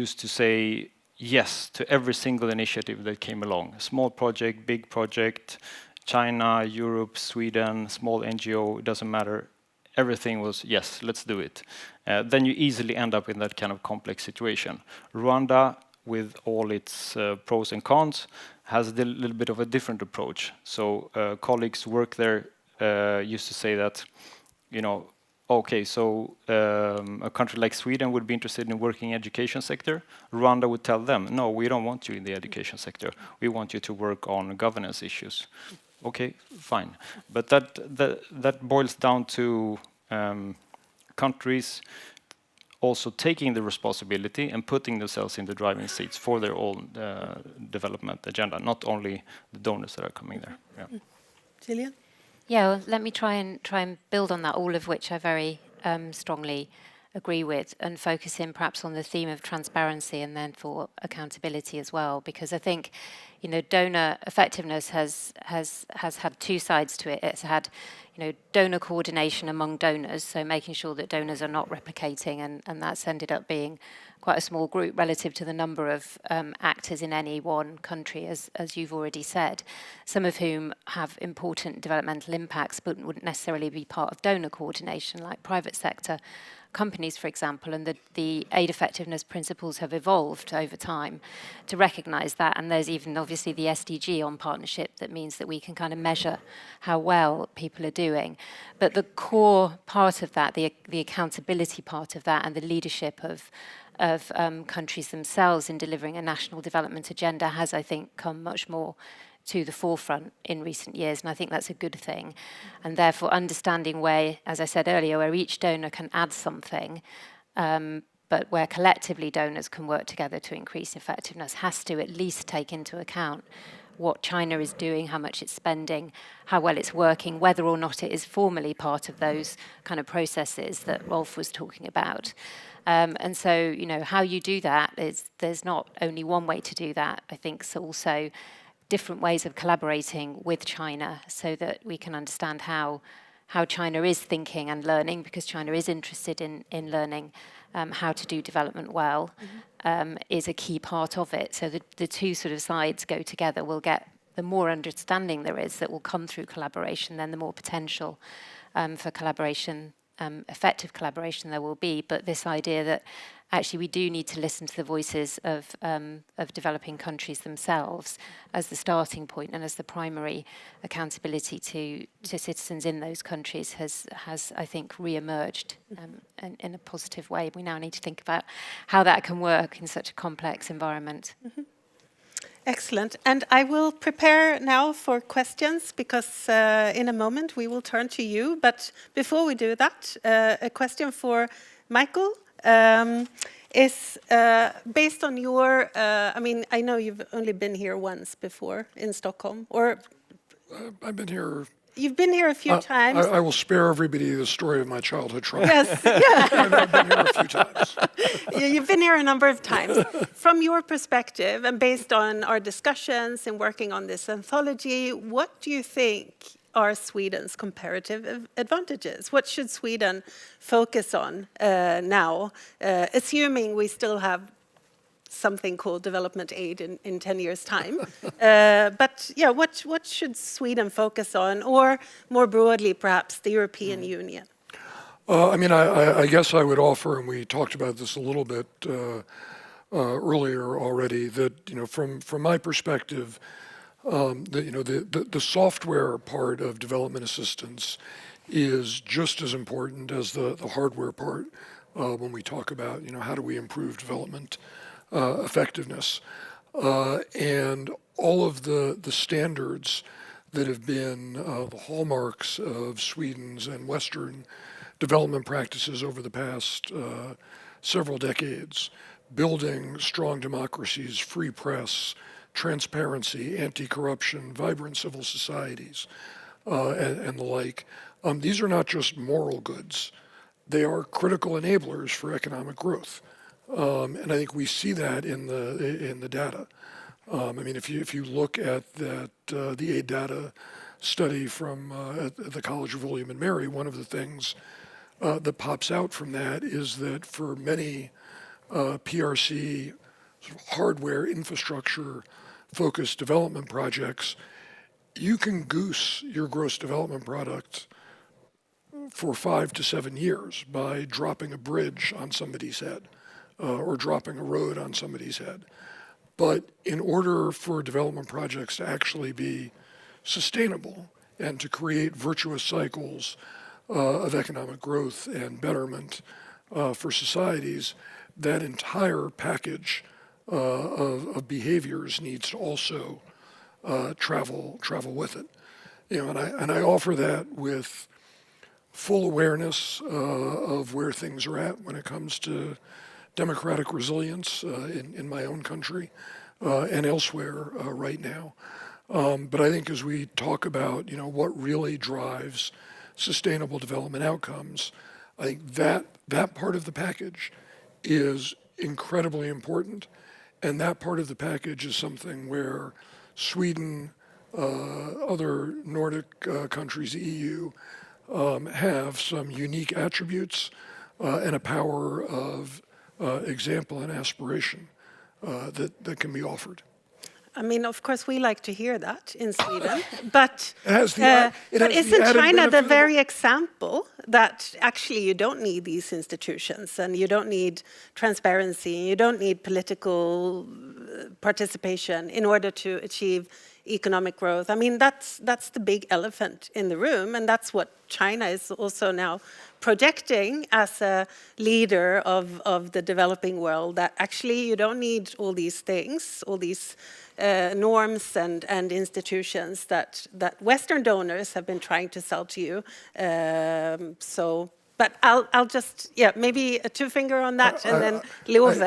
used to say yes to every single initiative that came along. Small project, big project, China, Europe, Sweden, small NGO, it doesn't matter. Everything was, yes, let's do it. Then you easily end up in that kind of complex situation. Rwanda, with all its pros and cons, has a little bit of a different approach. So colleagues who work there used to say that, okay, so a country like Sweden would be interested in working in education sector. Rwanda would tell them, no, we don't want you in the education sector. We want you to work on governance issues. Okay, fine. But that boils down to countries also taking the responsibility and putting themselves in the driving seats for their own development agenda, not only the donors that are coming there. Yeah. Gillian? Yeah, well, let me try and build on that, all of which I very strongly agree with, and focus in perhaps on the theme of transparency and then for accountability as well, because I think donor effectiveness has had two sides to it. It's had donor coordination among donors, so making sure that donors are not replicating, and that's ended up being quite a small group relative to the number of actors in any one country, as you've already said, some of whom have important developmental impacts but wouldn't necessarily be part of donor coordination, like private sector companies, for example, and the aid effectiveness principles have evolved over time to recognise that. And there's even obviously the SDG on partnership that means that we can kind of measure how well people are doing. But the core part of that, the accountability part of that, and the leadership of countries themselves in delivering a national development agenda has, I think, come much more to the forefront in recent years, and I think that's a good thing. And therefore understanding where, as I said earlier, where each donor can add something, but where collectively donors can work together to increase effectiveness, has to at least take into account what China is doing, how much it's spending, how well it's working, whether or not it is formally part of those kind of processes that Rolf was talking about. And so, how you do that is, there's not only one way to do that. I think it's also different ways of collaborating with China so that we can understand how China is thinking and learning, because China is interested in learning how to do development well, is a key part of it. So the two sort of sides go together. We'll get, the more understanding there is that will come through collaboration, then the more potential for collaboration, effective collaboration there will be. But this idea that actually we do need to listen to the voices of developing countries themselves as the starting point and as the primary accountability to citizens in those countries has I think, re-emerged in a positive way. We now need to think about how that can work in such a complex environment. Excellent. And I will prepare now for questions, because in a moment we will turn to you. But before we do that, a question for Michael. Is based on your, I know you've only been here once before in Stockholm, or? I've been here You've been here a few times. I will spare everybody the story of my childhood trauma. Yes, yeah. I've been here a few times. You've been here a number of times. From your perspective, and based on our discussions and working on this anthology, what do you think are Sweden's comparative advantages? What should Sweden focus on now, assuming we still have something called development aid in 10 years' time. But yeah, what should Sweden focus on, or more broadly, perhaps the European Union? I mean, I guess I would offer, and we talked about this a little bit earlier already, that from my perspective, the software part of development assistance is just as important as the hardware part when we talk about how do we improve development effectiveness, and all of the standards that have been the hallmarks of Sweden's and Western development practices over the past several decades, building strong democracies, free press, transparency, anti-corruption, vibrant civil societies, and the like. These are not just moral goods. They are critical enablers for economic growth. And I think we see that in the data. I mean, if you look at that the aid data study from at the College of William and Mary, one of the things that pops out from that is that for many PRC sort of hardware infrastructure focused development projects, you can goose your gross development product for 5 to 7 years by dropping a bridge on somebody's head. Or dropping a road on somebody's head. But in order for development projects to actually be sustainable and to create virtuous cycles of economic growth and betterment for societies, that entire package of behaviors needs to also travel with it. And I offer that with full awareness of where things are at when it comes to democratic resilience in my own country and elsewhere right now. But I think as we talk about what really drives sustainable development outcomes, I think that part of the package is incredibly important, and that part of the package is something where Sweden, other Nordic countries, the EU, have some unique attributes and a power of example and aspiration that can be offered. I mean, of course, we like to hear that in Sweden, but isn't China the very example that actually you don't need these institutions, and you don't need transparency, and you don't need political participation in order to achieve economic growth? I mean, that's the big elephant in the room, and that's what China is also now projecting as a leader of the developing world, that actually you don't need all these things, all these norms and institutions that Western donors have been trying to sell to you. But I'll just, maybe a two-finger on that, and then Love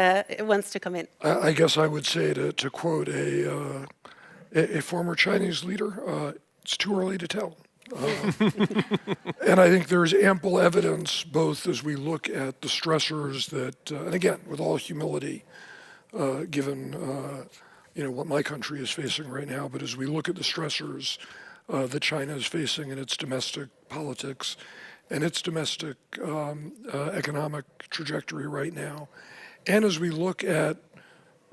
wants to come in. I guess I would say, to quote a former Chinese leader, it's too early to tell. And I think there's ample evidence, both as we look at the stressors that, and again, with all humility, given what my country is facing right now, but as we look at the stressors that China is facing in its domestic politics and its domestic economic trajectory right now, and as we look at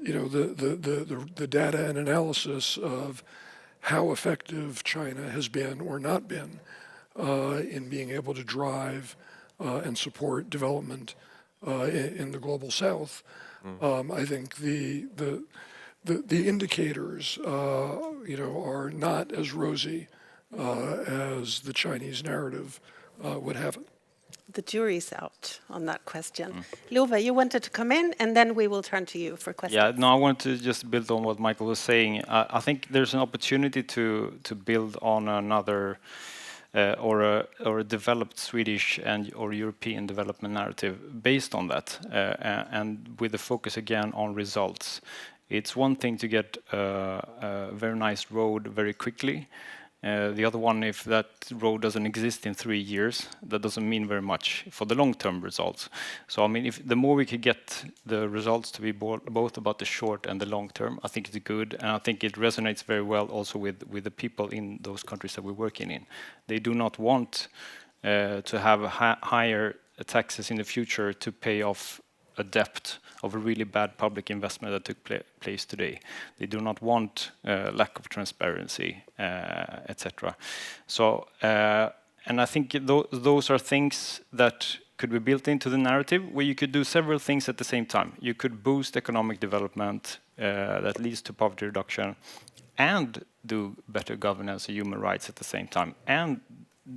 the data and analysis of how effective China has been or not been in being able to drive and support development in the global South, I think the indicators are not as rosy as the Chinese narrative would have it. The jury's out on that question. Love, you wanted to come in, and then we will turn to you for questions. Yeah, no, I wanted to just build on what Michael was saying. I think there's an opportunity to build on another or a developed Swedish or European development narrative based on that, and with the focus again on results. It's one thing to get a very nice road very quickly, The other one, if that road doesn't exist in 3 years, that doesn't mean very much for the long-term results. So I mean, if the more we could get the results to be both about the short and the long term, I think it's good, and I think it resonates very well also with the people in those countries that we're working in. They do not want to have higher taxes in the future to pay off a debt of a really bad public investment that took place today. They do not want lack of transparency, etc. So, and I think those are things that could be built into the narrative, where you could do several things at the same time. You could boost economic development that leads to poverty reduction, and do better governance and human rights at the same time, and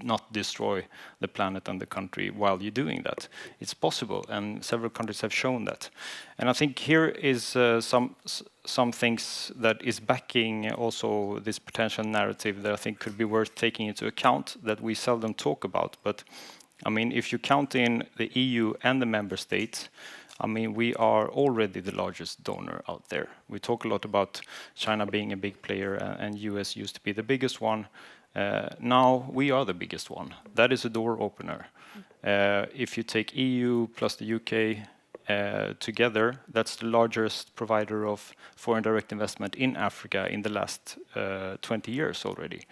not destroy the planet and the country while you're doing that. It's possible, and several countries have shown that. And I think here is some things that is backing also this potential narrative that I think could be worth taking into account, that we seldom talk about. But I mean, if you count in the EU and the member states, I mean, we are already the largest donor out there. We talk a lot about China being a big player, and US used to be the biggest one. Now we are the biggest one. That is a door opener. If you take EU plus the UK together, that's the largest provider of foreign direct investment in Africa in the last 20 years already.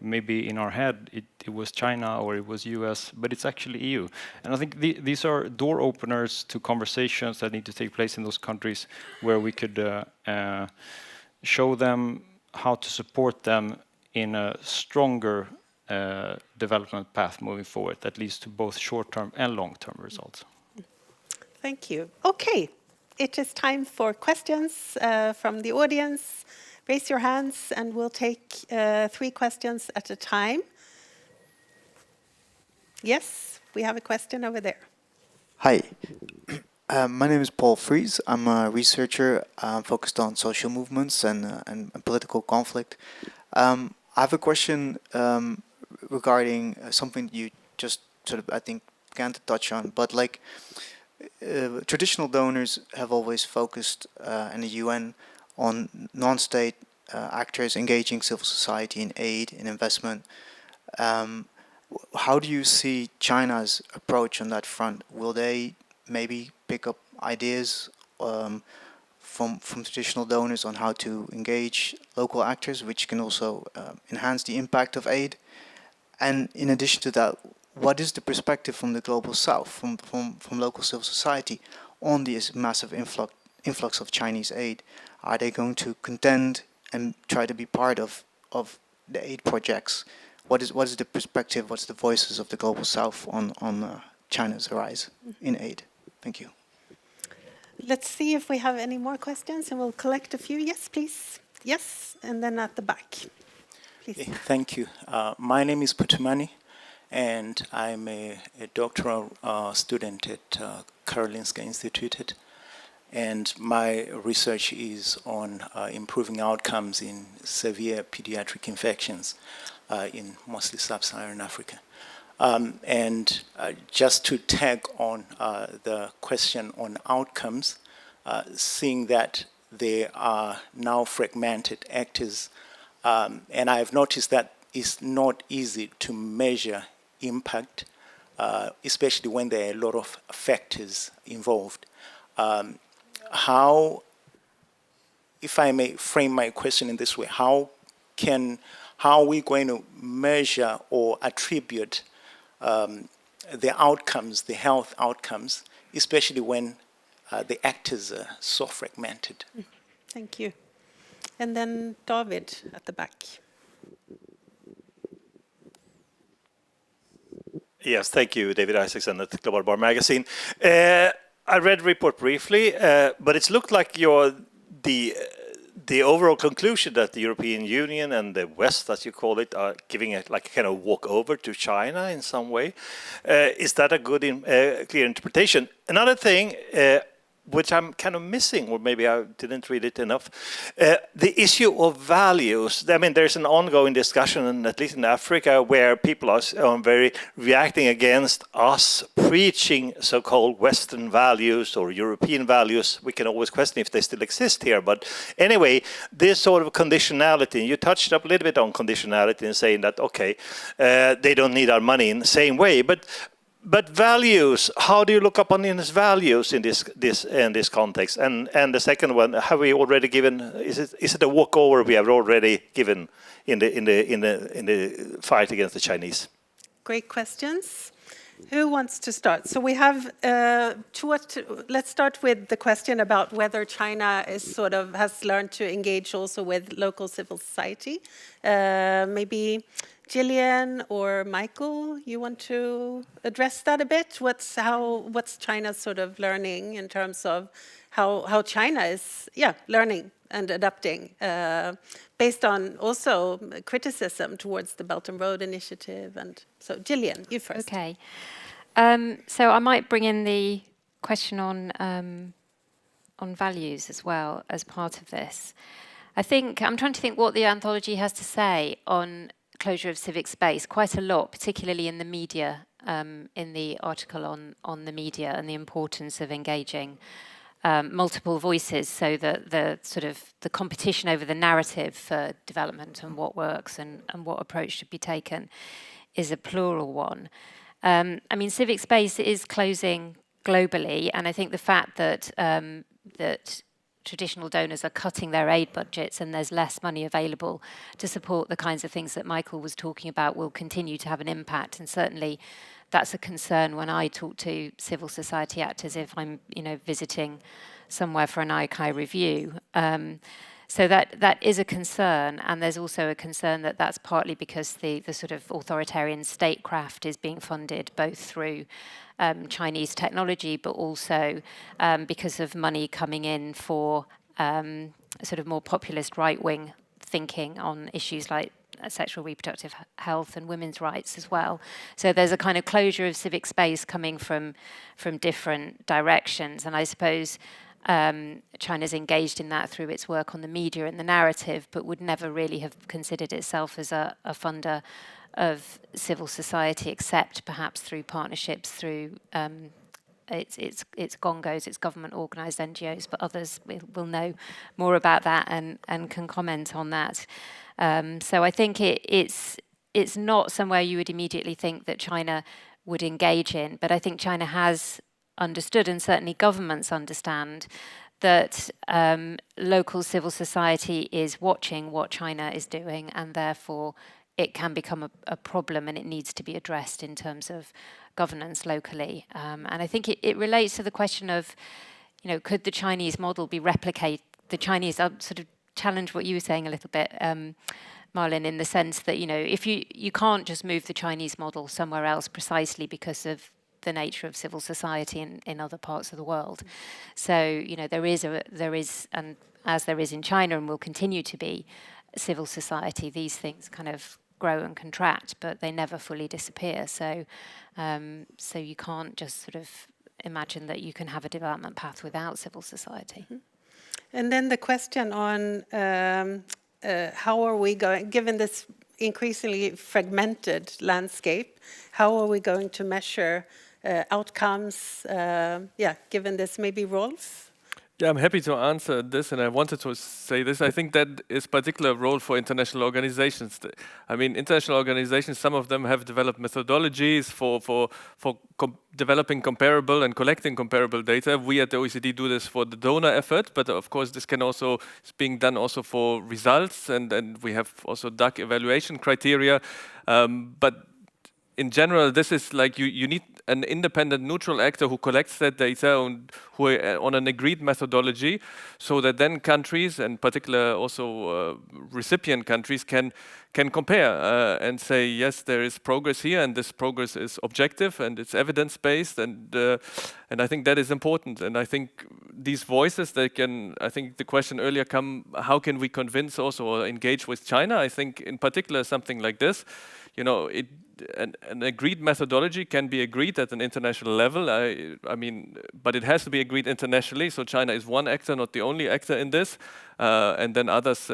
Maybe in our head it was China or it was US, but it's actually EU. And I think these are door openers to conversations that need to take place in those countries, where we could show them how to support them in a stronger development path moving forward that leads to both short-term and long-term results. Thank you. Okay, it is time for questions from the audience. Raise your hands and we'll take 3 questions at a time. Yes, we have a question over there. Hi, my name is Paul Fries. I'm a researcher focused on social movements and political conflict. I have a question regarding something you just sort of, I think, began to touch on, but like traditional donors have always focused in the UN on non-state actors engaging civil society in aid, in investment. How do you see China's approach on that front? Will they maybe pick up ideas from traditional donors on how to engage local actors, which can also enhance the impact of aid? And in addition to that, what is the perspective from the global south, from local civil society, on this massive influx of Chinese aid? Are they going to contend and try to be part of the aid projects? What is the perspective, what's the voices of the global south on China's rise in aid? Thank you. Let's see if we have any more questions, and we'll collect a few. Yes, please. Yes, and then at the back. Please. Thank you. My name is Putumani, and I'm a doctoral student at Karolinska Institutet. And my research is on improving outcomes in severe pediatric infections in mostly sub-Saharan Africa. And just to tag on the question on outcomes, seeing that there are now fragmented actors, and I've noticed that it's not easy to measure impact, especially when there are a lot of factors involved. How, if I may frame my question in this way, how are we going to measure or attribute the outcomes, the health outcomes, especially when the actors are so fragmented? Thank you. And then David at the back. Yes, thank you, David Isaacson at Global Bar Magazine. I read the report briefly, but it's looked like the overall conclusion that the European Union and the West, as you call it, are giving it like a kind of walkover to China in some way. Is that a good, clear interpretation? Another thing, which I'm kind of missing, or maybe I didn't read it enough, the issue of values. I mean, there's an ongoing discussion, at least in Africa, where people are very reacting against us preaching so-called Western values or European values. We can always question if they still exist here, but anyway, this sort of conditionality, you touched up a little bit on conditionality and saying that, okay, they don't need our money in the same way, but values, how do you look upon these values in this context? And the second one, have we already given? Is it a walkover we have already given in the fight against the Chinese? Great questions. Who wants to start? So we have let's start with the question about whether China is has learned to engage also with local civil society. Maybe Gillian or Michael, you want to address that a bit? What's China's learning in terms of how China is learning and adapting based on also criticism towards the Belt and Road Initiative? And so Gillian, you first. Okay. So I might bring in the question on values as well as part of this. I'm trying to think what the anthology has to say on closure of civic space. Quite a lot, particularly in the media, in the article on the media and the importance of engaging multiple voices, so that the competition over the narrative for development and what works and what approach should be taken is a plural one. I mean, civic space is closing globally, and I think the fact that that traditional donors are cutting their aid budgets and there's less money available to support the kinds of things that Michael was talking about will continue to have an impact. And certainly that's a concern when I talk to civil society actors if I'm visiting somewhere for an ICAI review. So that is a concern, and there's also a concern that that's partly because the authoritarian statecraft is being funded both through Chinese technology, but also because of money coming in for more populist right-wing thinking on issues like sexual reproductive health and women's rights as well. So there's a kind of closure of civic space coming from different directions, and I suppose China's engaged in that through its work on the media and the narrative, but would never really have considered itself as a funder of civil society, except perhaps through partnerships through its gongos, its government-organised NGOs, but others will know more about that and can comment on that. So I think it's not somewhere you would immediately think that China would engage in, but I think China has understood, and certainly governments understand, that local civil society is watching what China is doing, and therefore it can become a problem, and it needs to be addressed in terms of governance locally. And I think it relates to the question of, could the Chinese model be replicated? The Chinese, I'll challenge what you were saying a little bit, Marlon, in the sense that, if you can't just move the Chinese model somewhere else precisely because of the nature of civil society in other parts of the world. So, there is, and as there is in China and will continue to be, civil society, these things kind of grow and contract, but they never fully disappear. So, so you can't just imagine that you can have a development path without civil society. Mm-hmm. And then the question on how are we going, given this increasingly fragmented landscape, how are we going to measure outcomes, given this? Maybe Rolf? Yeah, I'm happy to answer this, and I wanted to say this. I think that is particular role for international organizations. I mean, international organizations, some of them have developed methodologies for developing comparable and collecting comparable data. We at the OECD do this for the donor effort, but of course this can also is being done also for results, and we have also DAC evaluation criteria. But in general, this is like you need an independent, neutral actor who collects that data and who on an agreed methodology, so that then countries, and particular also recipient countries, can compare and say, yes, there is progress here, and this progress is objective and it's evidence-based, and I think that is important. And I think these voices, they can. I think the question earlier how can we convince also or engage with China? I think in particular something like this, an agreed methodology can be agreed at an international level. I mean, but it has to be agreed internationally. So China is one actor, not the only actor in this, and then others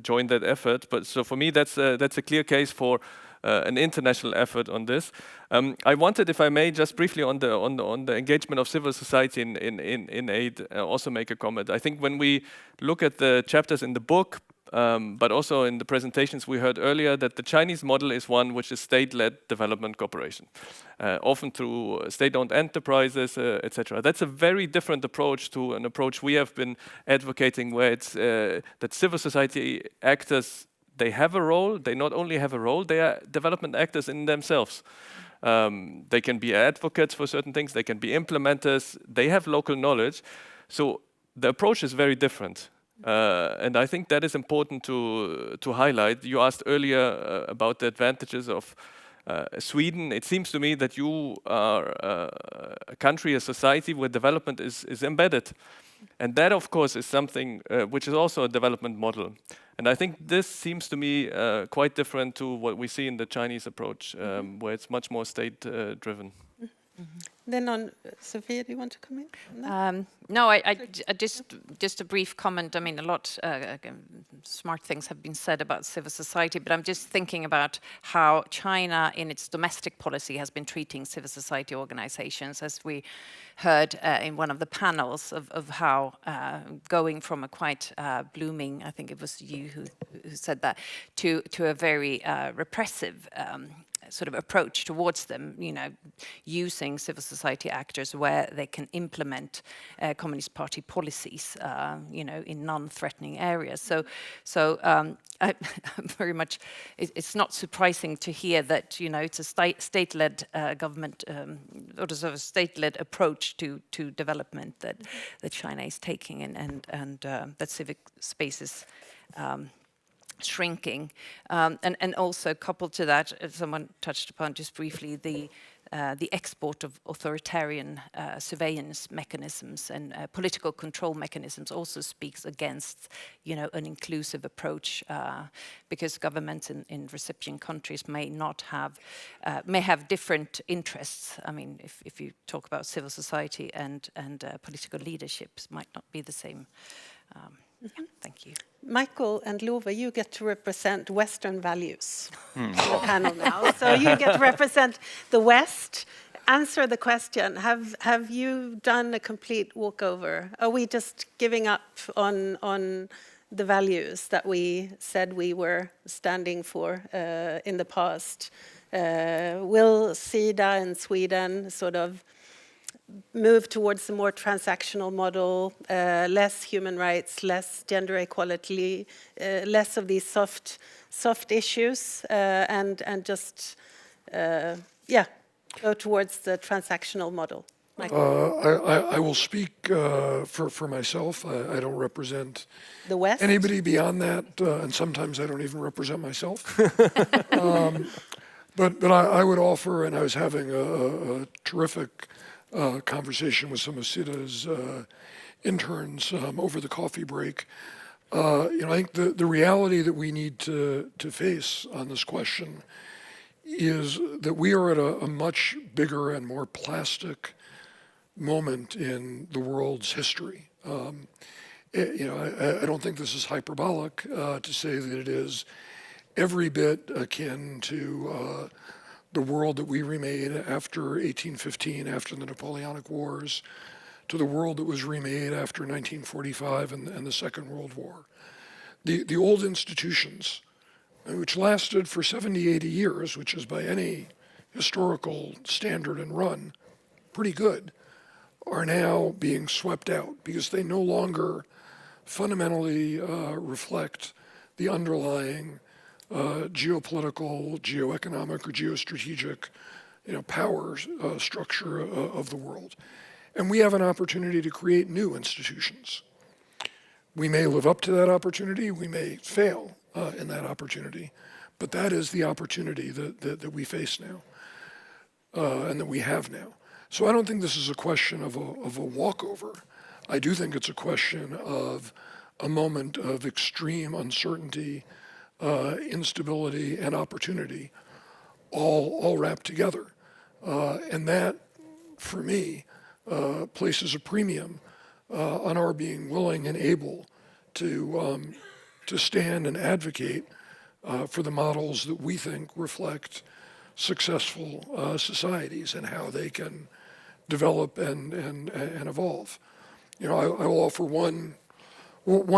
join that effort. But so for me, that's a clear case for an international effort on this. I wanted, if I may, just briefly on the engagement of civil society in aid, also make a comment. I think when we look at the chapters in the book, but also in the presentations we heard earlier, that the Chinese model is one which is state-led development cooperation, often through state-owned enterprises, etc. That's a very different approach to an approach we have been advocating, where it's that civil society actors, they have a role. They not only have a role, they are development actors in themselves. They can be advocates for certain things. They can be implementers. They have local knowledge. So the approach is very different. And I think that is important to highlight. You asked earlier about the advantages of Sweden. It seems to me that you are a country, a society where development is embedded. And that, of course, is something which is also a development model. And I think this seems to me quite different to what we see in the Chinese approach, where it's much more state-driven. Then on Sophia, do you want to come in? No, I just a brief comment. I mean, a lot smart things have been said about civil society, but I'm just thinking about how China, in its domestic policy, has been treating civil society organizations, as we heard in one of the panels of how going from a quite blooming, I think it was you who said that, to a very repressive sort of approach towards them, you know, using civil society actors where they can implement Communist Party policies, you know, in non-threatening areas. So I very much, it's not surprising to hear that, you know, it's a state-led government, or sort of state-led approach to development that China is taking, and that civic spaces shrinking, and also coupled to that, as someone touched upon just briefly, the export of authoritarian surveillance mechanisms and political control mechanisms also speaks against, you know, an inclusive approach, because governments in recipient countries may have different interests. I mean, if you talk about civil society and political leaderships, might not be the same. Yeah, thank you. Michael and Love, you get to represent Western values in the panel now. So you get to represent the West. Answer the question, have you done a complete walkover? Are we just giving up on the values that we said we were standing for in the past? Will SIDA in Sweden sort of move towards a more transactional model, less human rights, less gender equality, less of these soft issues, and just go towards the transactional model? I will speak for myself. I don't represent the West. Anybody beyond that, and sometimes I don't even represent myself. But I would offer, and I was having a terrific conversation with some of SIDA's interns over the coffee break. You know, I think the reality that we need to face on this question is that we are at a much bigger and more plastic moment in the world's history. You know, I don't think this is hyperbolic to say that it is every bit akin to the world that we remade after 1815, after the Napoleonic Wars, to the world that was remade after 1945 and the Second World War. The old institutions, which lasted for 70, 80 years, which is by any historical standard and run pretty good, are now being swept out because they no longer fundamentally reflect the underlying geopolitical, geoeconomic, or geostrategic, you know, power structure of the world. And we have an opportunity to create new institutions. We may live up to that opportunity, we may fail in that opportunity, but that is the opportunity that we face now, and that we have now. So I don't think this is a question of a walkover. I do think it's a question of a moment of extreme uncertainty, instability, and opportunity, all wrapped together. And that, for me, places a premium on our being willing and able to stand and advocate for the models that we think reflect successful societies and how they can develop and evolve. You know, I will offer one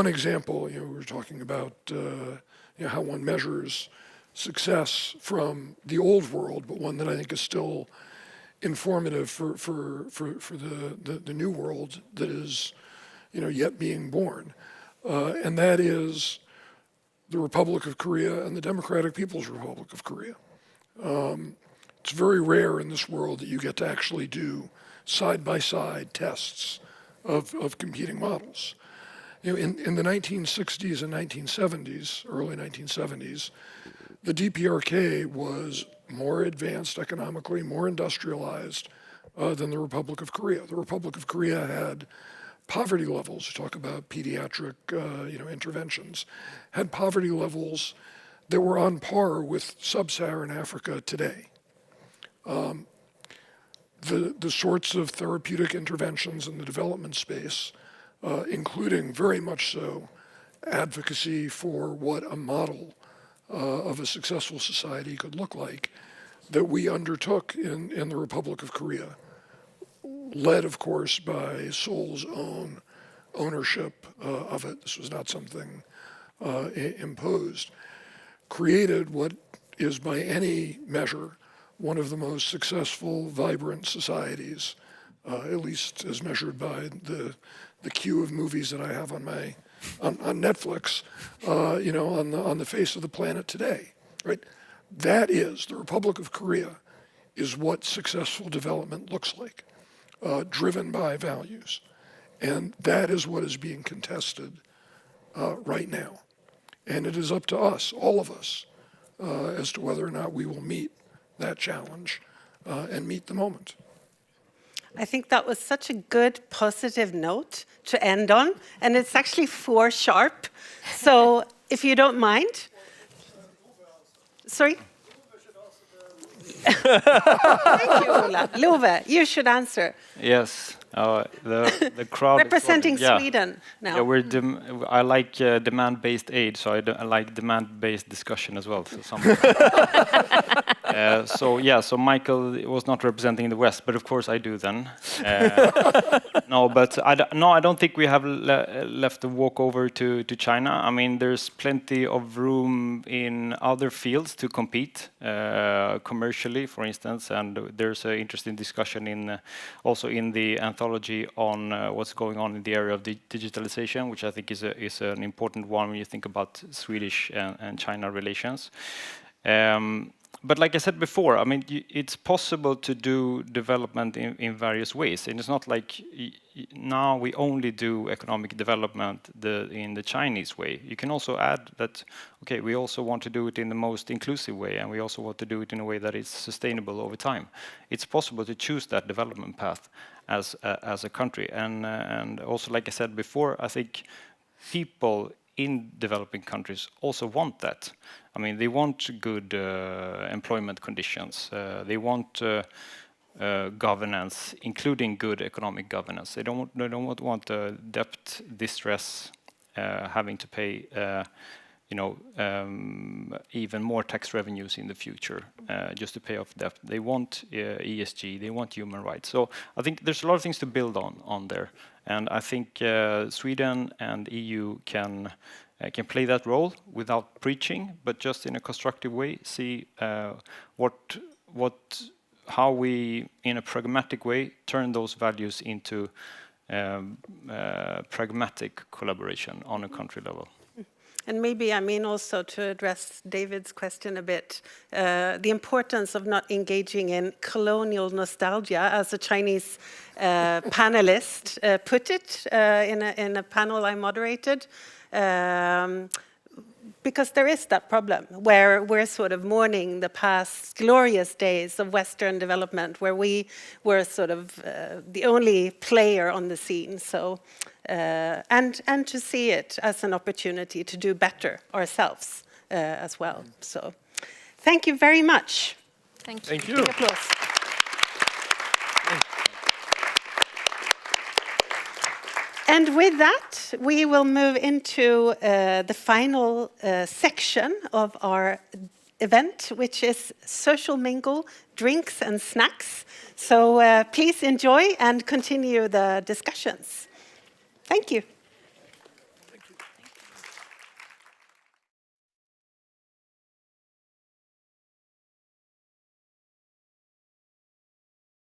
example. You know, we were talking about you know, how one measures success from the old world, but one that I think is still informative for the new world that is, you know, yet being born, and that is the Republic of Korea and the Democratic People's Republic of Korea. It's very rare in this world that you get to actually do side-by-side tests of competing models. You know, in the 1960s and 1970s, early 1970s, the DPRK was more advanced economically, more industrialized than the Republic of Korea. The Republic of Korea had poverty levels, talk about pediatric you know, interventions, had poverty levels that were on par with sub-Saharan Africa today. The sorts of therapeutic interventions in the development space, including very much so advocacy for what a model of a successful society could look like, that we undertook in the Republic of Korea, led, of course, by Seoul's own ownership of it. This was not something imposed. Created what is, by any measure, one of the most successful, vibrant societies, at least as measured by the queue of movies that I have on Netflix, you know, on the face of the planet today, right? That is, the Republic of Korea is what successful development looks like, driven by values. And that is what is being contested right now. And it is up to us, all of us, as to whether or not we will meet that challenge and meet the moment. I think that was such a good, positive note to end on, and it's actually 4 sharp. So if you don't mind. Sorry? Thank you, Ola. Love, you should answer. Yes, the crowd. Representing Sweden now. Yeah, I like demand-based aid, so I like demand-based discussion as well. So Michael was not representing the West, but of course I do then. No, but I don't think we have left the walk over to China. I mean, there's plenty of room in other fields to compete, commercially, for instance, and there's an interesting discussion also in the anthology on what's going on in the area of digitalization, which I think is an important one when you think about Swedish and China relations. But like I said before, I mean, it's possible to do development in various ways. And it's not like now we only do economic development in the Chinese way. You can also add that, okay, we also want to do it in the most inclusive way, and we also want to do it in a way that is sustainable over time. It's possible to choose that development path as a country. And also, like I said before, I think people in developing countries also want that. I mean, they want good employment conditions. They want governance, including good economic governance. They don't want debt distress, having to pay, even more tax revenues in the future just to pay off debt. They want ESG. They want human rights. So I think there's a lot of things to build on there, and I think Sweden and EU can play that role without preaching, but just in a constructive way, see how we, in a pragmatic way, turn those values into pragmatic collaboration on a country level. And maybe, I mean, also to address David's question a bit, the importance of not engaging in colonial nostalgia, as a Chinese panelist put it in a panel I moderated. Because there is that problem where we're sort of mourning the past glorious days of Western development, where we were sort of the only player on the scene. So, and to see it as an opportunity to do better ourselves as well. So, thank you very much. Thank you. Thank you. Big applause. And with that, we will move into the final section of our event, which is social mingle, drinks and snacks. So please enjoy and continue the discussions. Thank you.